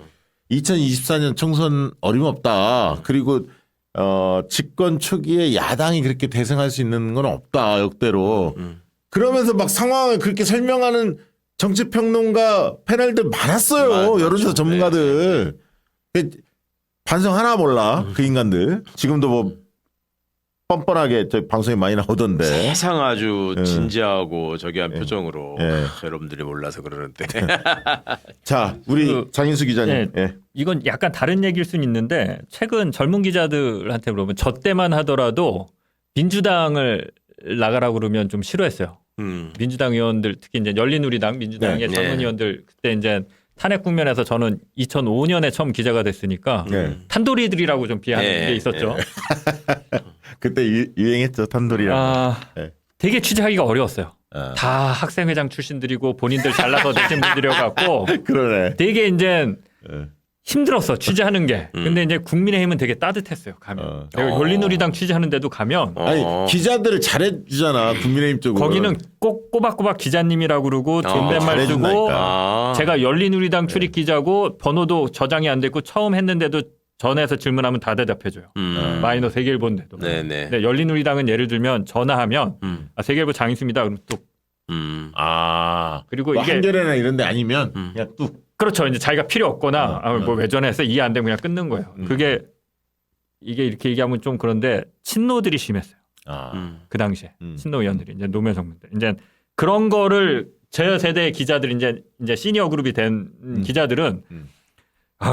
Speaker 3: 2024년 총선 어림없다. 그리고 집권 초기에 야당이 그렇게 대승할 수 있는 건 없다 역대로. 그러면서 막 상황을 그렇게 설명하는 정치평론가 패널들 많았어요.
Speaker 4: 많았죠.
Speaker 3: 여론조사 전문가들. 반성 하나 몰라 그 인간들. 지금도 뭐 뻔뻔하게 저 방송에 많이 나오던데.
Speaker 4: 세상 아주 진지하고 저기한
Speaker 3: 예.
Speaker 4: 표정으로
Speaker 3: 예.
Speaker 4: 여러분들이 몰라서 그러는데.
Speaker 3: 자, 우리 장인수 기자님.
Speaker 5: 네.
Speaker 3: 예.
Speaker 5: 이건 약간 다른 얘기일 수는 있는데 최근 젊은 기자들한테 물어보면 저 때만 하더라도 민주당을 나가라고 그러면 좀 싫어했어요. 민주당 의원들 특히 이제 열린우리당 민주당의
Speaker 4: 네.
Speaker 5: 젊은
Speaker 4: 네.
Speaker 5: 의원들 그때 이제 탄핵 국면에서 저는 2005년에 처음 기자가 됐으니까
Speaker 3: 네.
Speaker 5: 탄도리들이라고 좀 비하는
Speaker 4: 네.
Speaker 5: 게 있었죠.
Speaker 3: 그때 유행했죠 탄돌이랑. 네.
Speaker 5: 되게 취재하기가 어려웠어요.
Speaker 3: 아.
Speaker 5: 다 학생회장 출신들이고 본인들 잘나서 되신 분들이어갖고
Speaker 3: 그러네.
Speaker 5: 되게 이제
Speaker 3: 예.
Speaker 5: 힘들었어 취재하는 게. 근데 이제 국민의힘은 되게 따뜻했어요. 가면 내가 열린우리당 취재하는데도 가면
Speaker 3: 아니 기자들을 잘해주잖아 국민의힘 쪽으로.
Speaker 5: 거기는 꼭 꼬박꼬박 기자님이라고 그러고 존댓말 쓰고
Speaker 3: 잘해준다니까.
Speaker 5: 제가 열린우리당 출입 기자고 번호도 저장이 안 됐고 처음 했는데도 전화해서 질문하면 다 대답해줘요. 마이너 세계일보인데도.
Speaker 4: 네네.
Speaker 5: 근데 열린우리당은 예를 들면 전화하면 세계일보 장인수입니다. 그럼 뚝.
Speaker 3: 뭐
Speaker 5: 그리고 이게
Speaker 3: 한겨레나 이런데 아니면 그냥 뚝.
Speaker 5: 그렇죠. 이제 자기가 필요 없거나 뭐 왜 전화해서 이해 안 되면 그냥 끊는 거예요. 그게 이게 이렇게 얘기하면 좀 그런데 친노들이 심했어요. 그 당시에 친노 의원들이 이제 노무현 정부 때 이제 그런 거를 제 세대의 기자들 이제 시니어 그룹이 된 기자들은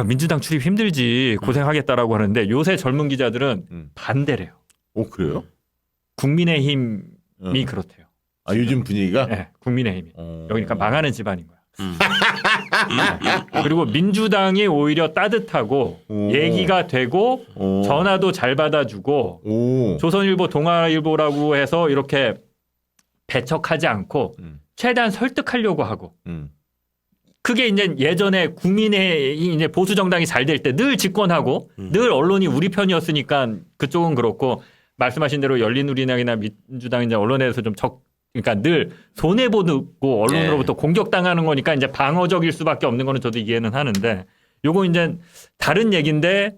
Speaker 5: 민주당 출입 힘들지 고생하겠다라고 하는데 요새 젊은 기자들은 반대래요.
Speaker 3: 오 그래요?
Speaker 5: 국민의힘이 그렇대요.
Speaker 3: 아 요즘 분위기가?
Speaker 5: 네, 국민의힘이 여기니까 망하는 집안인 거야. 그리고 민주당이 오히려 따뜻하고
Speaker 3: 오.
Speaker 5: 얘기가 되고
Speaker 3: 오.
Speaker 5: 전화도 잘 받아주고
Speaker 3: 오.
Speaker 5: 조선일보, 동아일보라고 해서 이렇게 배척하지 않고 최대한 설득하려고 하고 그게 이제 예전에 국민의 이제 보수 정당이 잘 될 때 늘 집권하고 늘 언론이 우리 편이었으니까 그쪽은 그렇고 말씀하신 대로 열린우리당이나 민주당 이제 언론에서 좀 그러니까 늘 손해 보고 언론으로부터 공격당하는 거니까 이제 방어적일 수밖에 없는 거는 저도 이해는 하는데 요거 이제 다른 얘기인데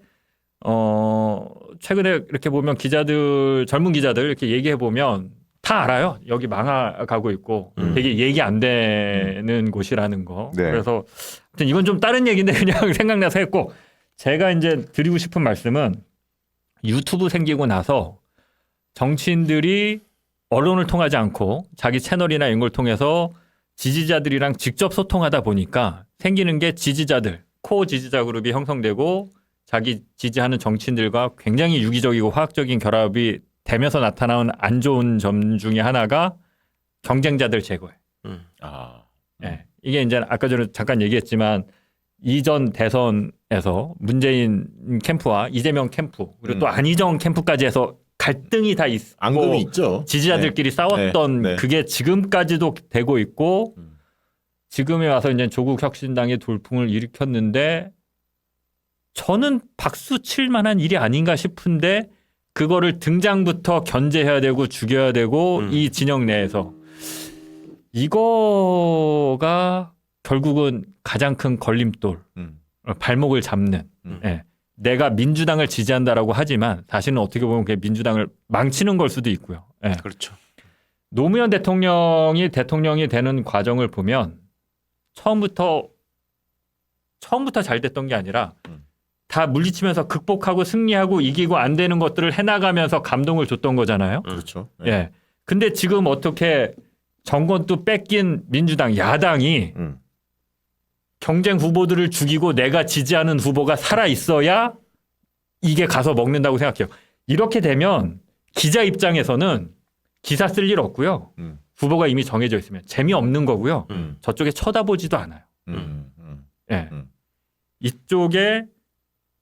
Speaker 5: 최근에 이렇게 보면 기자들 젊은 기자들 이렇게 얘기해 보면 다 알아요. 여기 망가가고 있고 되게 얘기 안 되는 곳이라는 거.
Speaker 3: 네.
Speaker 5: 그래서 아무튼 이건 좀 다른 얘기인데 그냥 생각나서 했고 제가 이제 드리고 싶은 말씀은 유튜브 생기고 나서 정치인들이 언론을 통하지 않고 자기 채널이나 이런 걸 통해서 지지자들이랑 직접 소통하다 보니까 생기는 게 지지자들, 코어 지지자 그룹이 형성되고 자기 지지하는 정치인들과 굉장히 유기적이고 화학적인 결합이 되면서 나타나는 안 좋은 점 중에 하나가 경쟁자들 제거예요. 네. 이게 이제 아까 전에 잠깐 얘기했지만 이전 대선에서 문재인 캠프와 이재명 캠프 그리고 또 안희정 캠프까지 해서 갈등이 다 있고
Speaker 3: 앙금이 있죠.
Speaker 5: 지지자들끼리 싸웠던
Speaker 3: 네.
Speaker 5: 그게 지금까지도 되고 있고 지금에 와서 이제 조국 혁신당의 돌풍을 일으켰는데 저는 박수 칠 만한 일이 아닌가 싶은데 그거를 등장부터 견제해야 되고 죽여야 되고 이 진영 내에서 이거가 결국은 가장 큰 걸림돌, 발목을 잡는. 예. 내가 민주당을 지지한다라고 하지만 사실은 어떻게 보면 그게 민주당을 망치는 걸 수도 있고요. 예.
Speaker 4: 그렇죠.
Speaker 5: 노무현 대통령이 되는 과정을 보면 처음부터 잘 됐던 게 아니라 다 물리치면서 극복하고 승리하고 이기고 안 되는 것들을 해나가면서 감동을 줬던 거잖아요.
Speaker 3: 그렇죠.
Speaker 5: 예. 근데 지금 어떻게 정권도 뺏긴 민주당 야당이 경쟁 후보들을 죽이고 내가 지지하는 후보가 살아 있어야 이게 가서 먹는다고 생각해요. 이렇게 되면 기자 입장에서는 기사 쓸 일 없고요. 후보가 이미 정해져 있으면 재미없는 거고요. 저쪽에 쳐다보지도 않아요. 예. 이쪽에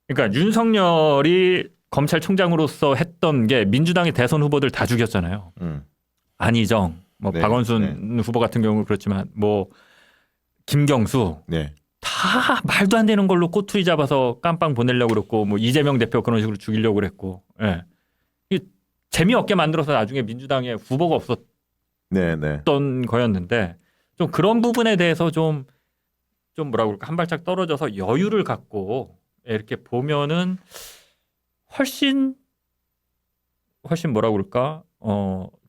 Speaker 5: 그러니까 윤석열이 검찰총장으로서 했던 게 민주당의 대선 후보들 다 죽였잖아요. 안희정, 뭐
Speaker 3: 네,
Speaker 5: 박원순 후보 같은 경우 그렇지만 뭐 김경수
Speaker 3: 네.
Speaker 5: 다 말도 안 되는 걸로 꼬투리 잡아서 깜빵 보내려고 그랬고 뭐 이재명 대표 그런 식으로 죽이려고 그랬고 예. 재미없게 만들어서 나중에 민주당에 후보가 없었던
Speaker 3: 네, 네.
Speaker 5: 거였는데 좀 그런 부분에 대해서 좀 뭐라 그럴까 한 발짝 떨어져서 여유를 갖고 이렇게 보면은 훨씬 뭐라 그럴까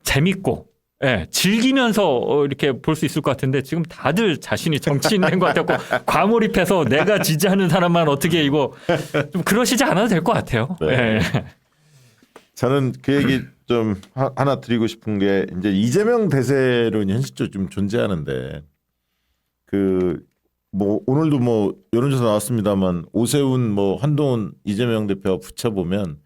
Speaker 5: 재밌고 예, 즐기면서 이렇게 볼 수 있을 것 같은데 지금 다들 자신이 정치인 된 것 같고 과몰입해서 내가 지지하는 사람만 어떻게 이거 좀 그러시지 않아도 될 것 같아요.
Speaker 3: 네.
Speaker 5: 예.
Speaker 3: 저는 그 얘기 좀 하나 드리고 싶은 게 이제 이재명 대세로 현실적으로 좀 존재하는데 그 뭐 오늘도 뭐 여론조사 나왔습니다만 오세훈 뭐 한동훈 이재명 대표와 붙여보면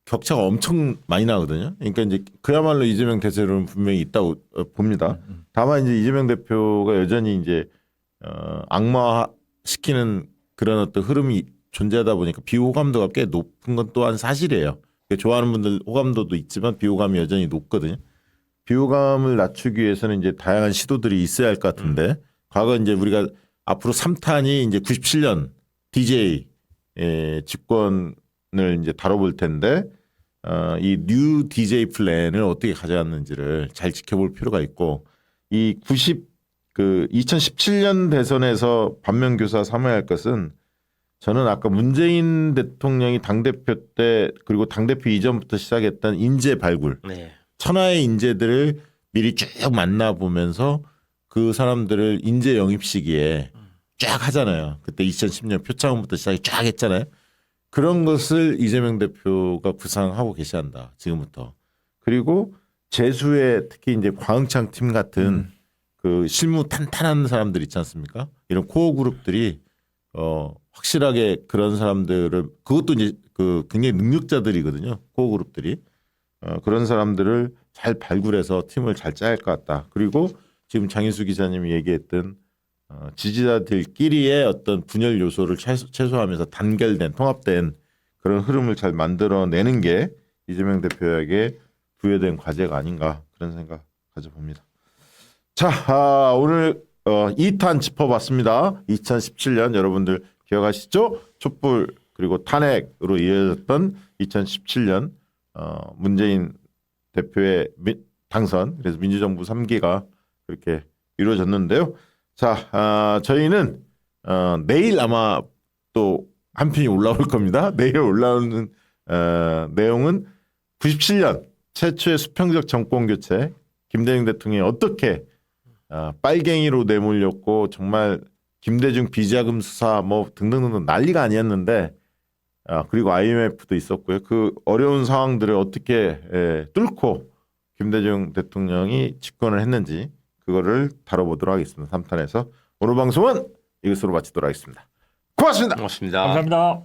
Speaker 3: 격차가 엄청 많이 나거든요. 그러니까 이제 그야말로 이재명 대세로는 분명히 있다고 봅니다. 다만 이제 이재명 대표가 여전히 이제 악마시키는 그런 어떤 흐름이 존재하다 보니까 비호감도가 꽤 높은 건 또한 사실이에요. 좋아하는 분들 호감도도 있지만 비호감이 여전히 높거든요. 비호감을 낮추기 위해서는 이제 다양한 시도들이 있어야 할 것 같은데 과거 이제 우리가 앞으로 3탄이 이제 97년 DJ 집권을 이제 다뤄볼 텐데 이 뉴 DJ 플랜을 어떻게 가져왔는지를 잘 지켜볼 필요가 있고 이 2017년 대선에서 반면교사 삼아야 할 것은 저는 아까 문재인 대통령이 당대표 때 그리고 당대표 이전부터 시작했던 인재 발굴
Speaker 4: 네.
Speaker 3: 천하의 인재들을 미리 쭉 만나보면서 그 사람들을 인재 영입 시기에 쫙 하잖아요. 그때 2010년 표창원부터 시작이 쫙 했잖아요. 그런 것을 이재명 대표가 구상하고 계시한다. 지금부터. 그리고 재수의 특히 이제 광흥창 팀 같은 그 실무 탄탄한 사람들 있지 않습니까? 이런 코어 그룹들이 확실하게 그런 사람들을 그것도 이제 그 굉장히 능력자들이거든요. 코어 그룹들이 그런 사람들을 잘 발굴해서 팀을 잘 짜야 할 것 같다. 그리고 지금 장인수 기자님이 얘기했던 지지자들끼리의 어떤 분열 요소를 최소화하면서 단결된 통합된 그런 흐름을 잘 만들어내는 게 이재명 대표에게 부여된 과제가 아닌가 그런 생각 가져봅니다. 자, 오늘 2탄 짚어봤습니다. 2017년 여러분들 기억하시죠? 촛불 그리고 탄핵으로 이어졌던 2017년 문재인 대표의 당선 그래서 민주정부 3기가 그렇게 이루어졌는데요. 자, 저희는 내일 아마 또 한 편이 올라올 겁니다. 내일 올라오는 내용은 97년 최초의 수평적 정권 교체 김대중 대통령이 어떻게 빨갱이로 내몰렸고 정말 김대중 비자금 수사 뭐 등등등등 난리가 아니었는데 그리고 IMF도 있었고요. 그 어려운 상황들을 어떻게 뚫고 김대중 대통령이 집권을 했는지 그거를 다뤄보도록 하겠습니다. 3탄에서 오늘 방송은 이것으로 마치도록 하겠습니다. 고맙습니다.
Speaker 4: 고맙습니다.
Speaker 5: 감사합니다.